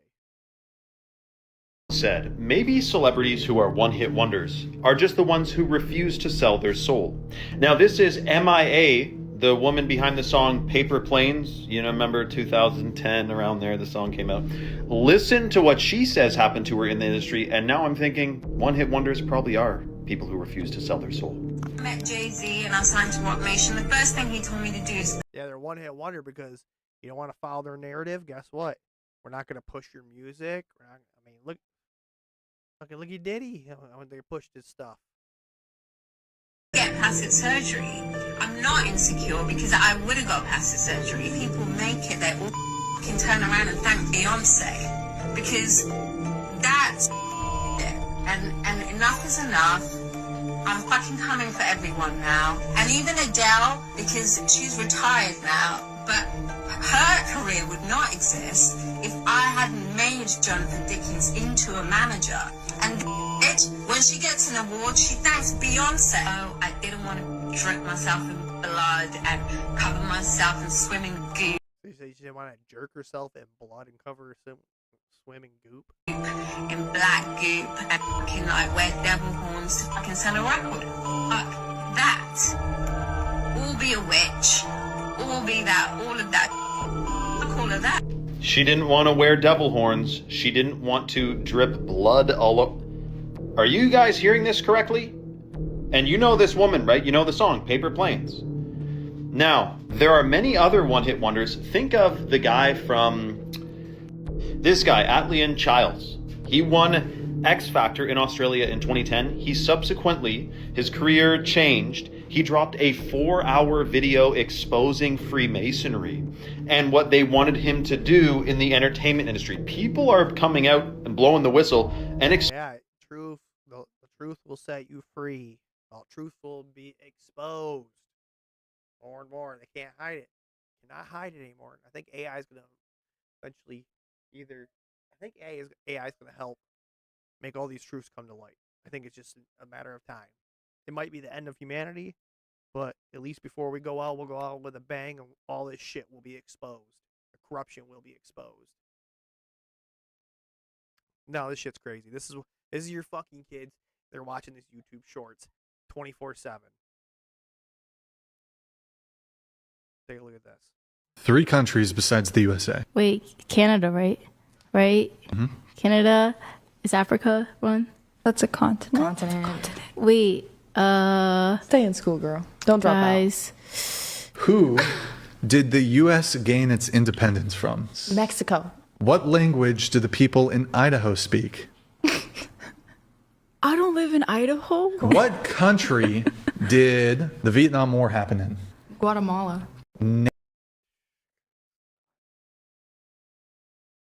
Said, maybe celebrities who are one-hit wonders are just the ones who refuse to sell their soul. Now this is MIA, the woman behind the song Paper Planes. You know, remember 2010, around there, the song came out. Listen to what she says happened to her in the industry, and now I'm thinking one-hit wonders probably are people who refuse to sell their soul. I met Jay-Z and I signed to Rock Nation. The first thing he told me to do is... Yeah, they're one-hit wonder because you don't want to follow their narrative. Guess what? We're not going to push your music. Look at Diddy. When they pushed his stuff. Get plastic surgery. I'm not insecure because I would have got plastic surgery. People make it, they all can turn around and thank Beyonce because that's and enough is enough. I'm fucking coming for everyone now, and even Adele because she's retired now, but her career would not exist if I hadn't made Jonathan Dickens into a manager. And when she gets an award, she thanks Beyonce. Oh, I didn't want to drink myself in blood and cover myself in swimming goop. You say she didn't want to jerk herself in blood and cover her swimming goop? In black goop and fucking like wear devil horns to fucking sell a record. Fuck that. All be a witch. All be that. All of that. Fuck all of that. She didn't want to wear devil horns. She didn't want to drip blood all over. Are you guys hearing this correctly? And you know this woman, right? You know the song, Paper Planes. Now, there are many other one-hit wonders. Think of the guy from... This guy, Atlian Childs. He won X Factor in Australia in 2010. He subsequently, his career changed. He dropped a 4-hour video exposing Freemasonry and what they wanted him to do in the entertainment industry. People are coming out and blowing the whistle and the truth will set you free. The truth will be exposed more and more. They can't hide it. Cannot hide it anymore. I think AI is going to eventually AI is going to help make all these truths come to light. I think it's just a matter of time. It might be the end of humanity, but at least before we go out, we'll go out with a bang and all this shit will be exposed. The corruption will be exposed. No, this shit's crazy. This is your fucking kids. They're watching these YouTube shorts 24/7. Take a look at this. 3 countries besides the USA. Wait, Canada, right? Right? Mm-hmm. Canada is Africa one? That's a continent. Continent. Wait, stay in school, girl. Don't drop out. Who did the U.S. gain its independence from? Mexico. What language do the people in Idaho speak? I don't live in Idaho. What country did the Vietnam War happen in? Guatemala.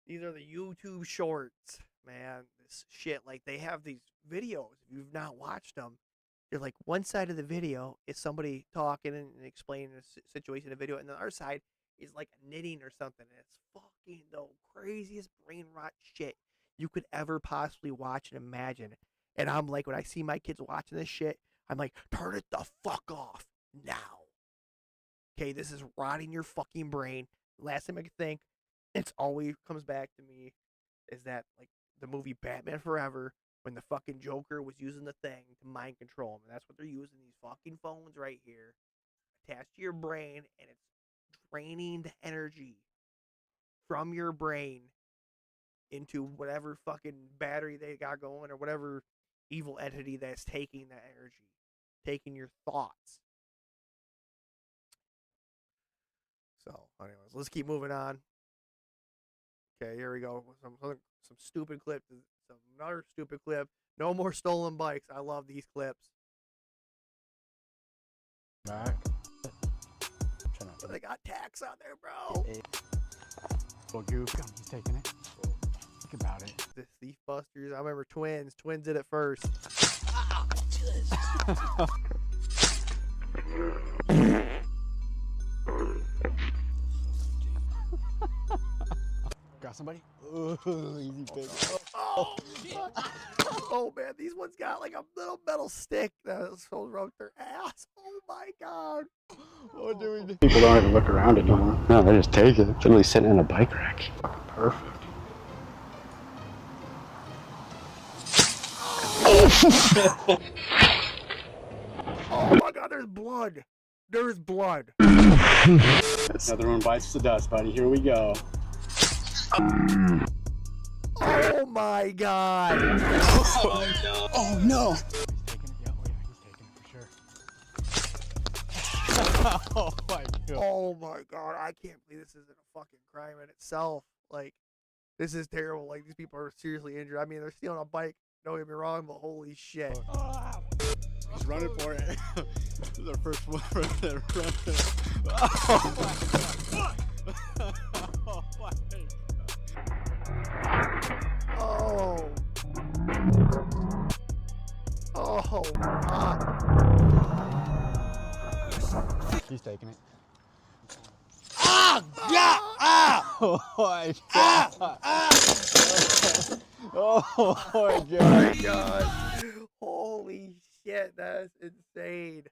These are the YouTube shorts, man. This shit, like they have these videos. If you've not watched them, you're like one side of the video is somebody talking and explaining a situation in a video, and the other side is like knitting or something. And it's fucking the craziest brain rot shit you could ever possibly watch and imagine. And I'm like, when I see my kids watching this shit, I'm like, turn it the fuck off now. Okay, this is rotting your fucking brain. Last time I could think, it's always comes back to me is that like the movie Batman Forever when the fucking Joker was using the thing to mind control him. And that's what they're using, these fucking phones right here. attached to your brain, and it's draining the energy from your brain into whatever fucking battery they got going, or whatever evil entity that's taking that energy, taking your thoughts. So, anyways, let's keep moving on. Okay, here we go. Some stupid clip. Another stupid clip. No more stolen bikes. I love these clips. Back. They got tax on there, bro. Well, goof. He's taking it. Think about it. The Thief Busters. I remember Twins. Twins did it first. Got somebody? Oh, easy pick. Oh, oh man, these ones got like a little metal stick that so wrote their ass. Oh my god. What do we do? People don't even look around anymore. No, they just take it. It's literally sitting in a bike rack. Fucking perfect. Oh my god, there's blood. There's blood. Another one bites the dust, buddy. Here we go. Oh my god. Oh no. Oh my god. Oh my god. I can't believe this isn't a fucking crime in itself. Like, this is terrible. Like, these people are seriously injured. I mean, they're stealing a bike. Don't get me wrong, but holy shit. He's running for it. This is our first one for the run. Oh my god. Oh. Oh, fuck. He's taking it. Ah! Yeah! Ah! Oh my god. Oh my god. Oh my god. Holy shit, that's insane. I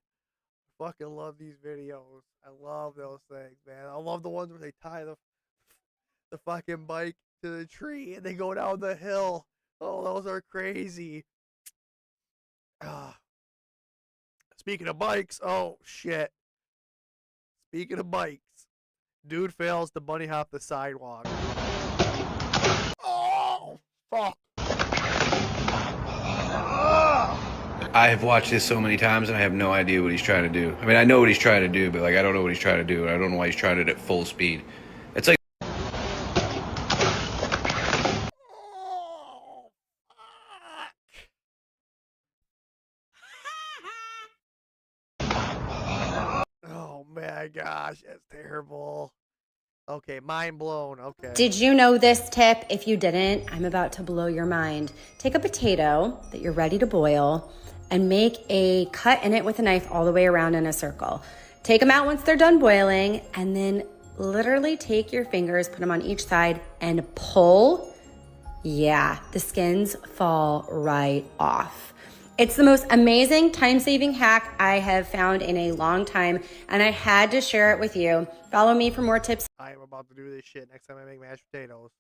fucking love these videos. I love those things, man. I love the ones where they tie the fucking bike to the tree and they go down the hill. Oh, those are crazy. Speaking of bikes, oh shit. Speaking of bikes, dude fails to bunny hop the sidewalk. Oh, fuck. I have watched this so many times and I have no idea what he's trying to do. I mean, I know what he's trying to do, but like I don't know what he's trying to do. And I don't know why he's trying it at full speed. It's like oh my gosh, that's terrible. Okay, mind blown. Okay. Did you know this tip? If you didn't, I'm about to blow your mind. Take a potato that you're ready to boil and make a cut in it with a knife all the way around in a circle. Take them out once they're done boiling, and then literally take your fingers, put them on each side, and pull. Yeah, the skins fall right off. It's the most amazing time-saving hack I have found in a long time, and I had to share it with you. Follow me for more tips. I am about to do this shit next time I make mashed potatoes.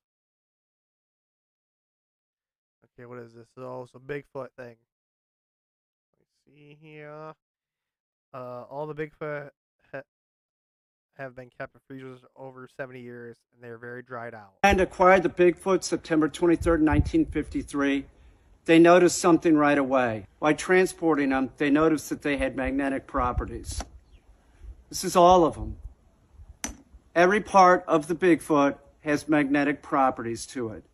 Okay, what is this? Oh, it's a Bigfoot thing. Let's see here. All the Bigfoot have been kept in freezers over 70 years, and they're very dried out. And acquired the Bigfoot September 23rd, 1953. They noticed something right away. While transporting them, they noticed that they had magnetic properties. This is all of them. Every part of the Bigfoot has magnetic properties to it.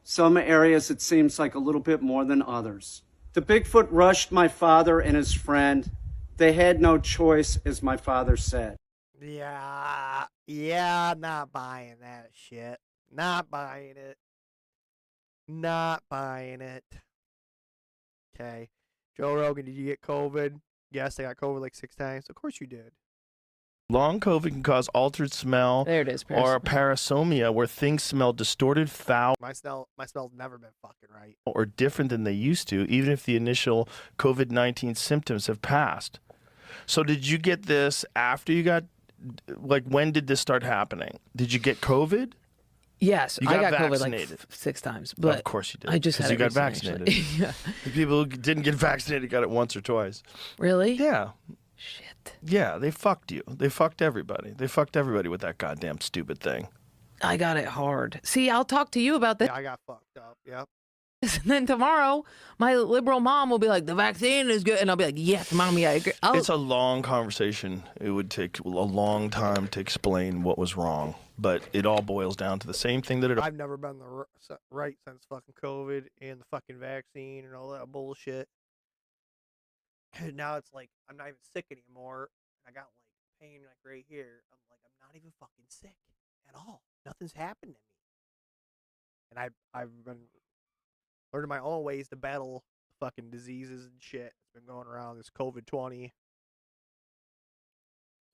Some areas it seems like a little bit more than others. The Bigfoot rushed my father and his friend. They had no choice, as my father said. Yeah, not buying that shit. Not buying it. Not buying it. Okay. Joe Rogan, did you get COVID? Yes, I got COVID like 6 times. Of course you did. Long COVID can cause altered smell there it is, or parasomia, where things smell distorted, foul, My smell's never been fucking right. or different than they used to, even if the initial COVID-19 symptoms have passed. So did you get this after you got, like, when did this start happening? Did you get COVID? Yes, You I got got COVID vaccinated. like 6 times. But of course you did. I just had you it got recently, vaccinated. actually. Yeah. The people who didn't get vaccinated got it once or twice. Really? Yeah. Shit. Yeah, they fucked you. They fucked everybody. They fucked everybody with that goddamn stupid thing. I got it hard. See, I'll talk to you about this. Yeah, I got fucked up. Yep. And then tomorrow, my liberal mom will be like, the vaccine is good. And I'll be like, yes, mommy, I agree. It's a long conversation. It would take a long time to explain what was wrong. But it all boils down to the same thing that it... I've never been the right since fucking COVID and the fucking vaccine and all that bullshit. And now it's like, I'm not even sick anymore. I got like pain like right here. I'm like, I'm not even fucking sick at all. Nothing's happened to me. And I've been learning my own ways to battle fucking diseases and shit. It's been going around this COVID-20.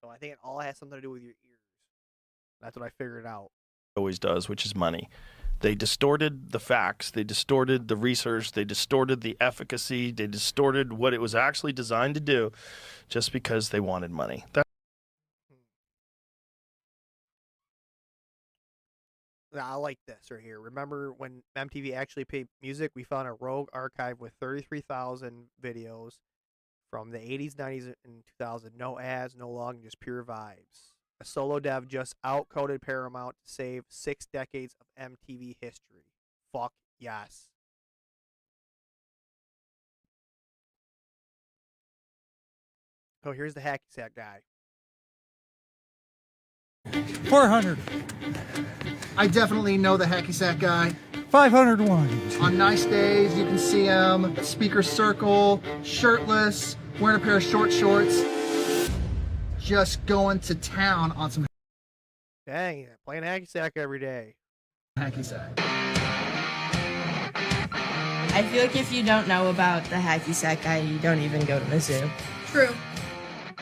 So I think it all has something to do with your ears. That's what I figured out. Always does, which is money. They distorted the facts. They distorted the research. They distorted the efficacy. They distorted what it was actually designed to do just because they wanted money. I like this right here. Remember when MTV actually paid music? We found a rogue archive with 33,000 videos from the 80s, 90s, and 2000. No ads, no logging, just pure vibes. A solo dev just outcoded Paramount to save 6 decades of MTV history. Fuck yes. Oh, here's the hacky sack guy. 400. I definitely know the hacky sack guy. 501. On nice days, you can see him, speaker circle, shirtless, wearing a pair of short shorts, just going to town on some Dang, playing hacky sack every day. hacky sack. I feel like if you don't know about the hacky sack guy, you don't even go to the zoo. True.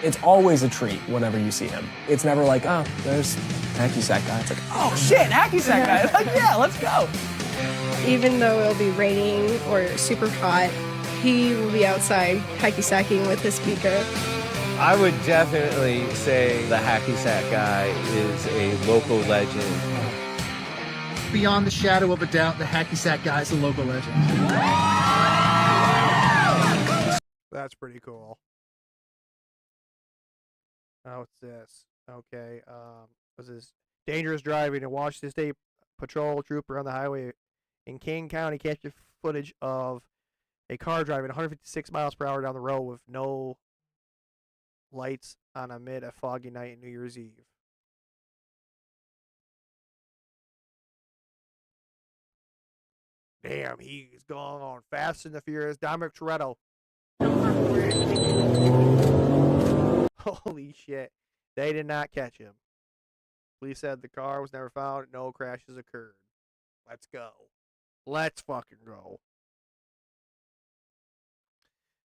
It's always a treat whenever you see him. It's never like, oh, there's hacky sack guy. It's like, oh shit, hacky sack guy. It's like, yeah, let's go. Even though it'll be raining or super hot, he will be outside hacky sacking with his speaker. I would definitely say the hacky sack guy is a local legend. Beyond the shadow of a doubt, the hacky sack guy is a local legend. That's pretty cool. Oh, what's this? Okay, what's this? Dangerous driving. A Washington State Patrol trooper on the highway in King County captured footage of a car driving 156 miles per hour down the road with no lights on amid a foggy night in New Year's Eve. Damn, he's going on Fast and the Furious. Dominic Toretto. Holy shit. They did not catch him. Police said the car was never found. No crashes occurred. Let's go. Let's fucking go.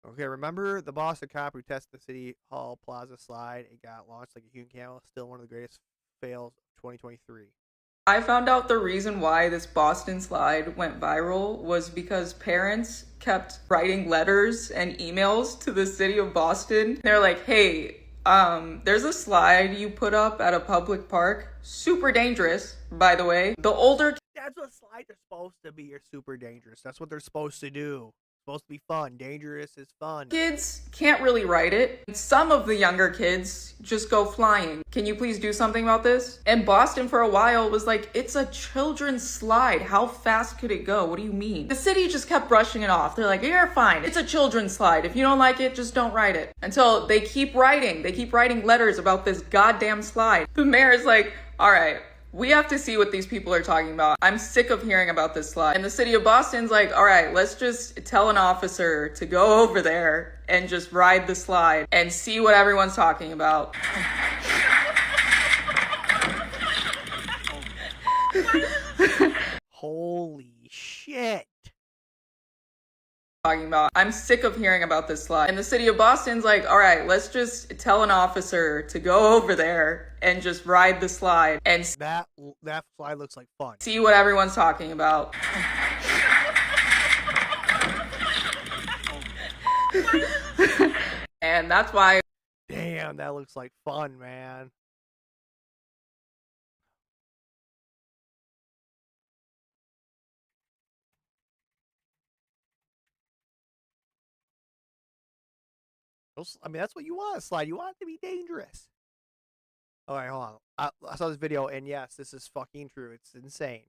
Okay, remember the Boston cop who tested the City Hall Plaza slide? It got launched like a human camel. Still one of the greatest fails of 2023. I found out the reason why this Boston slide went viral was because parents kept writing letters and emails to the city of Boston. They're like, hey, there's a slide you put up at a public park. Super dangerous, by the way. The older... That's what slides are supposed to be. You're super dangerous. That's what they're supposed to do. Supposed to be fun. Dangerous is fun. kids can't really write it. Some of the younger kids just go flying. Can you please do something about this? And Boston for a while was like, it's a children's slide. How fast could it go? What do you mean? The city just kept brushing it off. They're like, you're fine. It's a children's slide. If you don't like it, just don't write it. Until they keep writing. They keep writing letters about this goddamn slide. The mayor's like, all right, we have to see what these people are talking about. I'm sick of hearing about this slide. And the city of Boston's like, all right, let's just tell an officer to go over there and just ride the slide and see what everyone's talking about. Holy shit. Talking about. I'm sick of hearing about this slide. And the city of Boston's like, all right, let's just tell an officer to go over there and just ride the slide and that slide looks like fun. See what everyone's talking about. And that's why. Damn, that looks like fun, man. I mean, that's what you want, Slide. You want it to be dangerous. All right, hold on. I saw this video, and yes, this is fucking true. It's insane.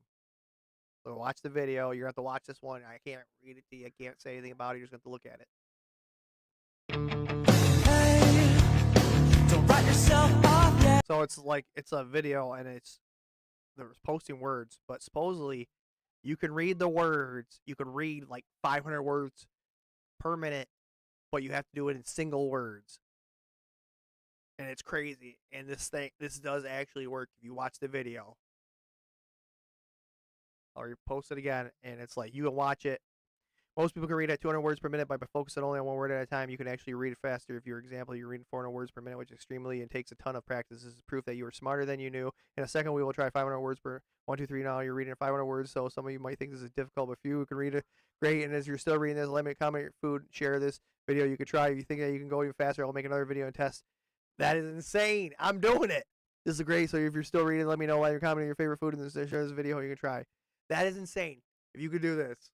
So watch the video. You're going to have to watch this one. I can't read it to you. I can't say anything about it. You're just going to have to look at it. Don't write yourself off yet. So it's a video, and they're posting words, but supposedly you can read the words. You can read like 500 words per minute, but you have to do it in single words. And it's crazy. And this does actually work if you watch the video. I'll repost it again, and it's like you can watch it. Most people can read at 200 words per minute, but by focusing only on one word at a time, you can actually read it faster. If, for example, you're reading 400 words per minute, which is extremely and takes a ton of practice. This is proof that you are smarter than you knew. In a second, we will try 500 words per 1, 2, 3. Now you're reading 500 words, so some of you might think this is difficult, but few can read it. Great, and as you're still reading this, let me comment your food, share this video. You can try. If you think that you can go even faster, I'll make another video and test. That is insane. I'm doing it. This is great. So if you're still reading, let me know why you're commenting your favorite food and share this video. You can try. That is insane. If you could do this.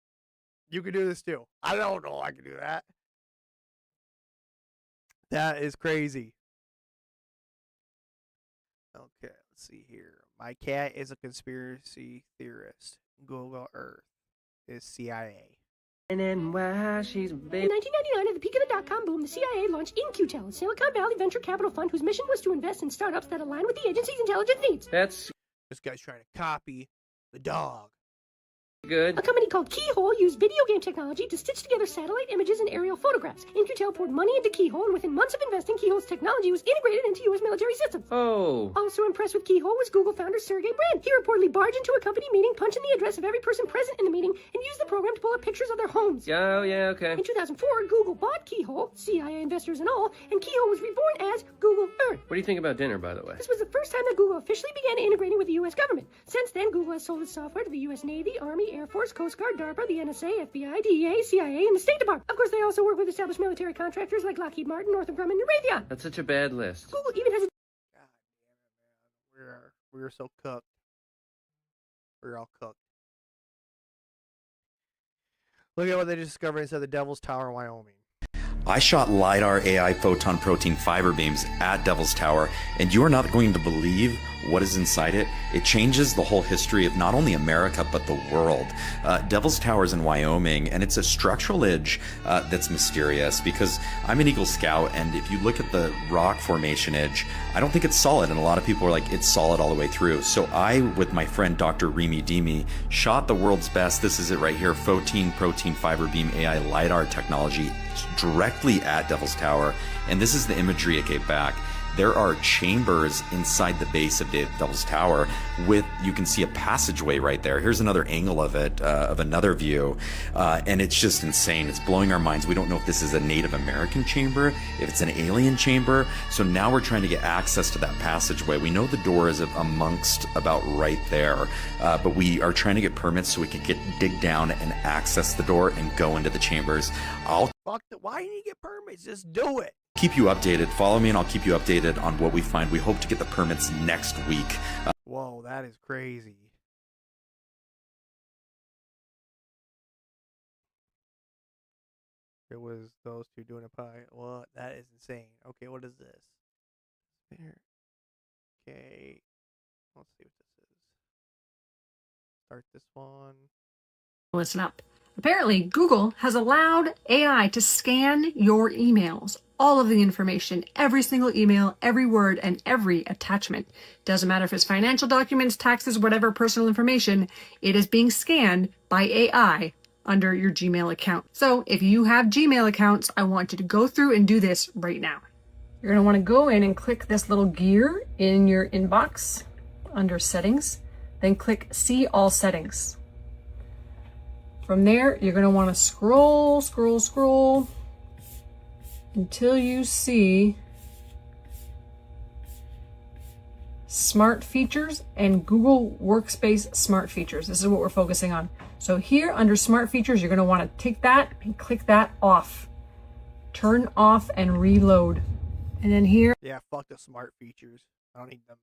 You could do this too. I don't know I can do that. That is crazy. Okay, let's see here. My cat is a conspiracy theorist. Google Earth is CIA. And then why she's a baby. In 1999, at the peak of the dot-com boom, the CIA launched InQtel, a Silicon Valley venture capital fund whose mission was to invest in startups that align with the agency's intelligence needs. That's this guy's trying to copy the dog. good. A company called Keyhole used video game technology to stitch together satellite images and aerial photographs. InQtel poured money into Keyhole, and within months of investing, Keyhole's technology was integrated into U.S. military systems. Oh. Also impressed with Keyhole was Google founder Sergey Brin. He reportedly barged into a company meeting, punched in the address of every person present in the meeting, and used the program to pull up pictures of their homes. Oh, yeah, okay. In 2004, Google bought Keyhole, CIA investors and all, and Keyhole was reborn as Google Earth. What do you think about dinner, by the way? This was the first time that Google officially began integrating with the U.S. government. Since then, Google has sold its software to the U.S. Navy, Army, Air Force, Coast Guard, DARPA, the NSA, FBI, DEA, CIA, and the State Department. Of course, they also work with established military contractors like Lockheed Martin, Northrop Grumman, and Raytheon. That's such a bad list. Google even has a... We're so cooked. We're all cooked. Look at what they just discovered inside the Devil's Tower in Wyoming. I shot LiDAR AI photon protein fiber beams at Devil's Tower, and you are not going to believe what is inside it. It changes the whole history of not only America, but the world. Devil's Tower is in Wyoming, and it's a structural edge that's mysterious because I'm an Eagle Scout, and if you look at the rock formation edge, I don't think it's solid, and a lot of people are like, it's solid all the way through. So I, with my friend Dr. Remy Demi, shot the world's best, this is it right here, photon protein fiber beam AI LiDAR technology directly at Devil's Tower, and this is the imagery it gave back. There are chambers inside the base of Devil's Tower with, you can see a passageway right there. Here's another angle of it, of another view, and it's just insane. It's blowing our minds. We don't know if this is a Native American chamber, if it's an alien chamber. So now we're trying to get access to that passageway. We know the door is amongst about right there, but we are trying to get permits so we can dig down and access the door and go into the chambers. Why didn't you get permits? Just do it. Keep you updated. Follow me and I'll keep you updated on what we find. We hope to get the permits next week. Whoa, that is crazy. It was those two doing a pie. What? That is insane. Okay, what is this? Here. Okay. Let's see what this is. Start this one. Listen up. Apparently, Google has allowed AI to scan your emails, all of the information, every single email, every word, and every attachment. Doesn't matter if it's financial documents, taxes, whatever personal information, it is being scanned by AI under your Gmail account. So if you have Gmail accounts, I want you to go through and do this right now. You're going to want to go in and click this little gear in your inbox under settings, then click see all settings. From there, you're going to want to scroll until you see Smart Features and Google Workspace Smart Features. This is what we're focusing on. So here under Smart Features, you're going to want to take that and click that off. Turn off and reload. And then here. Yeah, fuck the Smart Features. I don't need them.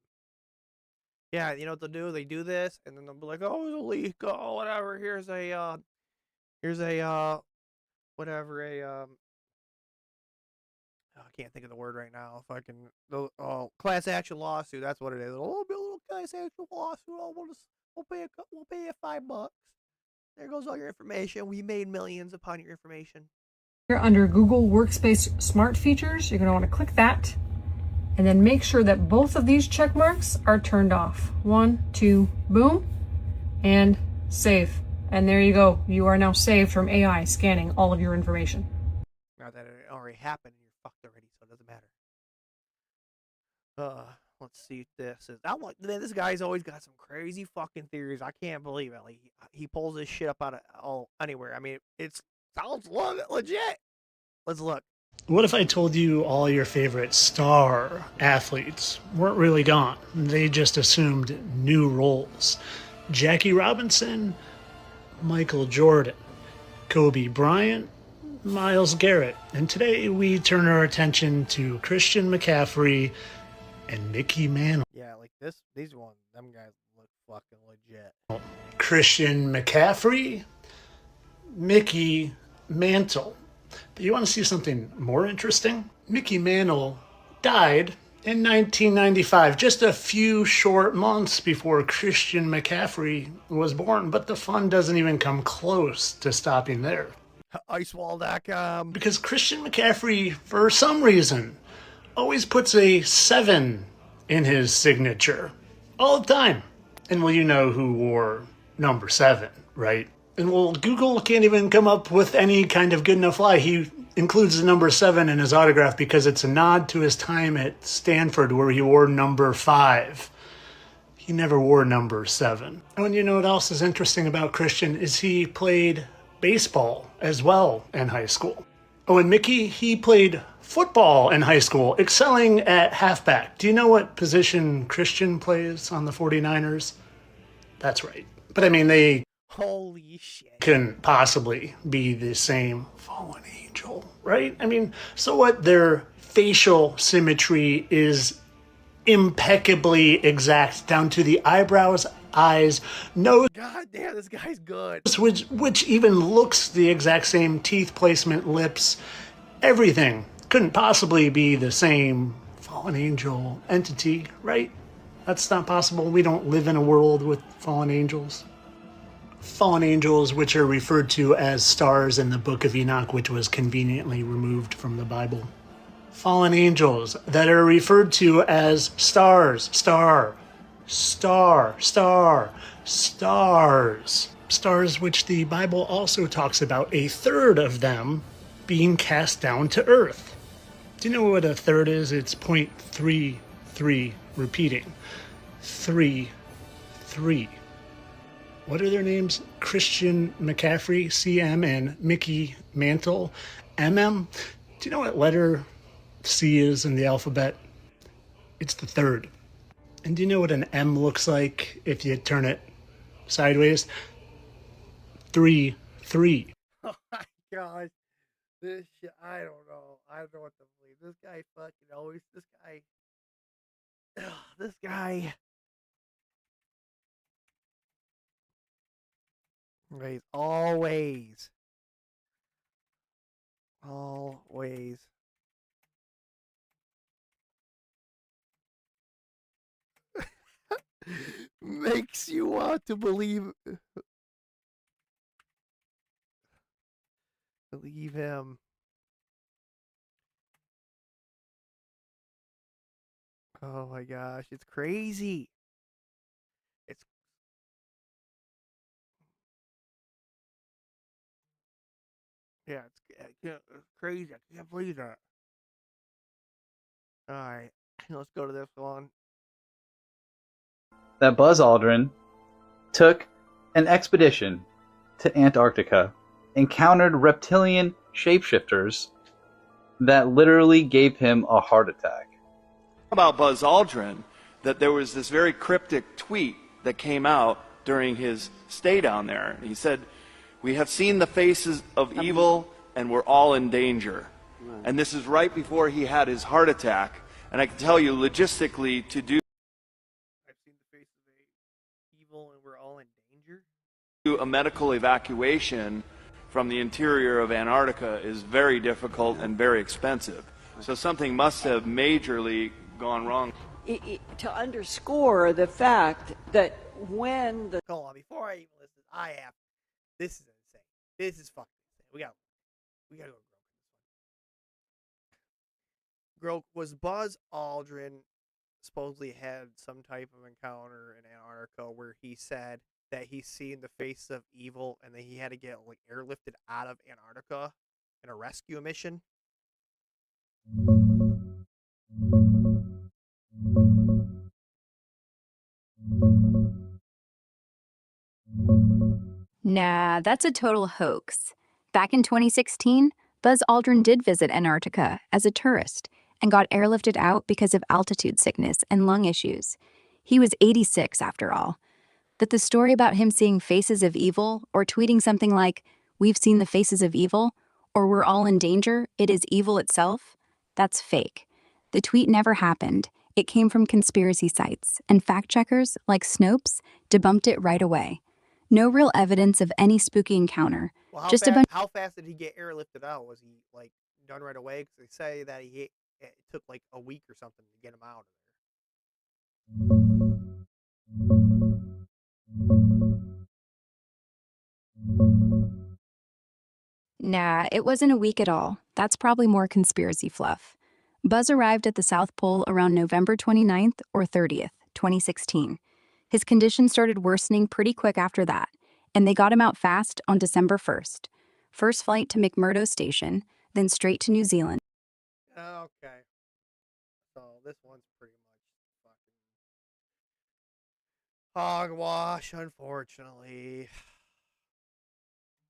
Yeah, you know what they'll do? They do this, and then they'll be like, oh, there's a leak. Oh, whatever. Here's a, whatever, can't think of the word right now. Class action lawsuit. That's what it is. Oh, be a little class action lawsuit. Oh, we'll pay you $5. There goes all your information. We made millions upon your information. Here under Google Workspace Smart Features, you're going to want to click that and then make sure that both of these check marks are turned off. 1, 2, boom, and save. And there you go. You are now saved from AI scanning all of your information. Not that it already happened and you're fucked already, so it doesn't matter. Let's see what this is. Man, this guy's always got some crazy fucking theories. I can't believe it. Like, he pulls this shit up out of anywhere. I mean, it sounds legit. Let's look. What if I told you all your favorite star athletes weren't really gone? They just assumed new roles. Jackie Robinson, Michael Jordan, Kobe Bryant, Myles Garrett. And today we turn our attention to Christian McCaffrey and Mickey Mantle. Yeah, like these ones, them guys look fucking legit. Christian McCaffrey, Mickey Mantle. But you want to see something more interesting? Mickey Mantle died in 1995, just a few short months before Christian McCaffrey was born, but the fun doesn't even come close to stopping there. Icewall.com. Because Christian McCaffrey, for some reason, always puts a 7 in his signature. All the time. And well, you know who wore number 7, right? And well, Google can't even come up with any kind of good enough lie. He includes the number 7 in his autograph because it's a nod to his time at Stanford where he wore number 5. He never wore number 7. And you know what else is interesting about Christian is he played baseball as well in high school. Oh, and Mickey, he played football in high school, excelling at halfback. Do you know what position Christian plays on the 49ers? That's right. But I mean, they holy shit couldn't possibly be the same fallen angel, right? I mean, so what? Their facial symmetry is impeccably exact down to the eyebrows, eyes, nose. God damn, this guy's good. Which even looks the exact same, teeth placement, lips, everything. Couldn't possibly be the same fallen angel entity, right? That's not possible. We don't live in a world with fallen angels. Fallen angels, which are referred to as stars in the Book of Enoch, which was conveniently removed from the Bible. Fallen angels that are referred to as stars, stars. Stars which the Bible also talks about a third of them being cast down to earth. Do you know what a third is? It's 0.33 repeating. 3. What are their names? Christian McCaffrey, CM, and Mickey Mantle, MM. Do you know what letter C is in the alphabet? It's the third. And do you know what an M looks like if you turn it sideways? 3. Oh my gosh. This shit, I don't know. I don't know what to believe. This guy fucking always, this guy. Right, always. Makes you want to believe him. Oh my gosh, it's crazy. It's crazy. I can't believe that. All right, let's go to this one. That Buzz Aldrin took an expedition to Antarctica, encountered reptilian shapeshifters that literally gave him a heart attack. About Buzz Aldrin, that there was this very cryptic tweet that came out during his stay down there. He said, "We have seen the faces of evil and we're all in danger." Right. And this is right before he had his heart attack. And I can tell you, logistically, to do And we're all in danger. a medical evacuation from the interior of Antarctica is very difficult and very expensive. So something must have majorly gone wrong. To underscore the fact that when the... Hold on, before I even listen, this is insane. This is fucking insane. We gotta go. Grok, was Buzz Aldrin supposedly had some type of encounter in Antarctica where he said that he's seen the face of evil and that he had to get like airlifted out of Antarctica in a rescue mission? Nah, that's a total hoax. Back in 2016, Buzz Aldrin did visit Antarctica as a tourist and got airlifted out because of altitude sickness and lung issues. He was 86 after all. But the story about him seeing faces of evil or tweeting something like, "We've seen the faces of evil," or "We're all in danger, it is evil itself," that's fake. The tweet never happened. It came from conspiracy sites, and fact-checkers, like Snopes, debunked it right away. No real evidence of any spooky encounter. Well, how fast did he get airlifted out? Was he like done right away? Because they say that it took like a week or something to get him out of there. Nah, it wasn't a week at all. That's probably more conspiracy fluff. Buzz arrived at the South Pole around November 29th or 30th, 2016. His condition started worsening pretty quick after that, and they got him out fast on December 1st. First flight to McMurdo Station, then straight to New Zealand. Okay. So this one's pretty much fucking hogwash, unfortunately.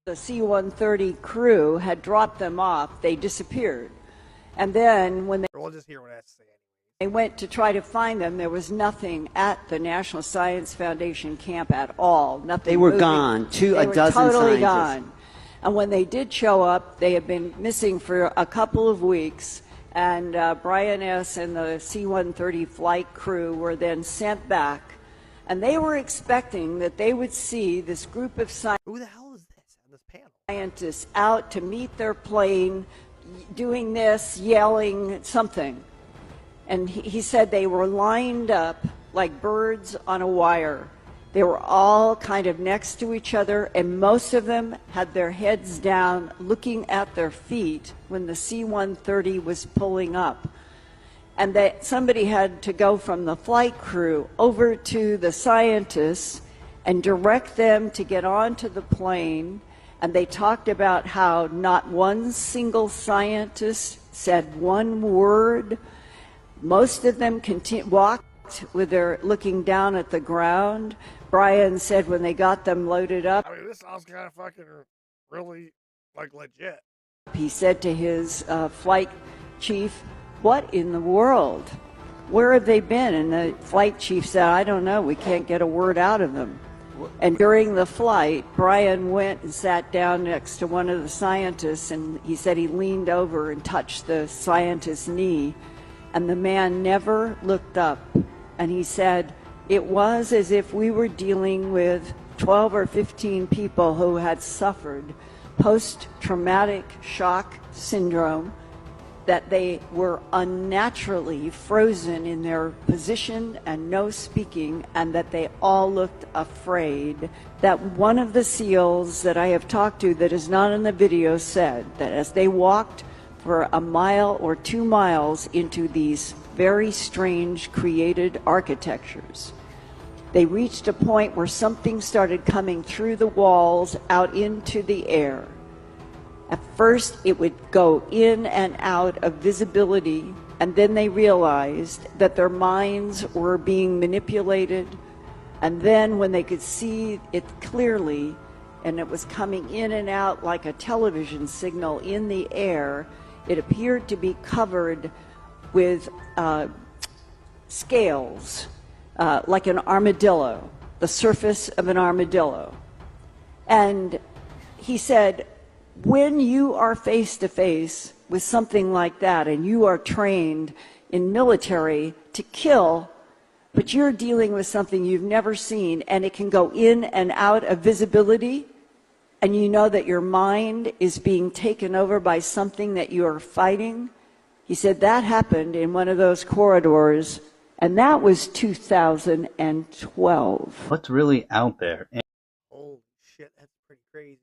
The C-130 crew had dropped them off, they disappeared. And then when we'll just hear what I have to say. They went to try to find them. There was nothing at the National Science Foundation camp at all. Nothing. They were moving. gone. They were dozen totally scientists. gone. And when they did show up, they had been missing for a couple of weeks. And Brian S. and the C-130 flight crew were then sent back. And they were expecting that they would see this group of scientists. Who the hell is this on this panel? Scientists out to meet their plane, doing this, yelling something. And he said they were lined up like birds on a wire. They were all kind of next to each other, and most of them had their heads down looking at their feet when the C-130 was pulling up. And that somebody had to go from the flight crew over to the scientists and direct them to get onto the plane. And they talked about how not one single scientist said one word. Most of them walked with their looking down at the ground. Brian said when they got them loaded up. I mean, this sounds kind of fucking really like legit. He said to his flight chief, "What in the world? Where have they been?" And the flight chief said, "I don't know. We can't get a word out of them." And during the flight, Brian went and sat down next to one of the scientists, and he said he leaned over and touched the scientist's knee. And the man never looked up. And he said, it was as if we were dealing with 12 or 15 people who had suffered post-traumatic shock syndrome, that they were unnaturally frozen in their position and no speaking, and that they all looked afraid. That one of the SEALs that I have talked to that is not in the video said that as they walked for a mile or 2 miles into these very strange created architectures, they reached a point where something started coming through the walls out into the air. At first, it would go in and out of visibility, and then they realized that their minds were being manipulated. And then when they could see it clearly, and it was coming in and out like a television signal in the air, it appeared to be covered with scales, like an armadillo, the surface of an armadillo. And he said, when you are face to face with something like that, and you are trained in military to kill, but you're dealing with something you've never seen, and it can go in and out of visibility, and you know that your mind is being taken over by something that you are fighting, He said that happened in one of those corridors, and that was 2012. What's really out there? Holy shit, that's pretty crazy.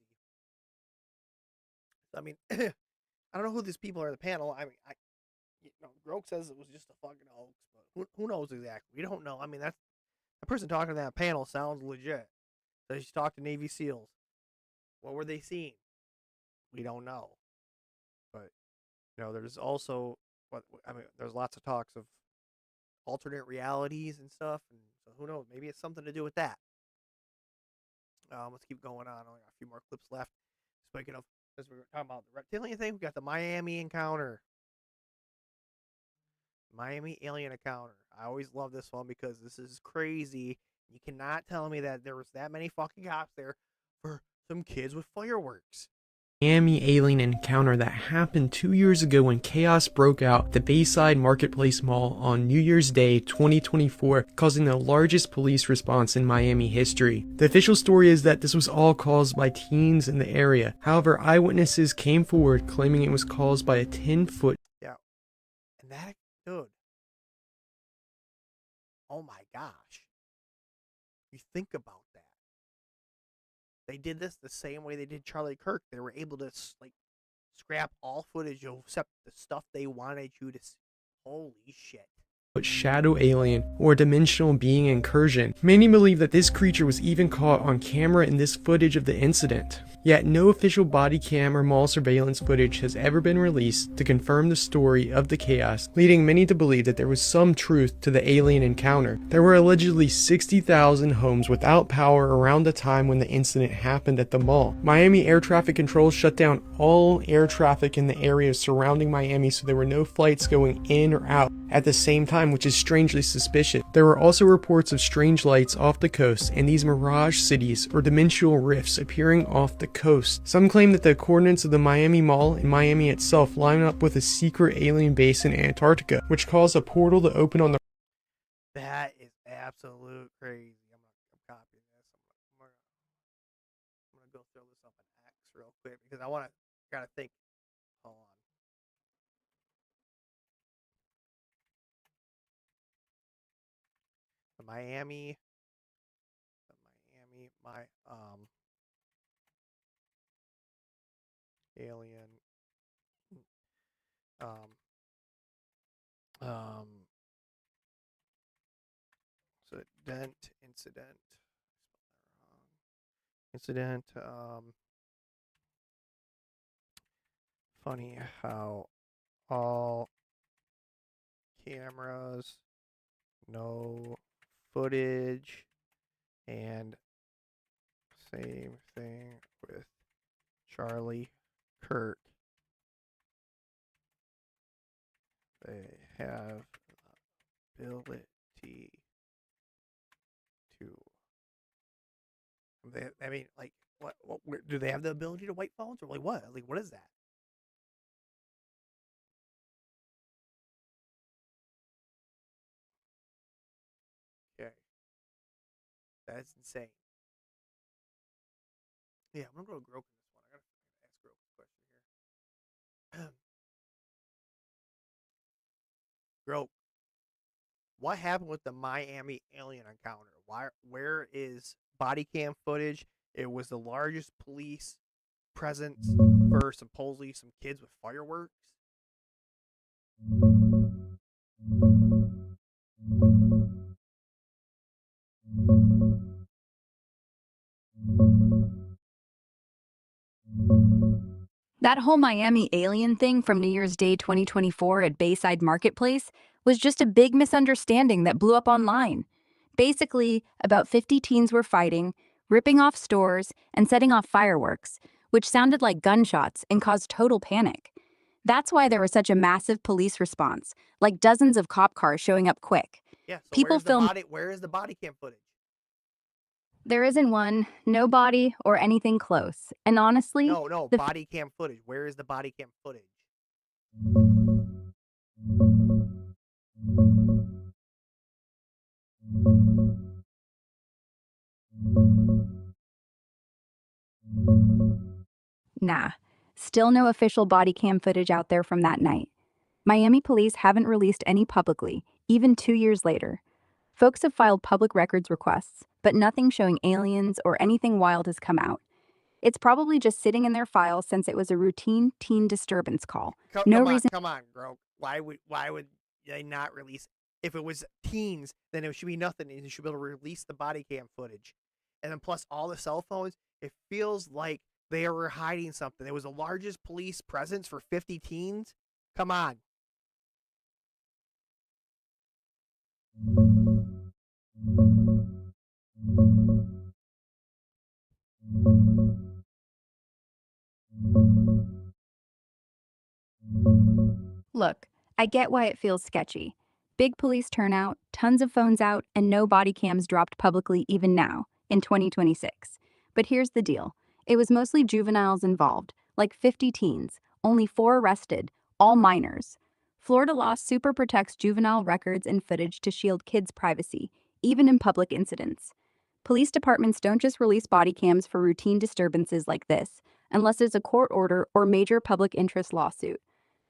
I mean, I don't know who these people are in the panel. I mean, Groke says it was just a fucking hoax, but who knows exactly? We don't know. I mean, that's the person talking to that panel sounds legit. So she talked to Navy SEALs. What were they seeing? We don't know. But there's also there's lots of talks of alternate realities and stuff, and so who knows? Maybe it's something to do with that. Let's keep going on. Only got a few more clips left. Speaking of, as we were talking about the reptilian thing, we got the Miami encounter. Miami alien encounter. I always love this one because this is crazy. You cannot tell me that there was that many fucking cops there for some kids with fireworks. Miami alien encounter that happened 2 years ago when chaos broke out at the Bayside Marketplace Mall on New Year's Day 2024, causing the largest police response in Miami history. The official story is that this was all caused by teens in the area. However, eyewitnesses came forward claiming it was caused by a 10-foot. Yeah. And that, dude. Oh my gosh. You think about that. They did this the same way they did Charlie Kirk. They were able to scrap all footage except the stuff they wanted you to see. Holy shit. Shadow alien or dimensional being incursion. Many believe that this creature was even caught on camera in this footage of the incident. Yet no official body cam or mall surveillance footage has ever been released to confirm the story of the chaos, leading many to believe that there was some truth to the alien encounter. There were allegedly 60,000 homes without power around the time when the incident happened at the mall. Miami air traffic control shut down all air traffic in the areas surrounding Miami, so there were no flights going in or out at the same time, which is strangely suspicious. There were also reports of strange lights off the coast and these mirage cities or dimensional rifts appearing off the coast. Some claim that the coordinates of the Miami Mall and Miami itself line up with a secret alien base in Antarctica, which caused a portal to open on the. That is absolute crazy. I'm copying this. I'm gonna go throw this up in X real quick because I gotta think. Hold on. The Miami, alien, incident, funny how all cameras, no footage, and same thing with Charlie Kirk. They have the ability to. I mean, like, what do they have the ability to wipe phones, or like what? Like, what is that? Okay, that's insane. Yeah, I'm gonna go Groke in this one. I gotta ask Groke a question here. Groke, what happened with the Miami alien encounter? Where is body cam footage? It was the largest police presence for supposedly some kids with fireworks. That whole Miami alien thing from New Year's Day 2024 at Bayside Marketplace was just a big misunderstanding that blew up online. Basically, about 50 teens were fighting, ripping off stores, and setting off fireworks, which sounded like gunshots and caused total panic. That's why there was such a massive police response, like dozens of cop cars showing up quick. Yeah, so People filmed. Where is the body cam footage? There isn't one, no body or anything close. And honestly, No, body cam footage. Where is the body cam footage? Nah, still no official body cam footage out there from that night. Miami police haven't released any publicly, even 2 years later. Folks have filed public records requests, but nothing showing aliens or anything wild has come out. It's probably just sitting in their files since it was a routine teen disturbance call. Come on, bro. Why would they not release? If it was teens, then it should be nothing. You should be able to release the body cam footage, and then plus all the cell phones. It feels like they were hiding something. It was the largest police presence for 50 teens. Come on. Look, I get why it feels sketchy. Big police turnout, tons of phones out, and no body cams dropped publicly even now, in 2026. But here's the deal. It was mostly juveniles involved, like 50 teens, only 4 arrested, all minors. Florida law super protects juvenile records and footage to shield kids' privacy, even in public incidents. Police departments don't just release body cams for routine disturbances like this, unless there's a court order or major public interest lawsuit.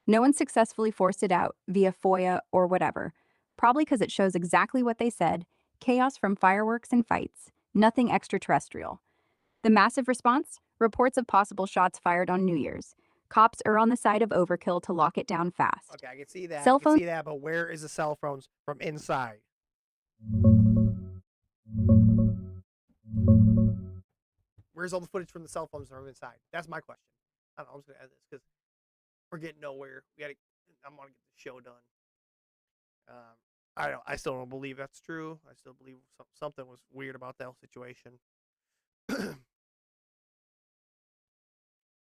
No one successfully forced it out via FOIA or whatever, probably because it shows exactly what they said, chaos from fireworks and fights, nothing extraterrestrial. The massive response? Reports of possible shots fired on New Year's. Cops are on the side of overkill to lock it down fast. Okay, I can see that. Cell I can see that, but where is the cell phones from inside? Where's all the footage from the cell phones from inside? That's my question. I don't know. I'm just gonna add this because we're getting nowhere. I'm gonna get the show done. I still don't believe that's true. I still believe something was weird about that whole situation.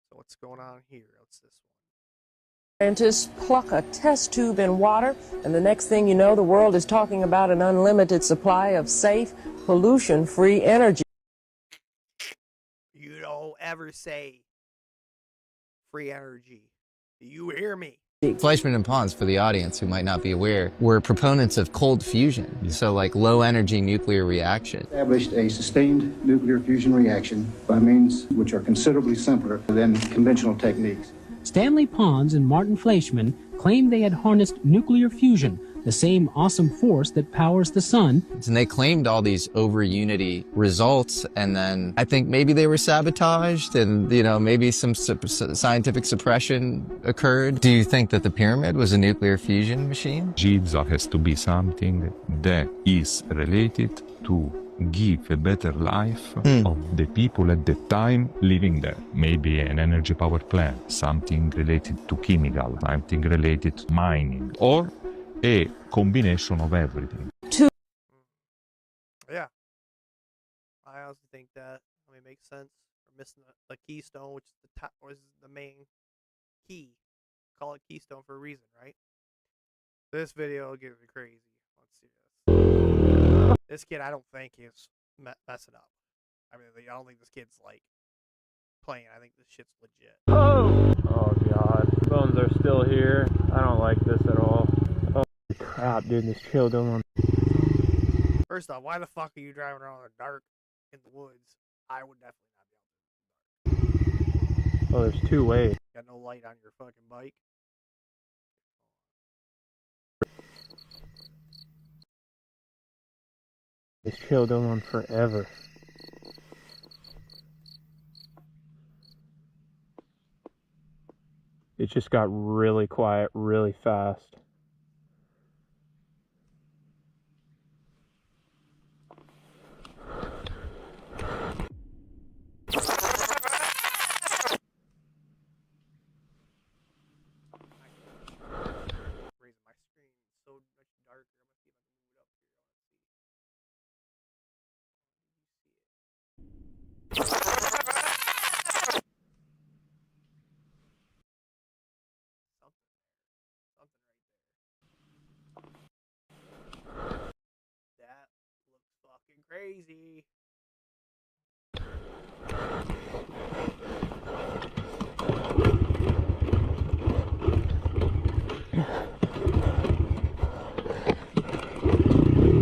So what's going on here? What's this one? Scientists pluck a test tube in water, and the next thing you know, the world is talking about an unlimited supply of safe, pollution-free energy. You don't ever say free energy. Do you hear me? Fleischmann and Pons, for the audience who might not be aware, were proponents of cold fusion, so like low-energy nuclear reaction. Established a sustained nuclear fusion reaction by means which are considerably simpler than conventional techniques. Stanley Pons and Martin Fleischmann claimed they had harnessed nuclear fusion, the same awesome force that powers the sun. And they claimed all these over-unity results, and then I think maybe they were sabotaged, and maybe some scientific suppression occurred. Do you think that the pyramid was a nuclear fusion machine? Giza has to be something that is related to give a better life of the people at the time living there. Maybe an energy power plant, something related to chemical, something related to mining, or a combination of everything. Yeah. I also think that, it makes sense. We're missing the keystone, which is the top, or is the main key. Call it keystone for a reason, right? This video will get me crazy. Let's see this. This kid, I don't think he's messing up. I don't think this kid's playing. I think this shit's legit. Oh god, phones are still here. I don't like this at all. Oh crap, dude, this trail don't want. First off, why the fuck are you driving around in the dark in the woods? I would definitely not be able to. Oh, there's 2 ways. Got no light on your fucking bike. This trail don't on forever. It just got really quiet really fast. Crazy.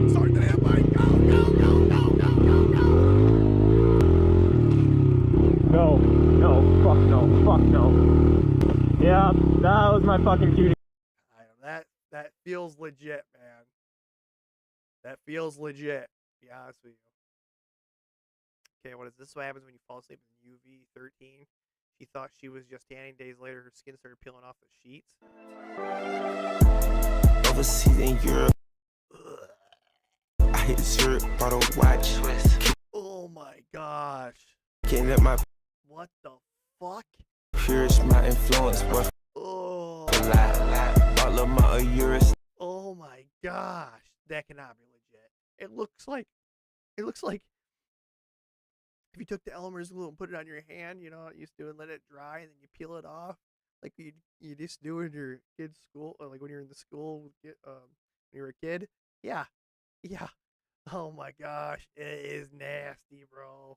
Start the damn bike. Go, go, go, go, go, go, go. No, no, fuck no, fuck no. Yeah, that was my fucking cutie. I That feels legit, man. That feels legit. To be honest with you. Okay, what is this? What happens when you fall asleep in UV 13? She thought she was just tanning. Days later, her skin started peeling off the sheets. Overseas in Europe, I hit Zurich, bought a watch. Oh my gosh. Can't let my What the fuck? purest my influence. What Oh. all of my euros. Oh my gosh. That cannot be legit. It looks like if you took the Elmer's glue and put it on your hand, you know what you used to do, and let it dry, and then you peel it off, like you just do in your kid's school, or like when you're in the school when you were a kid. Yeah, yeah. Oh my gosh, it is nasty, bro.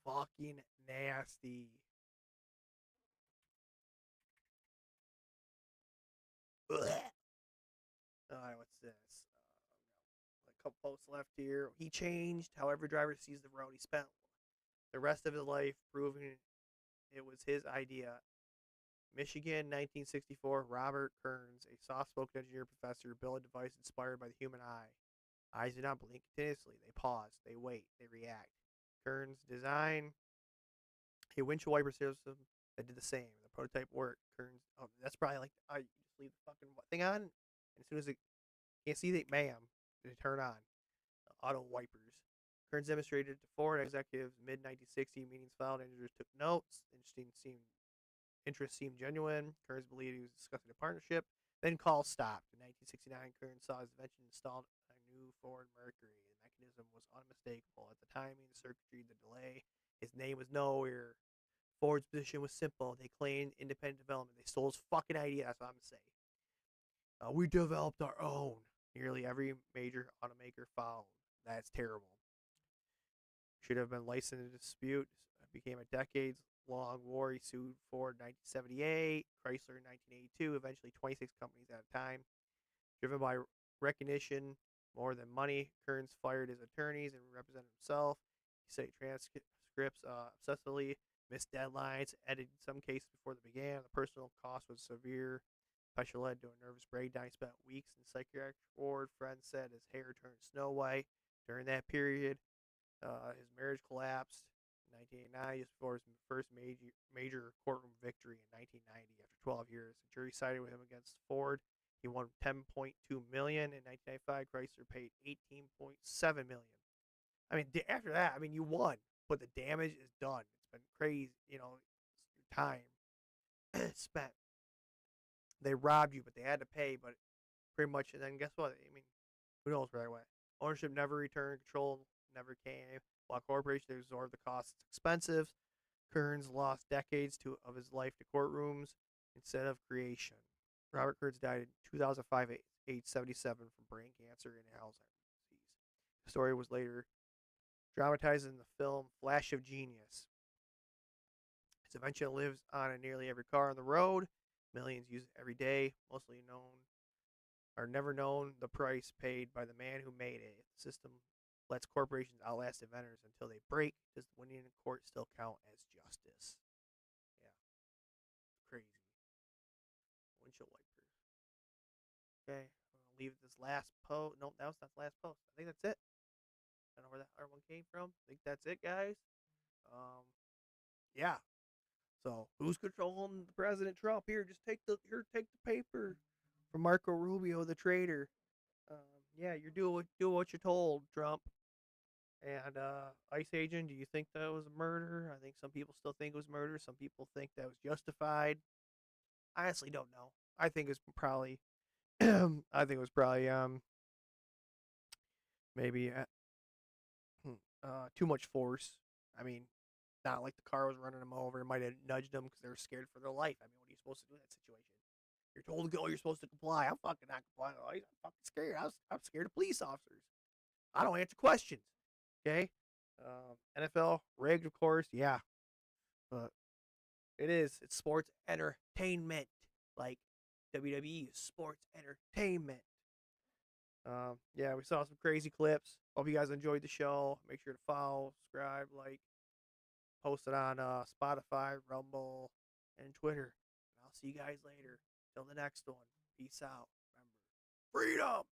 Fucking nasty. Ugh. All right, what's this? A couple posts left here. He changed how every driver sees the road. He spent the rest of his life proving it was his idea. Michigan, 1964. Robert Kearns, a soft-spoken engineer professor, built a device inspired by the human eye. Eyes do not blink continuously. They pause. They wait. They react. Kearns design a windshield wiper system that did the same. The prototype worked. Kearns, oh, that's probably like, you just leave the fucking thing on, and as soon as it can't see the bam, they turn on. Auto wipers. Kearns demonstrated to Ford executives mid 1960. Meetings filed. Engineers took notes. Interest seemed genuine. Kearns believed he was discussing a partnership. Then calls stopped. In 1969, Kearns saw his invention installed on a new Ford Mercury. The mechanism was unmistakable. At the timing, the circuitry, the delay, his name was nowhere. Ford's position was simple. They claimed independent development. They stole his fucking idea. That's what I'm going to say. We developed our own. Nearly every major automaker followed. That's terrible. Should have been licensed in dispute. It became a decades-long war. He sued Ford in 1978, Chrysler in 1982, eventually 26 companies at a time. Driven by recognition more than money, Kearns fired his attorneys and represented himself. He studied transcripts obsessively, missed deadlines, edited some cases before they began. The personal cost was severe. Special led to a nervous breakdown. He spent weeks in psychiatric ward. Friends said his hair turned snow white. During that period, his marriage collapsed in 1989, just before his first major courtroom victory in 1990. After 12 years, the jury sided with him against Ford. He won $10.2 million. In 1995, Chrysler paid $18.7 million. I mean, after that, I mean, you won, but the damage is done. It's been crazy, you know, your time spent. They robbed you, but they had to pay, but pretty much, and then guess what? I mean, who knows where I went? Ownership never returned, control never came. While corporations absorbed the costs, it's expensive. Kearns lost decades of his life to courtrooms instead of creation. Robert Kearns died in 2005 at age 77 from brain cancer and Alzheimer's disease. The story was later dramatized in the film Flash of Genius. His invention lives on in nearly every car on the road. Millions use it every day. Mostly never known the price paid by the man who made it. The system lets corporations outlast inventors until they break. Does winning in court still count as justice? Yeah. Crazy. Windshield wipers. Okay. I'm going to leave this last post. Nope, that was not the last post. I think that's it. I don't know where that other one came from. I think that's it, guys. Yeah. So who's controlling the President Trump? Here, just take the paper from Marco Rubio, the traitor. Yeah, you're doing what you're told, Trump. And ICE agent, do you think that was a murder? I think some people still think it was murder. Some people think that was justified. I honestly don't know. I think it's probably maybe too much force. I mean, not like the car was running them over. It might have nudged them because they were scared for their life. I mean, what are you supposed to do in that situation? You're told to go. You're supposed to comply. I'm fucking not complying. I'm fucking scared. I'm scared of police officers. I don't answer questions. Okay? NFL rigged, of course. Yeah. But it is. It's sports entertainment. Like WWE is sports entertainment. Yeah, we saw some crazy clips. Hope you guys enjoyed the show. Make sure to follow, subscribe, like, post it on Spotify, Rumble, and Twitter. And I'll see you guys later. Till the next one. Peace out. Freedom.